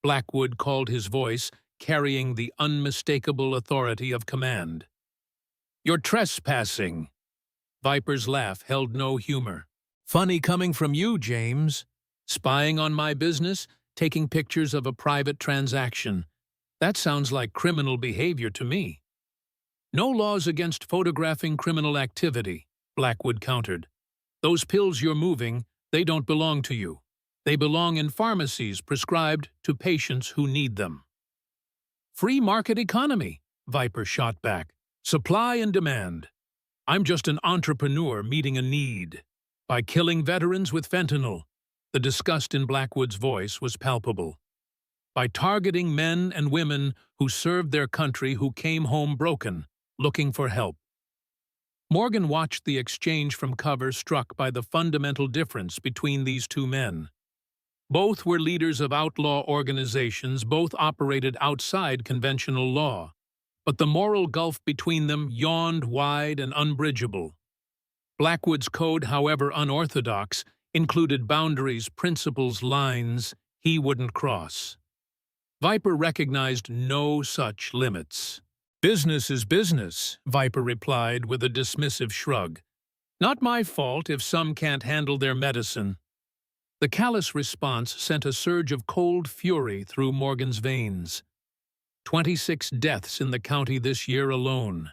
Blackwood called his voice, carrying the unmistakable authority of command. "You're trespassing." Viper's laugh held no humor. "Funny coming from you, James. Spying on my business, taking pictures of a private transaction. That sounds like criminal behavior to me." "No laws against photographing criminal activity," Blackwood countered. "Those pills you're moving, they don't belong to you. They belong in pharmacies prescribed to patients who need them." "Free market economy," Viper shot back. "Supply and demand. I'm just an entrepreneur meeting a need. By killing veterans with fentanyl." The disgust in Blackwood's voice was palpable. "By targeting men and women who served their country, who came home broken, looking for help." Morgan watched the exchange from cover, struck by the fundamental difference between these two men. Both were leaders of outlaw organizations, both operated outside conventional law, but the moral gulf between them yawned wide and unbridgeable. Blackwood's code, however unorthodox, included boundaries, principles, lines he wouldn't cross. Viper recognized no such limits. "Business is business," Viper replied with a dismissive shrug. Not my fault if some can't handle their medicine. The callous response sent a surge of cold fury through Morgan's veins. 26 deaths in the county this year alone.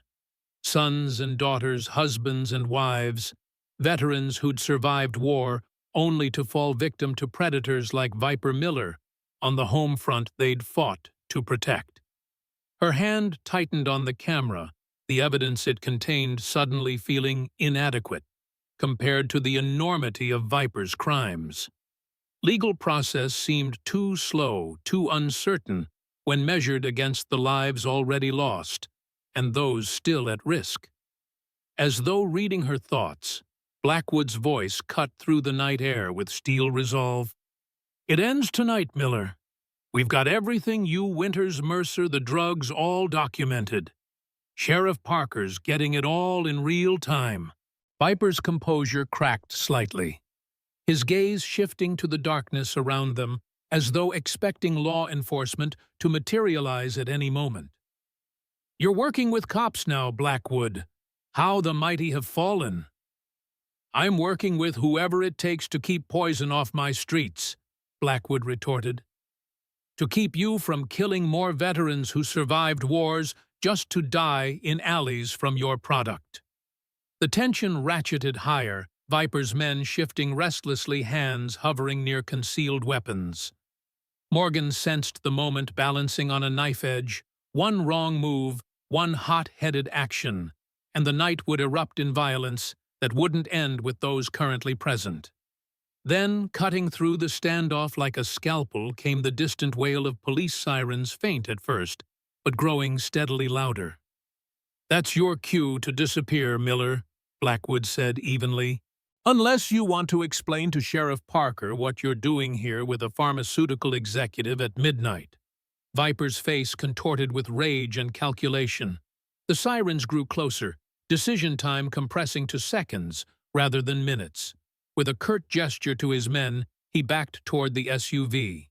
Sons and daughters, husbands and wives, veterans who'd survived war only to fall victim to predators like Viper Miller on the home front they'd fought to protect. Her hand tightened on the camera, the evidence it contained suddenly feeling inadequate compared to the enormity of Viper's crimes. Legal process seemed too slow, too uncertain, when measured against the lives already lost, and those still at risk. As though reading her thoughts, Blackwood's voice cut through the night air with steel resolve. "It ends tonight, Miller. We've got everything you, Winters, Mercer, the drugs, all documented. Sheriff Parker's getting it all in real time." Viper's composure cracked slightly, his gaze shifting to the darkness around them as though expecting law enforcement to materialize at any moment. "You're working with cops now, Blackwood. How the mighty have fallen." "I'm working with whoever it takes to keep poison off my streets," Blackwood retorted. "To keep you from killing more veterans who survived wars just to die in alleys from your product." The tension ratcheted higher, Viper's men shifting restlessly, hands hovering near concealed weapons. Morgan sensed the moment balancing on a knife edge. One wrong move, one hot-headed action, and the night would erupt in violence that wouldn't end with those currently present. Then, cutting through the standoff like a scalpel, came the distant wail of police sirens, faint at first, but growing steadily louder. "That's your cue to disappear, Miller," Blackwood said evenly. "Unless you want to explain to Sheriff Parker what you're doing here with a pharmaceutical executive at midnight." Viper's face contorted with rage and calculation. The sirens grew closer, decision time compressing to seconds rather than minutes. With a curt gesture to his men, he backed toward the SUV.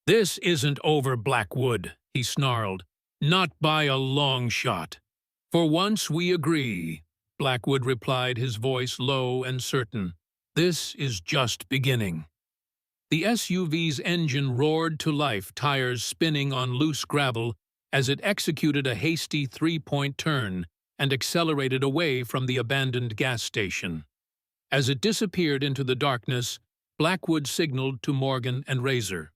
"This isn't over, Blackwood," he snarled. "Not by a long shot." "For once we agree," Blackwood replied, his voice low and certain. "This is just beginning." The SUV's engine roared to life, tires spinning on loose gravel as it executed a hasty three-point turn and accelerated away from the abandoned gas station. As it disappeared into the darkness, Blackwood signaled to Morgan and Razor.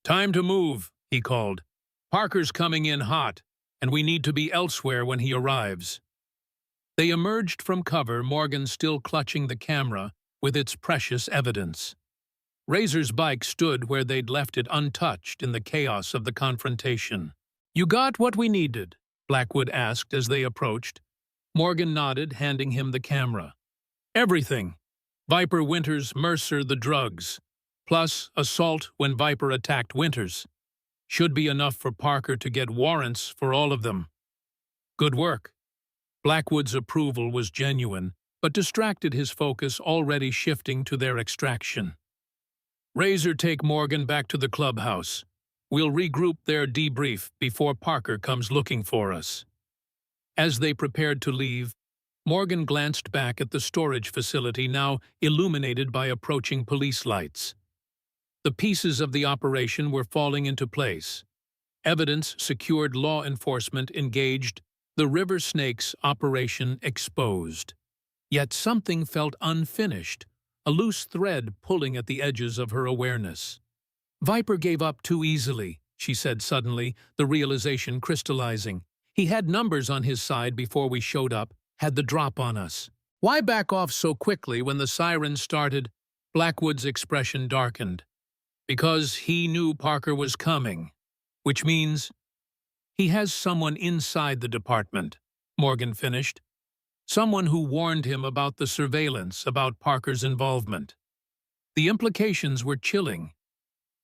"Time to move," he called. "Parker's coming in hot, and we need to be elsewhere when he arrives." They emerged from cover, Morgan still clutching the camera with its precious evidence. Razor's bike stood where they'd left it untouched in the chaos of the confrontation. "You got what we needed?" Blackwood asked as they approached. Morgan nodded, handing him the camera. "Everything. Viper, Winters, Mercer, the drugs. Plus assault when Viper attacked Winters. Should be enough for Parker to get warrants for all of them." "Good work." Blackwood's approval was genuine, but distracted his focus, already shifting to their extraction. "Razor, take Morgan back to the clubhouse. We'll regroup there, debrief before Parker comes looking for us." As they prepared to leave, Morgan glanced back at the storage facility, now illuminated by approaching police lights. The pieces of the operation were falling into place. Evidence secured, law enforcement engaged, the River Snakes operation exposed. Yet something felt unfinished, a loose thread pulling at the edges of her awareness. "Viper gave up too easily," she said suddenly, the realization crystallizing. "He had numbers on his side before we showed up, had the drop on us. Why back off so quickly when the sirens started?" Blackwood's expression darkened. "Because he knew Parker was coming. Which means he has someone inside the department," Morgan finished. "Someone who warned him about the surveillance, about Parker's involvement." The implications were chilling.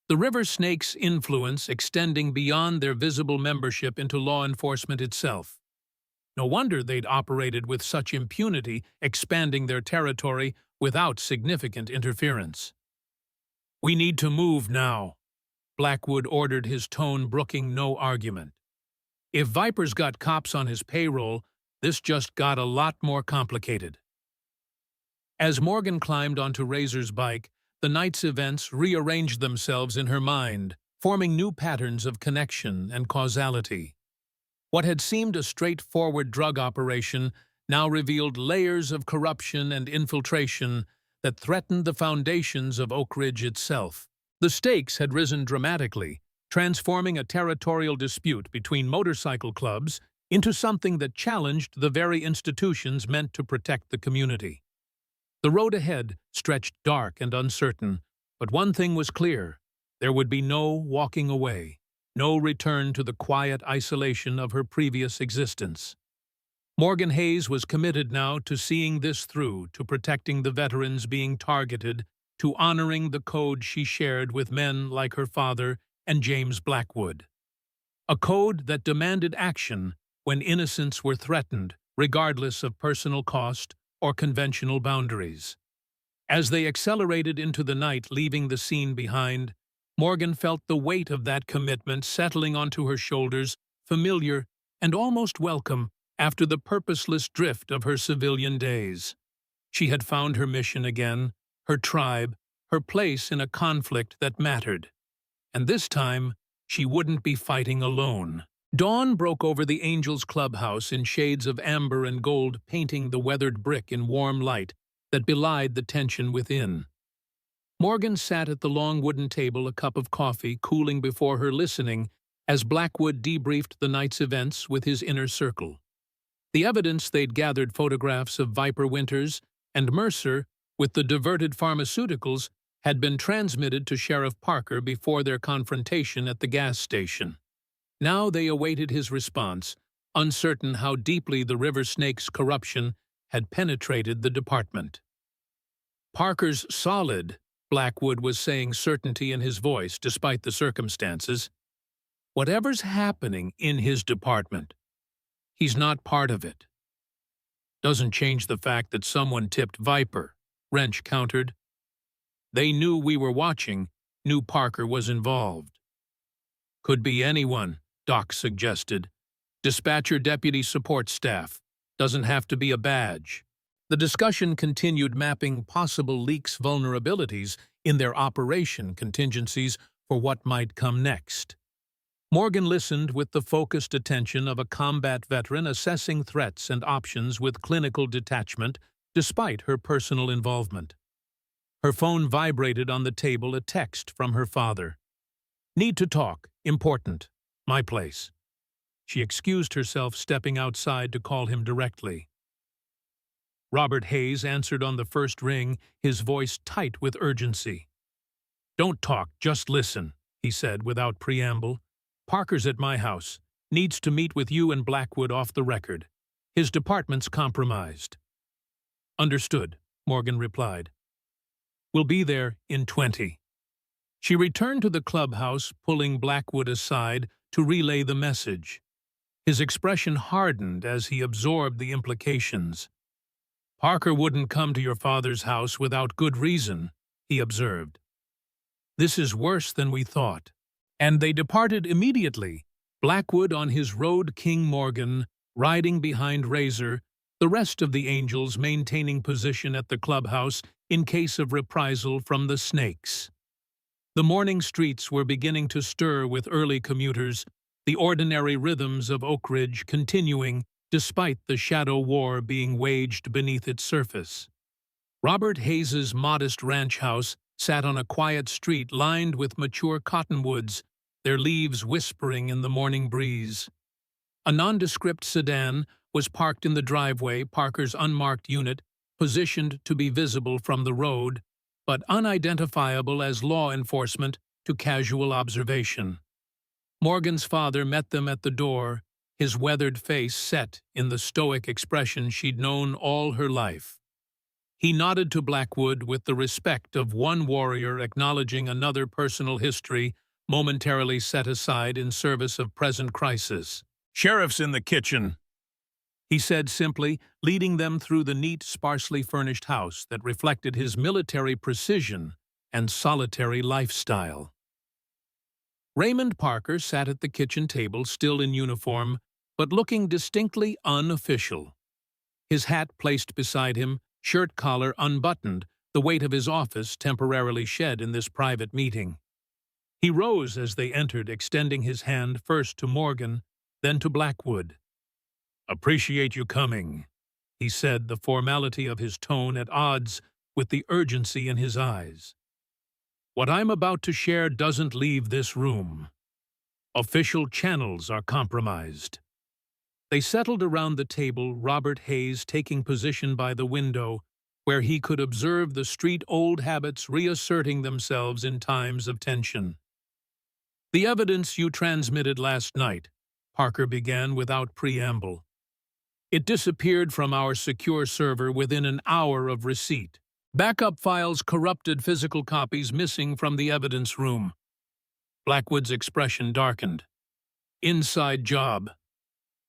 The River Snakes' influence extending beyond their visible membership into law enforcement itself. No wonder they'd operated with such impunity, expanding their territory without significant interference. "We need to move now," Blackwood ordered, his tone brooking no argument. "If Viper's got cops on his payroll, this just got a lot more complicated." As Morgan climbed onto Razor's bike, the night's events rearranged themselves in her mind, forming new patterns of connection and causality. What had seemed a straightforward drug operation now revealed layers of corruption and infiltration that threatened the foundations of Oak Ridge itself. The stakes had risen dramatically, transforming a territorial dispute between motorcycle clubs into something that challenged the very institutions meant to protect the community. The road ahead stretched dark and uncertain, but one thing was clear: there would be no walking away, no return to the quiet isolation of her previous existence. Morgan Hayes was committed now to seeing this through, to protecting the veterans being targeted, to honoring the code she shared with men like her father and James Blackwood. A code that demanded action when innocents were threatened, regardless of personal cost or conventional boundaries. As they accelerated into the night, leaving the scene behind, Morgan felt the weight of that commitment settling onto her shoulders, familiar and almost welcome after the purposeless drift of her civilian days. She had found her mission again, her tribe, her place in a conflict that mattered. And this time, she wouldn't be fighting alone. Dawn broke over the Angels clubhouse in shades of amber and gold, painting the weathered brick in warm light that belied the tension within. Morgan sat at the long wooden table, a cup of coffee cooling before her, listening as Blackwood debriefed the night's events with his inner circle. The evidence they'd gathered, photographs of Viper Winters and Mercer with the diverted pharmaceuticals, had been transmitted to Sheriff Parker before their confrontation at the gas station. Now they awaited his response, uncertain how deeply the River Snake's corruption had penetrated the department. "Parker's solid," Blackwood was saying, certainty in his voice despite the circumstances. "Whatever's happening in his department, he's not part of it." "Doesn't change the fact that someone tipped Viper," Wrench countered. "They knew we were watching, knew Parker was involved." "Could be anyone," Doc suggested. "Dispatcher deputy support staff. Doesn't have to be a badge." The discussion continued, mapping possible leaks' vulnerabilities in their operation contingencies for what might come next. Morgan listened with the focused attention of a combat veteran assessing threats and options with clinical detachment, despite her personal involvement. Her phone vibrated on the table, a text from her father. "Need to talk. Important. My place." She excused herself, stepping outside to call him directly. Robert Hayes answered on the first ring, his voice tight with urgency. "Don't talk, just listen," he said without preamble. "Parker's at my house. Needs to meet with you and Blackwood off the record. His department's compromised." "Understood," Morgan replied. "We'll be there in 20. She returned to the clubhouse, pulling Blackwood aside to relay the message. His expression hardened as he absorbed the implications. "Parker wouldn't come to your father's house without good reason," he observed. "This is worse than we thought." And they departed immediately, Blackwood on his road, King Morgan riding behind Razor, the rest of the Angels maintaining position at the clubhouse in case of reprisal from the Snakes. The morning streets were beginning to stir with early commuters, the ordinary rhythms of Oak Ridge continuing despite the shadow war being waged beneath its surface. Robert Hayes's modest ranch house sat on a quiet street lined with mature cottonwoods, their leaves whispering in the morning breeze. A nondescript sedan was parked in the driveway, Parker's unmarked unit, positioned to be visible from the road, but unidentifiable as law enforcement to casual observation. Morgan's father met them at the door, his weathered face set in the stoic expression she'd known all her life. He nodded to Blackwood with the respect of one warrior acknowledging another personal history momentarily set aside in service of present crisis. "Sheriff's in the kitchen," he said simply, leading them through the neat, sparsely furnished house that reflected his military precision and solitary lifestyle. Raymond Parker sat at the kitchen table, still in uniform, but looking distinctly unofficial. His hat placed beside him, shirt collar unbuttoned, the weight of his office temporarily shed in this private meeting. He rose as they entered, extending his hand first to Morgan, then to Blackwood. "Appreciate you coming," he said, the formality of his tone at odds with the urgency in his eyes. "What I'm about to share doesn't leave this room. Official channels are compromised." They settled around the table, Robert Hayes taking position by the window, where he could observe the street-old habits reasserting themselves in times of tension. "The evidence you transmitted last night," Parker began without preamble. "It disappeared from our secure server within an hour of receipt. Backup files corrupted, physical copies missing from the evidence room." Blackwood's expression darkened. "Inside job."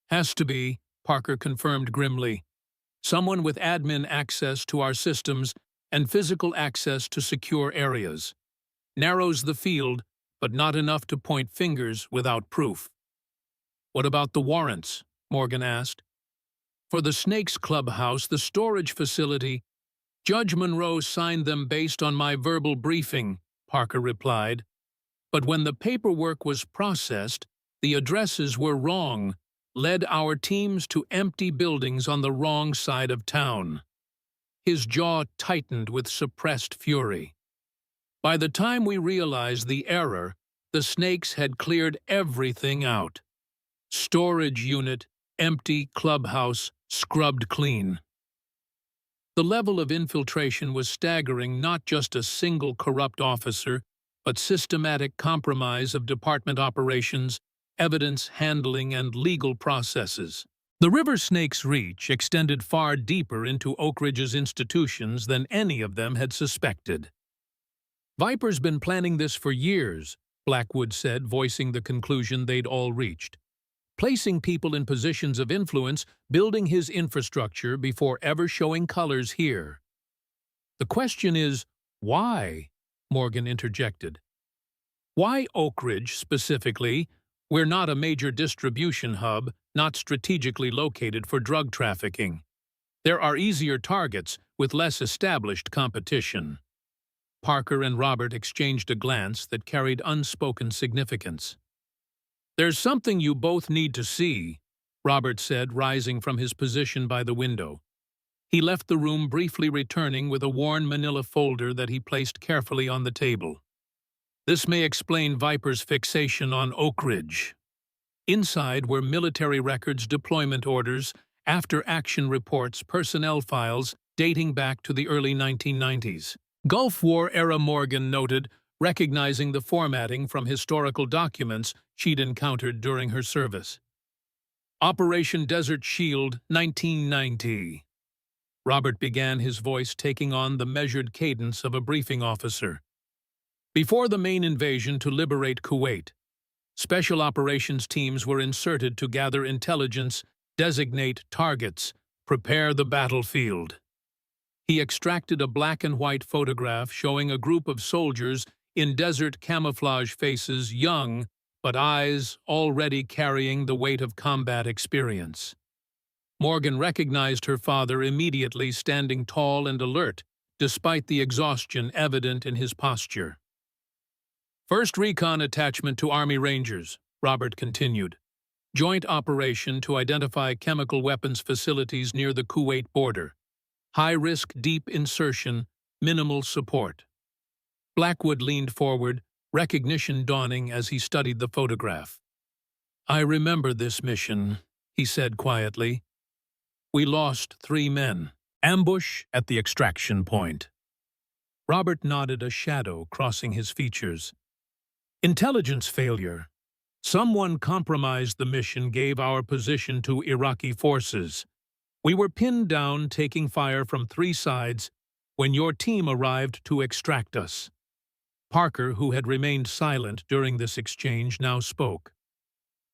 "Has to be," Parker confirmed grimly. "Someone with admin access to our systems and physical access to secure areas. Narrows the field, but not enough to point fingers without proof." "What about the warrants?" Morgan asked. "For the Snakes Clubhouse, the storage facility, Judge Monroe signed them based on my verbal briefing," Parker replied. "But when the paperwork was processed, the addresses were wrong, led our teams to empty buildings on the wrong side of town." His jaw tightened with suppressed fury. "By the time we realized the error, the Snakes had cleared everything out. Storage unit, empty, clubhouse, scrubbed clean." The level of infiltration was staggering, not just a single corrupt officer, but systematic compromise of department operations, evidence handling, and legal processes. The River Snake's reach extended far deeper into Oak Ridge's institutions than any of them had suspected. "Viper's been planning this for years," Blackwood said, voicing the conclusion they'd all reached. "Placing people in positions of influence, building his infrastructure before ever showing colors here." "The question is, why?" Morgan interjected. "Why Oak Ridge, specifically? We're not a major distribution hub, not strategically located for drug trafficking. There are easier targets with less established competition." Parker and Robert exchanged a glance that carried unspoken significance. "There's something you both need to see," Robert said, rising from his position by the window. He left the room, briefly returning with a worn manila folder that he placed carefully on the table. "This may explain Viper's fixation on Oak Ridge." Inside were military records, deployment orders, after-action reports, personnel files dating back to the early 1990s. Gulf War era, Morgan noted, recognizing the formatting from historical documents she'd encountered during her service. "Operation Desert Shield, 1990. Robert began, his voice taking on the measured cadence of a briefing officer. "Before the main invasion to liberate Kuwait, special operations teams were inserted to gather intelligence, designate targets, prepare the battlefield." He extracted a black-and-white photograph showing a group of soldiers in desert camouflage, faces young, but eyes already carrying the weight of combat experience. Morgan recognized her father immediately, standing tall and alert, despite the exhaustion evident in his posture. "First recon attachment to Army Rangers," Robert continued. "Joint operation to identify chemical weapons facilities near the Kuwait border. High-risk, deep insertion, minimal support." Blackwood leaned forward, recognition dawning as he studied the photograph. "I remember this mission," he said quietly. "We lost 3 men. Ambush at the extraction point." Robert nodded, a shadow crossing his features. "Intelligence failure. Someone compromised the mission, gave our position to Iraqi forces. We were pinned down, taking fire from 3 sides, when your team arrived to extract us." Parker, who had remained silent during this exchange, now spoke.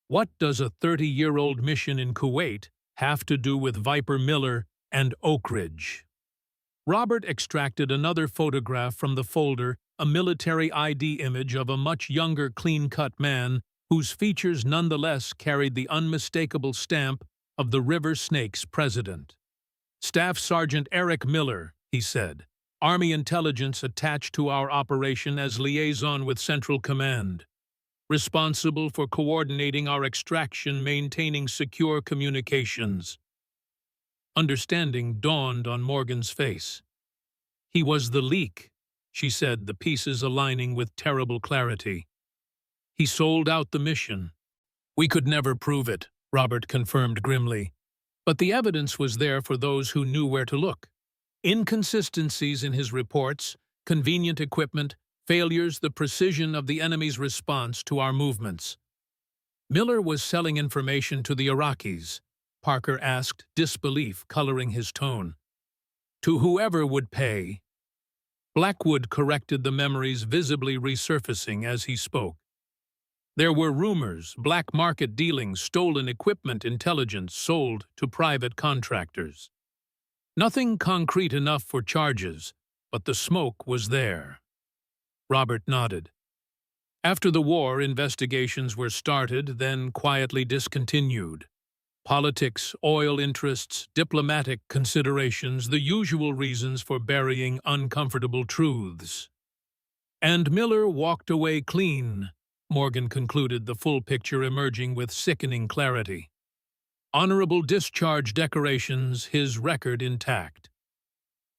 "What does a 30-year-old mission in Kuwait have to do with Viper Miller and Oak Ridge?" Robert extracted another photograph from the folder, a military ID image of a much younger, clean-cut man whose features nonetheless carried the unmistakable stamp of the River Snake's president. Staff Sergeant Eric Miller, he said. Army intelligence attached to our operation as liaison with Central Command. Responsible for coordinating our extraction, maintaining secure communications. Understanding dawned on Morgan's face. He was the leak, she said, the pieces aligning with terrible clarity. He sold out the mission. We could never prove it, Robert confirmed grimly. But the evidence was there for those who knew where to look. Inconsistencies in his reports, convenient equipment, failures, the precision of the enemy's response to our movements. Miller was selling information to the Iraqis, Parker asked, disbelief coloring his tone. To whoever would pay. Blackwood corrected the memories visibly resurfacing as he spoke. There were rumors, black market dealings, stolen equipment, intelligence sold to private contractors. Nothing concrete enough for charges, but the smoke was there. Robert nodded. After the war, investigations were started, then quietly discontinued. Politics, oil interests, diplomatic considerations, the usual reasons for burying uncomfortable truths. And Miller walked away clean, Morgan concluded, the full picture emerging with sickening clarity. Honorable discharge decorations, his record intact.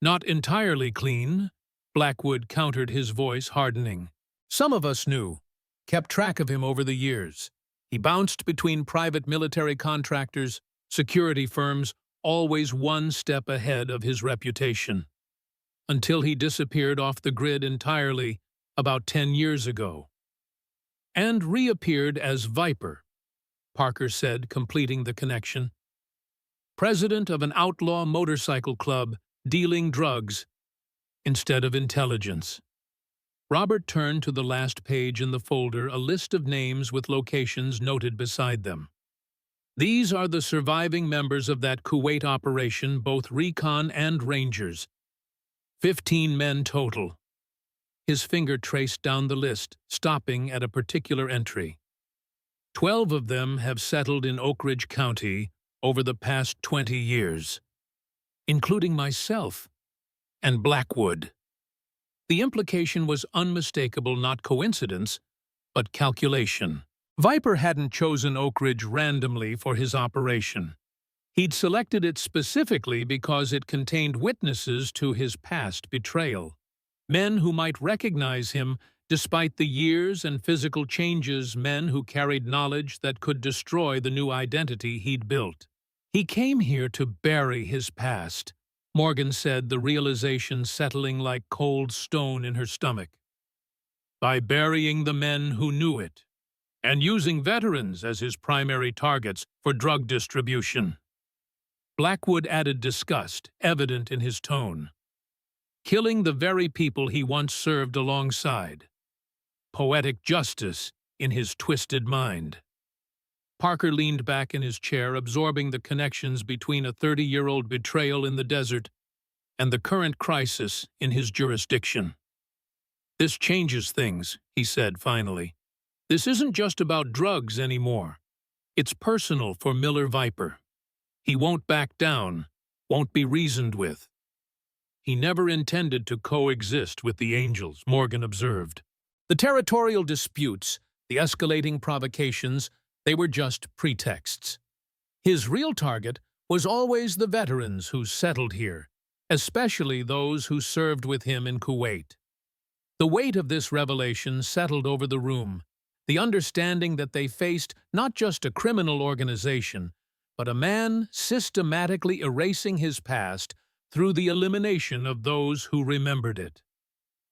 Not entirely clean, Blackwood countered, his voice hardening. Some of us knew, kept track of him over the years. He bounced between private military contractors, security firms, always one step ahead of his reputation. Until he disappeared off the grid entirely about 10 years ago. And reappeared as Viper, Parker said, completing the connection. President of an outlaw motorcycle club, dealing drugs instead of intelligence. Robert turned to the last page in the folder, a list of names with locations noted beside them. These are the surviving members of that Kuwait operation, both recon and rangers. 15 men total. His finger traced down the list, stopping at a particular entry. 12 of them have settled in Oak Ridge County over the past 20 years, including myself and Blackwood. The implication was unmistakable, not coincidence, but calculation. Viper hadn't chosen Oak Ridge randomly for his operation. He'd selected it specifically because it contained witnesses to his past betrayal. Men who might recognize him despite the years and physical changes, men who carried knowledge that could destroy the new identity he'd built. He came here to bury his past, Morgan said, the realization settling like cold stone in her stomach. By burying the men who knew it, and using veterans as his primary targets for drug distribution. Blackwood added disgust, evident in his tone. Killing the very people he once served alongside. Poetic justice in his twisted mind. Parker leaned back in his chair, absorbing the connections between a 30-year-old betrayal in the desert and the current crisis in his jurisdiction. This changes things, he said finally. This isn't just about drugs anymore. It's personal for Miller Viper. He won't back down, won't be reasoned with. He never intended to coexist with the Angels, Morgan observed. The territorial disputes, the escalating provocations, they were just pretexts. His real target was always the veterans who settled here, especially those who served with him in Kuwait. The weight of this revelation settled over the room, the understanding that they faced not just a criminal organization, but a man systematically erasing his past through the elimination of those who remembered it.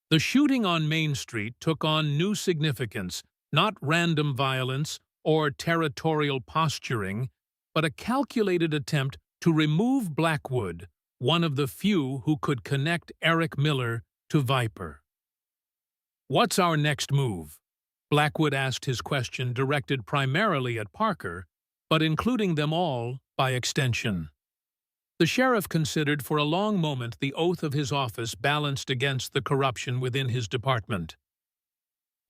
The shooting on Main Street took on new significance, not random violence or territorial posturing, but a calculated attempt to remove Blackwood, one of the few who could connect Eric Miller to Viper. What's our next move? Blackwood asked, his question directed primarily at Parker, but including them all by extension. The sheriff considered for a long moment, the oath of his office balanced against the corruption within his department.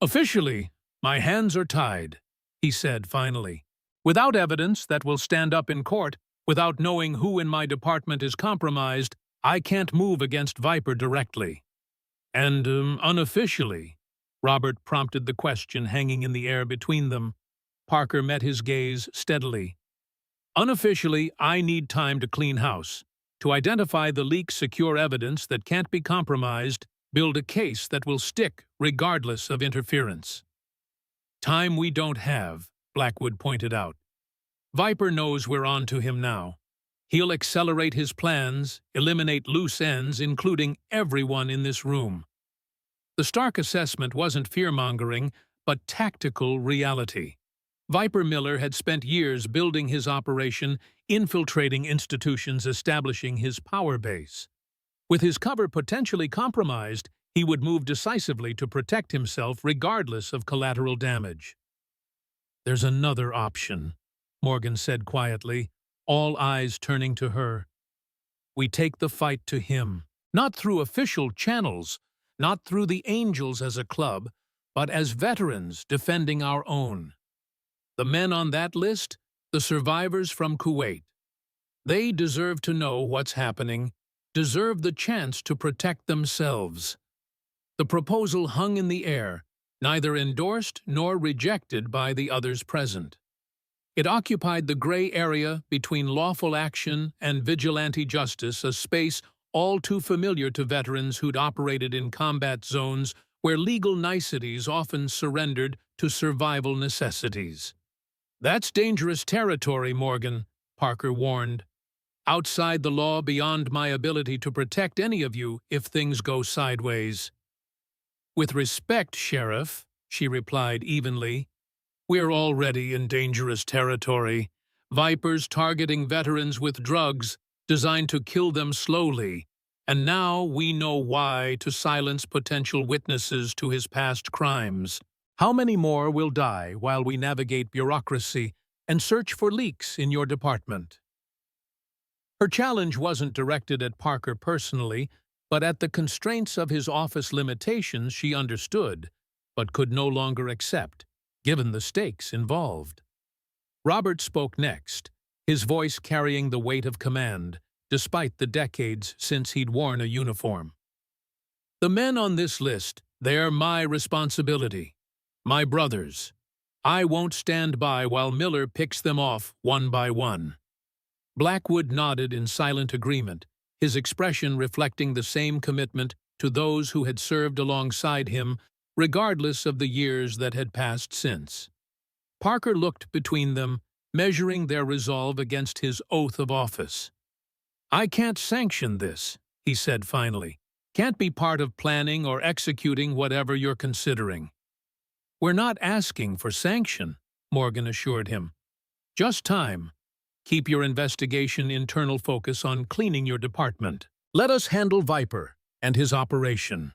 Officially, my hands are tied, he said finally. Without evidence that will stand up in court, Without knowing who in my department is compromised, I can't move against Viper directly. And, unofficially, Robert prompted the question hanging in the air between them. Parker met his gaze steadily. Unofficially, I need time to clean house, to identify the leak's secure evidence that can't be compromised, build a case that will stick regardless of interference. Time we don't have, Blackwood pointed out. Viper knows we're on to him now. He'll accelerate his plans, eliminate loose ends, including everyone in this room. The Stark assessment wasn't fear-mongering, but tactical reality. Viper Miller had spent years building his operation, infiltrating institutions, establishing his power base. With his cover potentially compromised, he would move decisively to protect himself regardless of collateral damage. "There's another option," Morgan said quietly, all eyes turning to her. "We take the fight to him, not through official channels, not through the Angels as a club, but as veterans defending our own. The men on that list, the survivors from Kuwait. They deserve to know what's happening, deserve the chance to protect themselves." The proposal hung in the air, neither endorsed nor rejected by the others present. It occupied the gray area between lawful action and vigilante justice, a space all too familiar to veterans who'd operated in combat zones where legal niceties often surrendered to survival necessities. "That's dangerous territory, Morgan," Parker warned. "Outside the law, beyond my ability to protect any of you if things go sideways." "With respect, Sheriff," she replied evenly, "we're already in dangerous territory. Viper's targeting veterans with drugs designed to kill them slowly, and now we know why, to silence potential witnesses to his past crimes. How many more will die while we navigate bureaucracy and search for leaks in your department?" Her challenge wasn't directed at Parker personally, but at the constraints of his office limitations she understood, but could no longer accept, given the stakes involved. Robert spoke next, his voice carrying the weight of command, despite the decades since he'd worn a uniform. "The men on this list, they're my responsibility. My brothers. I won't stand by while Miller picks them off one by one." Blackwood nodded in silent agreement, his expression reflecting the same commitment to those who had served alongside him, regardless of the years that had passed since. Parker looked between them, measuring their resolve against his oath of office. "I can't sanction this," he said finally. "Can't be part of planning or executing whatever you're considering." "We're not asking for sanction," Morgan assured him. "Just time. Keep your investigation internal focus on cleaning your department. Let us handle Viper and his operation."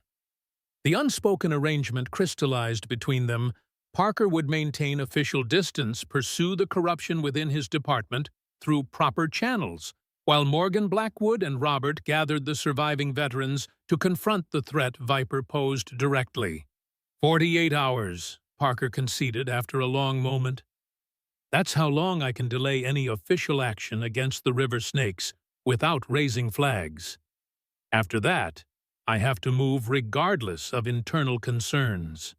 The unspoken arrangement crystallized between them. Parker would maintain official distance, pursue the corruption within his department through proper channels, while Morgan, Blackwood, and Robert gathered the surviving veterans to confront the threat Viper posed directly. 48 hours, Parker conceded after a long moment. "That's how long I can delay any official action against the river snakes without raising flags. After that, I have to move regardless of internal concerns."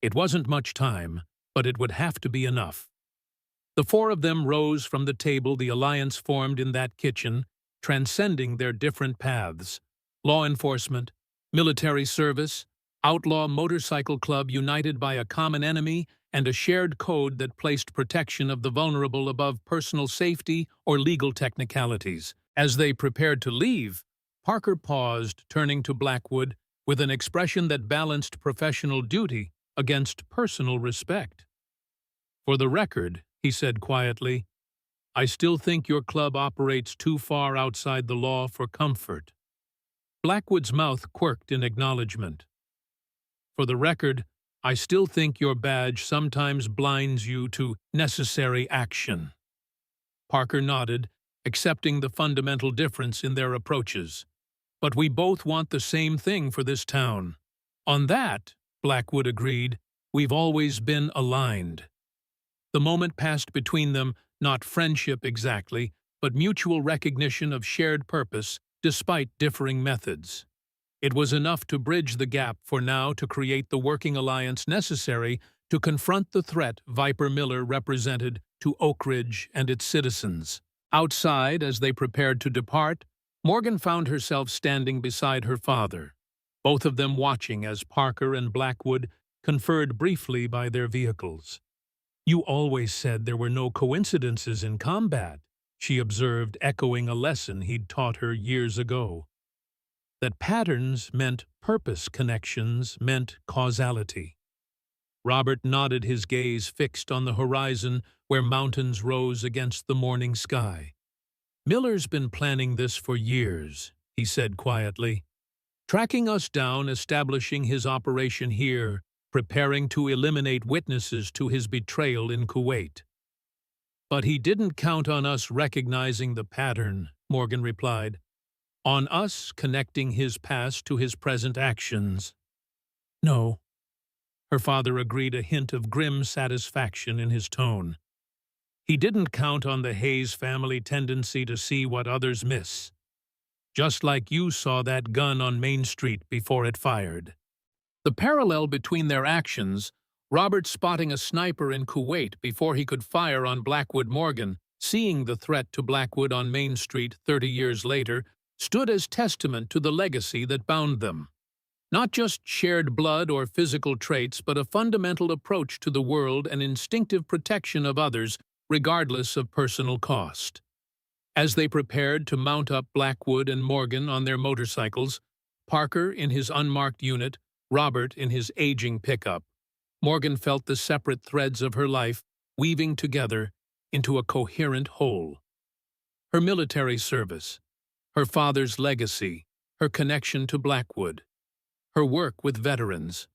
It wasn't much time, but it would have to be enough. The four of them rose from the table the alliance formed in that kitchen, transcending their different paths. Law enforcement, military service, outlaw motorcycle club united by a common enemy and a shared code that placed protection of the vulnerable above personal safety or legal technicalities. As they prepared to leave, Parker paused, turning to Blackwood with an expression that balanced professional duty against personal respect. "For the record," he said quietly, "I still think your club operates too far outside the law for comfort." Blackwood's mouth quirked in acknowledgement. "For the record, I still think your badge sometimes blinds you to necessary action." Parker nodded, accepting the fundamental difference in their approaches. "But we both want the same thing for this town." "On that," Blackwood agreed, "we've always been aligned." The moment passed between them, not friendship exactly, but mutual recognition of shared purpose despite differing methods. It was enough to bridge the gap for now to create the working alliance necessary to confront the threat Viper Miller represented to Oak Ridge and its citizens. Outside, as they prepared to depart, Morgan found herself standing beside her father, both of them watching as Parker and Blackwood conferred briefly by their vehicles. "You always said there were no coincidences in combat," she observed, echoing a lesson he'd taught her years ago. That patterns meant purpose, connections meant causality. Robert nodded, his gaze fixed on the horizon where mountains rose against the morning sky. "Miller's been planning this for years," he said quietly. "Tracking us down, establishing his operation here, preparing to eliminate witnesses to his betrayal in Kuwait." "But he didn't count on us recognizing the pattern," Morgan replied. "On us connecting his past to his present actions." "No," her father agreed, a hint of grim satisfaction in his tone. "He didn't count on the Hayes family tendency to see what others miss. Just like you saw that gun on Main Street before it fired." The parallel between their actions, Robert spotting a sniper in Kuwait before he could fire on Blackwood Morgan, seeing the threat to Blackwood on Main Street 30 years later, stood as testament to the legacy that bound them. Not just shared blood or physical traits, but a fundamental approach to the world and instinctive protection of others, regardless of personal cost. As they prepared to mount up Blackwood and Morgan on their motorcycles, Parker in his unmarked unit, Robert in his aging pickup, Morgan felt the separate threads of her life weaving together into a coherent whole. Her military service, her father's legacy, her connection to Blackwood, her work with veterans,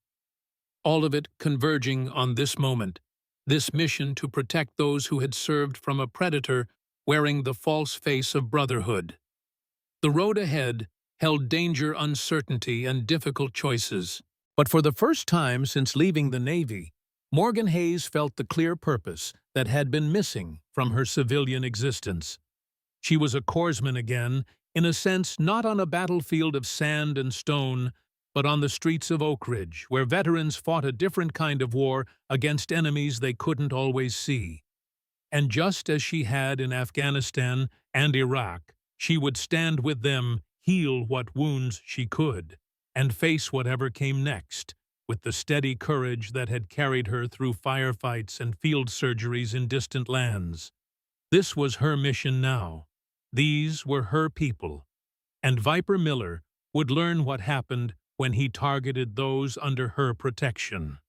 all of it converging on this moment, this mission to protect those who had served from a predator wearing the false face of brotherhood. The road ahead held danger, uncertainty, and difficult choices. But for the first time since leaving the Navy, Morgan Hayes felt the clear purpose that had been missing from her civilian existence. She was a corpsman again, in a sense not on a battlefield of sand and stone, but on the streets of Oak Ridge, where veterans fought a different kind of war against enemies they couldn't always see. And just as she had in Afghanistan and Iraq, she would stand with them, heal what wounds she could, and face whatever came next, with the steady courage that had carried her through firefights and field surgeries in distant lands. This was her mission now. These were her people. And Viper Miller would learn what happened when he targeted those under her protection.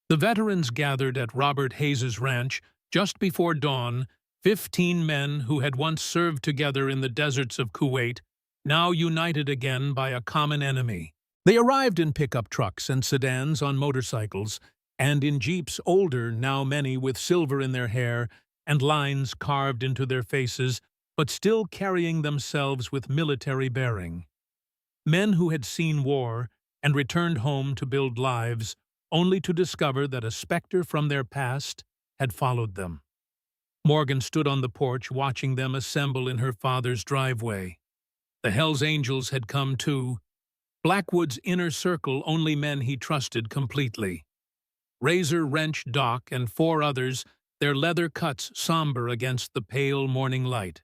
The veterans gathered at Robert Hayes's ranch just before dawn, 15 men who had once served together in the deserts of Kuwait, now united again by a common enemy. They arrived in pickup trucks and sedans, on motorcycles, and in jeeps, older, now many with silver in their hair and lines carved into their faces, but still carrying themselves with military bearing. Men who had seen war and returned home to build lives, only to discover that a specter from their past had followed them. Morgan stood on the porch watching them assemble in her father's driveway. The Hells Angels had come too. Blackwood's inner circle, only men he trusted completely. Razor Wrench Doc and 4 others, their leather cuts somber against the pale morning light.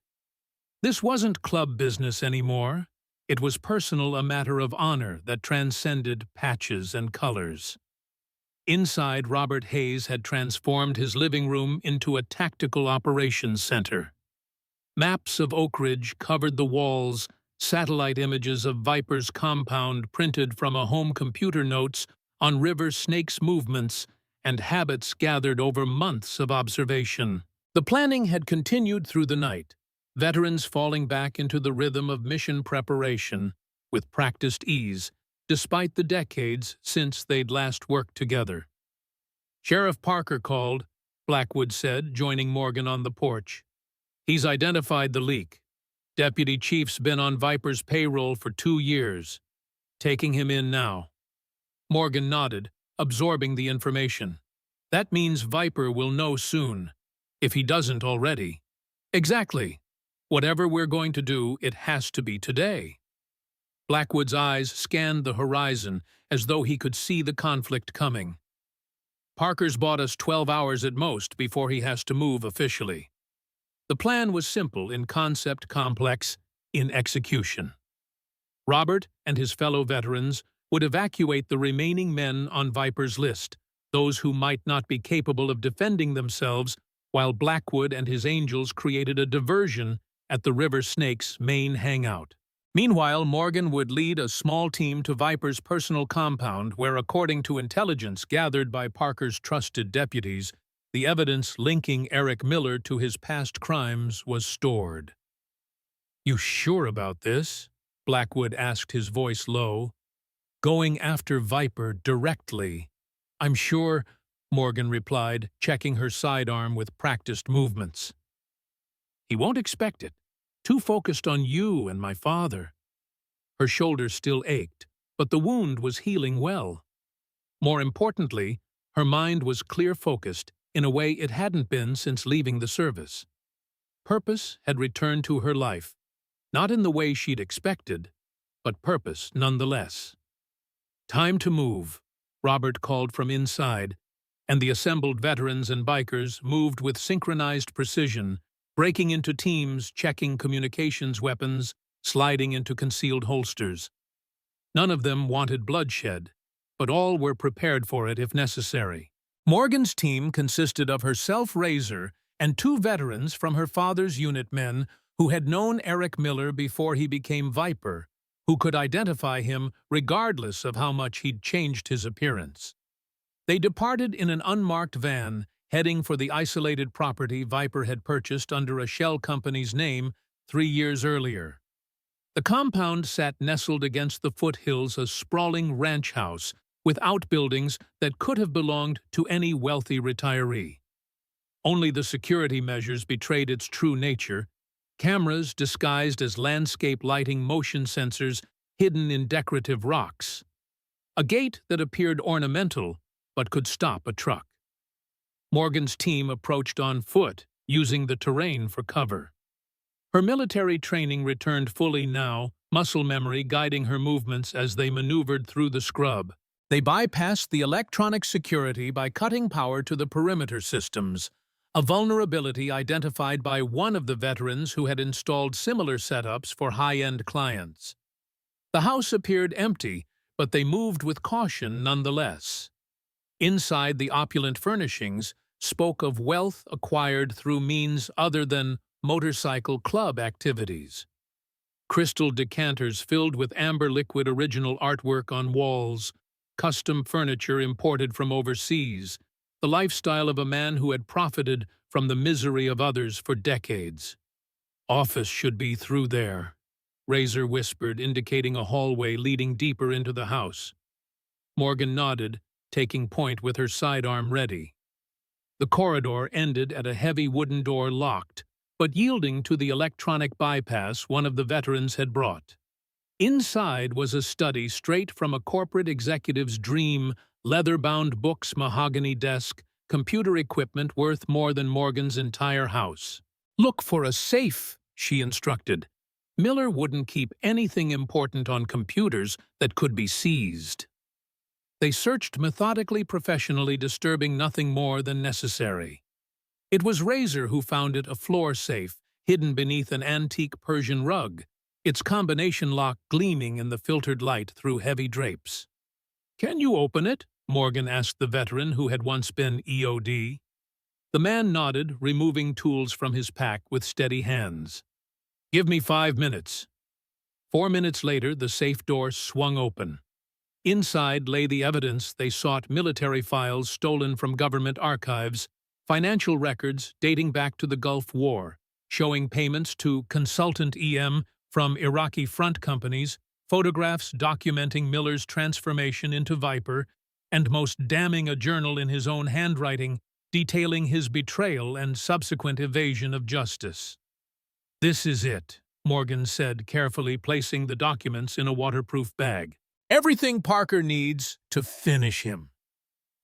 This wasn't club business anymore. It was personal, a matter of honor that transcended patches and colors. Inside, Robert Hayes had transformed his living room into a tactical operations center. Maps of Oak Ridge covered the walls, satellite images of Viper's compound printed from a home computer, notes on River Snake's movements, and habits gathered over months of observation. The planning had continued through the night, veterans falling back into the rhythm of mission preparation with practiced ease, despite the decades since they'd last worked together. "Sheriff Parker called," Blackwood said, joining Morgan on the porch. "He's identified the leak. Deputy Chief's been on Viper's payroll for 2 years. Taking him in now." Morgan nodded, absorbing the information. "That means Viper will know soon, if he doesn't already." Exactly. Whatever we're going to do, it has to be today. Blackwood's eyes scanned the horizon as though he could see the conflict coming. Parker's bought us 12 hours at most before he has to move officially. The plan was simple in concept, complex in execution. Robert and his fellow veterans would evacuate the remaining men on Viper's list, those who might not be capable of defending themselves, while Blackwood and his angels created a diversion at the River Snake's main hangout. Meanwhile, Morgan would lead a small team to Viper's personal compound where, according to intelligence gathered by Parker's trusted deputies, the evidence linking Eric Miller to his past crimes was stored. "You sure about this?" Blackwood asked, his voice low. "Going after Viper directly." "I'm sure," Morgan replied, checking her sidearm with practiced movements. "He won't expect it. Too focused on you and my father." Her shoulder still ached, but the wound was healing well. More importantly, her mind was clear-focused in a way it hadn't been since leaving the service. Purpose had returned to her life, not in the way she'd expected, but purpose nonetheless. "Time to move," Robert called from inside, and the assembled veterans and bikers moved with synchronized precision, breaking into teams, checking communications weapons, sliding into concealed holsters. None of them wanted bloodshed, but all were prepared for it if necessary. Morgan's team consisted of herself, Razor, and 2 veterans from her father's unit men who had known Eric Miller before he became Viper, who could identify him regardless of how much he'd changed his appearance. They departed in an unmarked van, heading for the isolated property Viper had purchased under a shell company's name 3 years earlier. The compound sat nestled against the foothills, a sprawling ranch house with outbuildings that could have belonged to any wealthy retiree. Only the security measures betrayed its true nature: cameras disguised as landscape lighting motion sensors hidden in decorative rocks. A gate that appeared ornamental but could stop a truck. Morgan's team approached on foot, using the terrain for cover. Her military training returned fully now, muscle memory guiding her movements as they maneuvered through the scrub. They bypassed the electronic security by cutting power to the perimeter systems, a vulnerability identified by one of the veterans who had installed similar setups for high-end clients. The house appeared empty, but they moved with caution nonetheless. Inside, the opulent furnishings spoke of wealth acquired through means other than motorcycle club activities. Crystal decanters filled with amber liquid, original artwork on walls, custom furniture imported from overseas, the lifestyle of a man who had profited from the misery of others for decades. "Office should be through there," Razor whispered, indicating a hallway leading deeper into the house. Morgan nodded, taking point with her sidearm ready. The corridor ended at a heavy wooden door locked, but yielding to the electronic bypass one of the veterans had brought. Inside was a study straight from a corporate executive's dream: leather-bound books, mahogany desk, computer equipment worth more than Morgan's entire house. "Look for a safe," she instructed. Miller wouldn't keep anything important on computers that could be seized. They searched methodically, professionally, disturbing nothing more than necessary. It was Razor who found it, a floor safe, hidden beneath an antique Persian rug, its combination lock gleaming in the filtered light through heavy drapes. "Can you open it?" Morgan asked the veteran who had once been EOD. The man nodded, removing tools from his pack with steady hands. "Give me 5 minutes." 4 minutes later, the safe door swung open. Inside lay the evidence they sought: military files stolen from government archives, financial records dating back to the Gulf War, showing payments to consultant EM from Iraqi front companies, photographs documenting Miller's transformation into Viper, and most damning, a journal in his own handwriting detailing his betrayal and subsequent evasion of justice. "This is it," Morgan said, carefully placing the documents in a waterproof bag. "Everything Parker needs to finish him."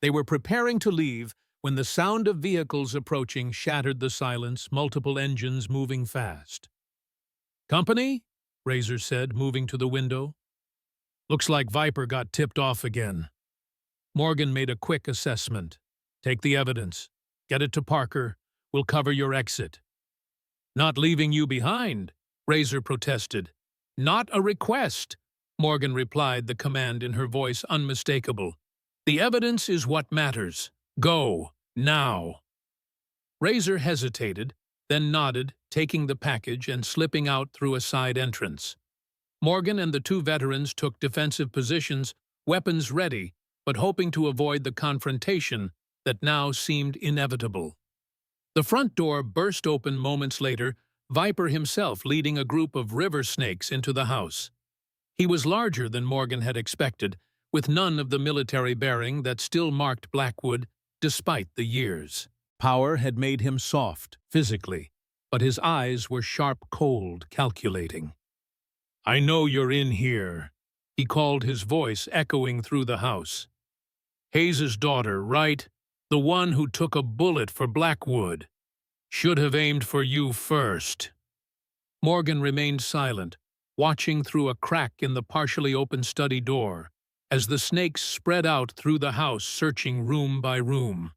They were preparing to leave when the sound of vehicles approaching shattered the silence, multiple engines moving fast. "Company?" Razor said, moving to the window. "Looks like Viper got tipped off again." Morgan made a quick assessment. "Take the evidence. Get it to Parker. We'll cover your exit." "Not leaving you behind," Razor protested. "Not a request," Morgan replied, the command in her voice unmistakable. "The evidence is what matters. Go, now." Razor hesitated, then nodded, taking the package and slipping out through a side entrance. Morgan and the two veterans took defensive positions, weapons ready, but hoping to avoid the confrontation that now seemed inevitable. The front door burst open moments later, Viper himself leading a group of river snakes into the house. He was larger than Morgan had expected, with none of the military bearing that still marked Blackwood despite the years. Power had made him soft, physically, but his eyes were sharp, cold, calculating. "I know you're in here," he called, his voice echoing through the house. "Hayes's daughter, right? The one who took a bullet for Blackwood. Should have aimed for you first." Morgan remained silent, watching through a crack in the partially open study door, as the snakes spread out through the house, searching room by room.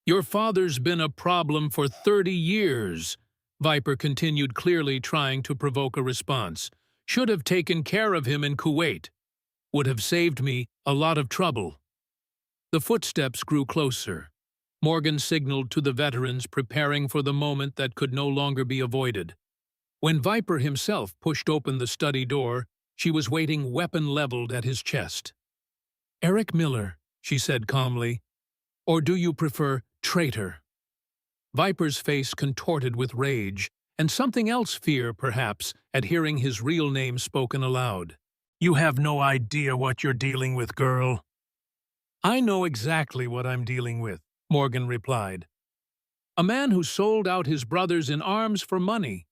"Your father's been a problem for 30 years, Viper continued, clearly trying to provoke a response. "Should have taken care of him in Kuwait. Would have saved me a lot of trouble." The footsteps grew closer. Morgan signaled to the veterans, preparing for the moment that could no longer be avoided. When Viper himself pushed open the study door, she was waiting, weapon leveled at his chest. "Eric Miller," she said calmly. "Or do you prefer traitor?" Viper's face contorted with rage, and something else, fear perhaps, at hearing his real name spoken aloud. "You have no idea what you're dealing with, girl." "I know exactly what I'm dealing with," Morgan replied. "A man who sold out his brothers in arms for money,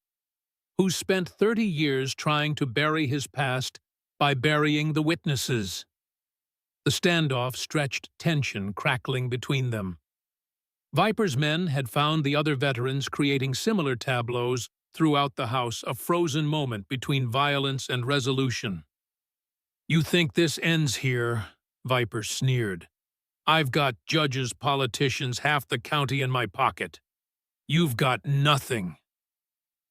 who spent 30 years trying to bury his past by burying the witnesses." The standoff stretched, tension crackling between them. Viper's men had found the other veterans creating similar tableaus throughout the house, a frozen moment between violence and resolution. "You think this ends here?" Viper sneered. "I've got judges, politicians, half the county in my pocket. You've got nothing."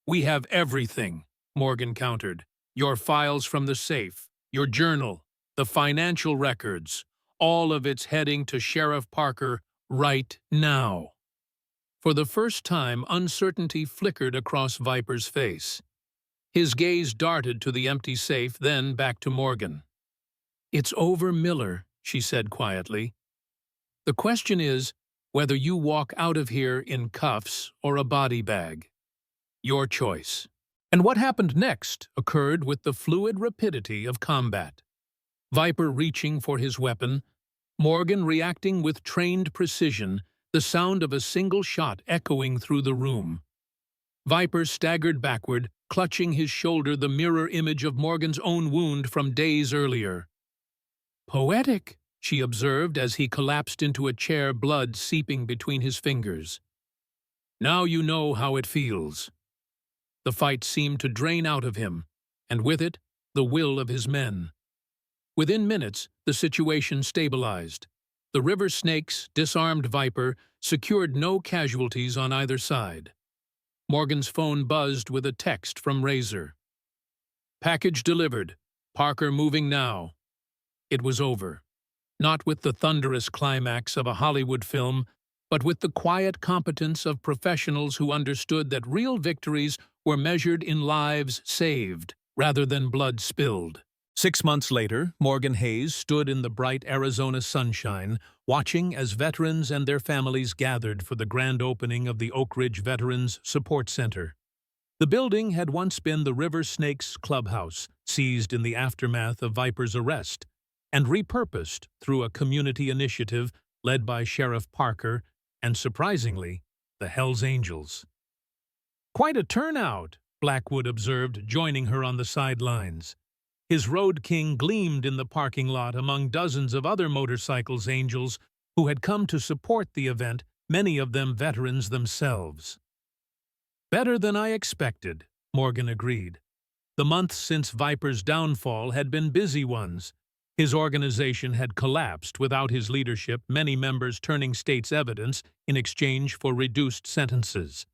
"We have everything," Morgan countered. "Your files from the safe, your journal, the financial records, all of it's heading to Sheriff Parker right now." For the first time, uncertainty flickered across Viper's face. His gaze darted to the empty safe, then back to Morgan. "It's over, Miller," she said quietly. "The question is whether you walk out of here in cuffs or a body bag. Your choice." And what happened next occurred with the fluid rapidity of combat. Viper reaching for his weapon, Morgan reacting with trained precision, the sound of a single shot echoing through the room. Viper staggered backward, clutching his shoulder, the mirror image of Morgan's own wound from days earlier. "Poetic," she observed as he collapsed into a chair, blood seeping between his fingers. "Now you know how it feels." The fight seemed to drain out of him, and with it, the will of his men. Within minutes, the situation stabilized. The river snakes, disarmed Viper, secured no casualties on either side. Morgan's phone buzzed with a text from Razor. "Package delivered. Parker moving now." It was over. Not with the thunderous climax of a Hollywood film, but with the quiet competence of professionals who understood that real victories were measured in lives saved rather than blood spilled. 6 months later, Morgan Hayes stood in the bright Arizona sunshine, watching as veterans and their families gathered for the grand opening of the Oak Ridge Veterans Support Center. The building had once been the River Snakes Clubhouse, seized in the aftermath of Viper's arrest, and repurposed through a community initiative led by Sheriff Parker and, surprisingly, the Hells Angels. "Quite a turnout," Blackwood observed, joining her on the sidelines. His Road King gleamed in the parking lot among dozens of other motorcycles angels who had come to support the event many of them veterans themselves. "Better than I expected," Morgan agreed. The months since Viper's downfall had been busy ones. His organization had collapsed without his leadership, many members turning state's evidence in exchange for reduced sentences.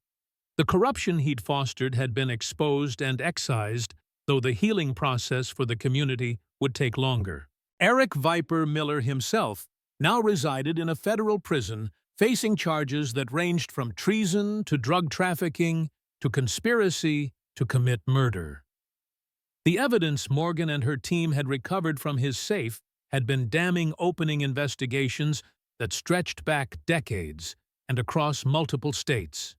The corruption he'd fostered had been exposed and excised, though the healing process for the community would take longer. Eric Viper Miller himself now resided in a federal prison, facing charges that ranged from treason to drug trafficking to conspiracy to commit murder. The evidence Morgan and her team had recovered from his safe had been damning, opening investigations that stretched back decades and across multiple states.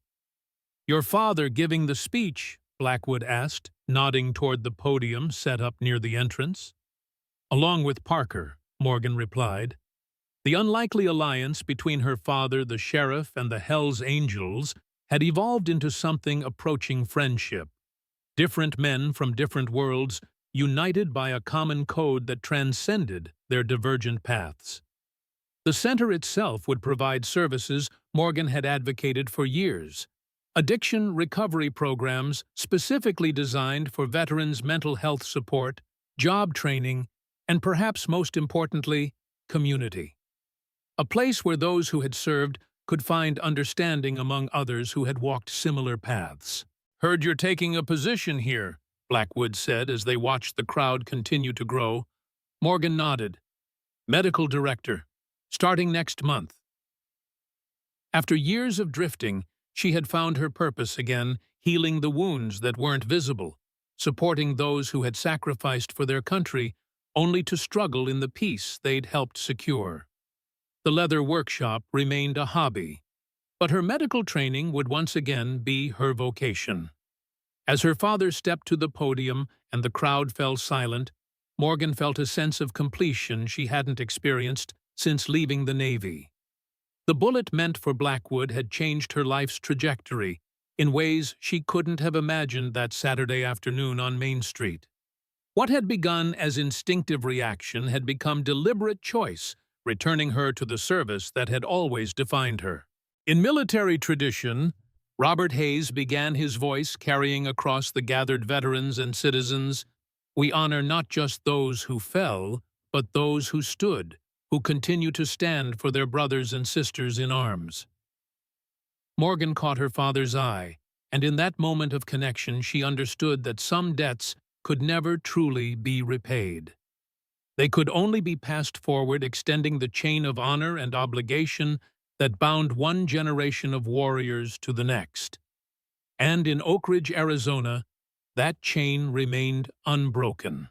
"Your father giving the speech?" Blackwood asked, nodding toward the podium set up near the entrance. "Along with Parker," Morgan replied. The unlikely alliance between her father, the sheriff, and the Hells Angels had evolved into something approaching friendship. Different men from different worlds, united by a common code that transcended their divergent paths. The center itself would provide services Morgan had advocated for years: addiction recovery programs specifically designed for veterans' mental health support, job training, and perhaps most importantly, community. A place where those who had served could find understanding among others who had walked similar paths. "Heard you're taking a position here," Blackwood said as they watched the crowd continue to grow. Morgan nodded. "Medical director, starting next month." After years of drifting, she had found her purpose again, healing the wounds that weren't visible, supporting those who had sacrificed for their country only to struggle in the peace they'd helped secure. The leather workshop remained a hobby, but her medical training would once again be her vocation. As her father stepped to the podium and the crowd fell silent, Morgan felt a sense of completion she hadn't experienced since leaving the Navy. The bullet meant for Blackwood had changed her life's trajectory in ways she couldn't have imagined that Saturday afternoon on Main Street. What had begun as instinctive reaction had become deliberate choice, returning her to the service that had always defined her. In military tradition, Robert Hayes began his voice carrying across the gathered veterans and citizens, "We honor not just those who fell, but those who stood, who continue to stand for their brothers and sisters in arms." Morgan caught her father's eye, and in that moment of connection she understood that some debts could never truly be repaid. They could only be passed forward, extending the chain of honor and obligation that bound one generation of warriors to the next. And in Oak Ridge, Arizona, that chain remained unbroken.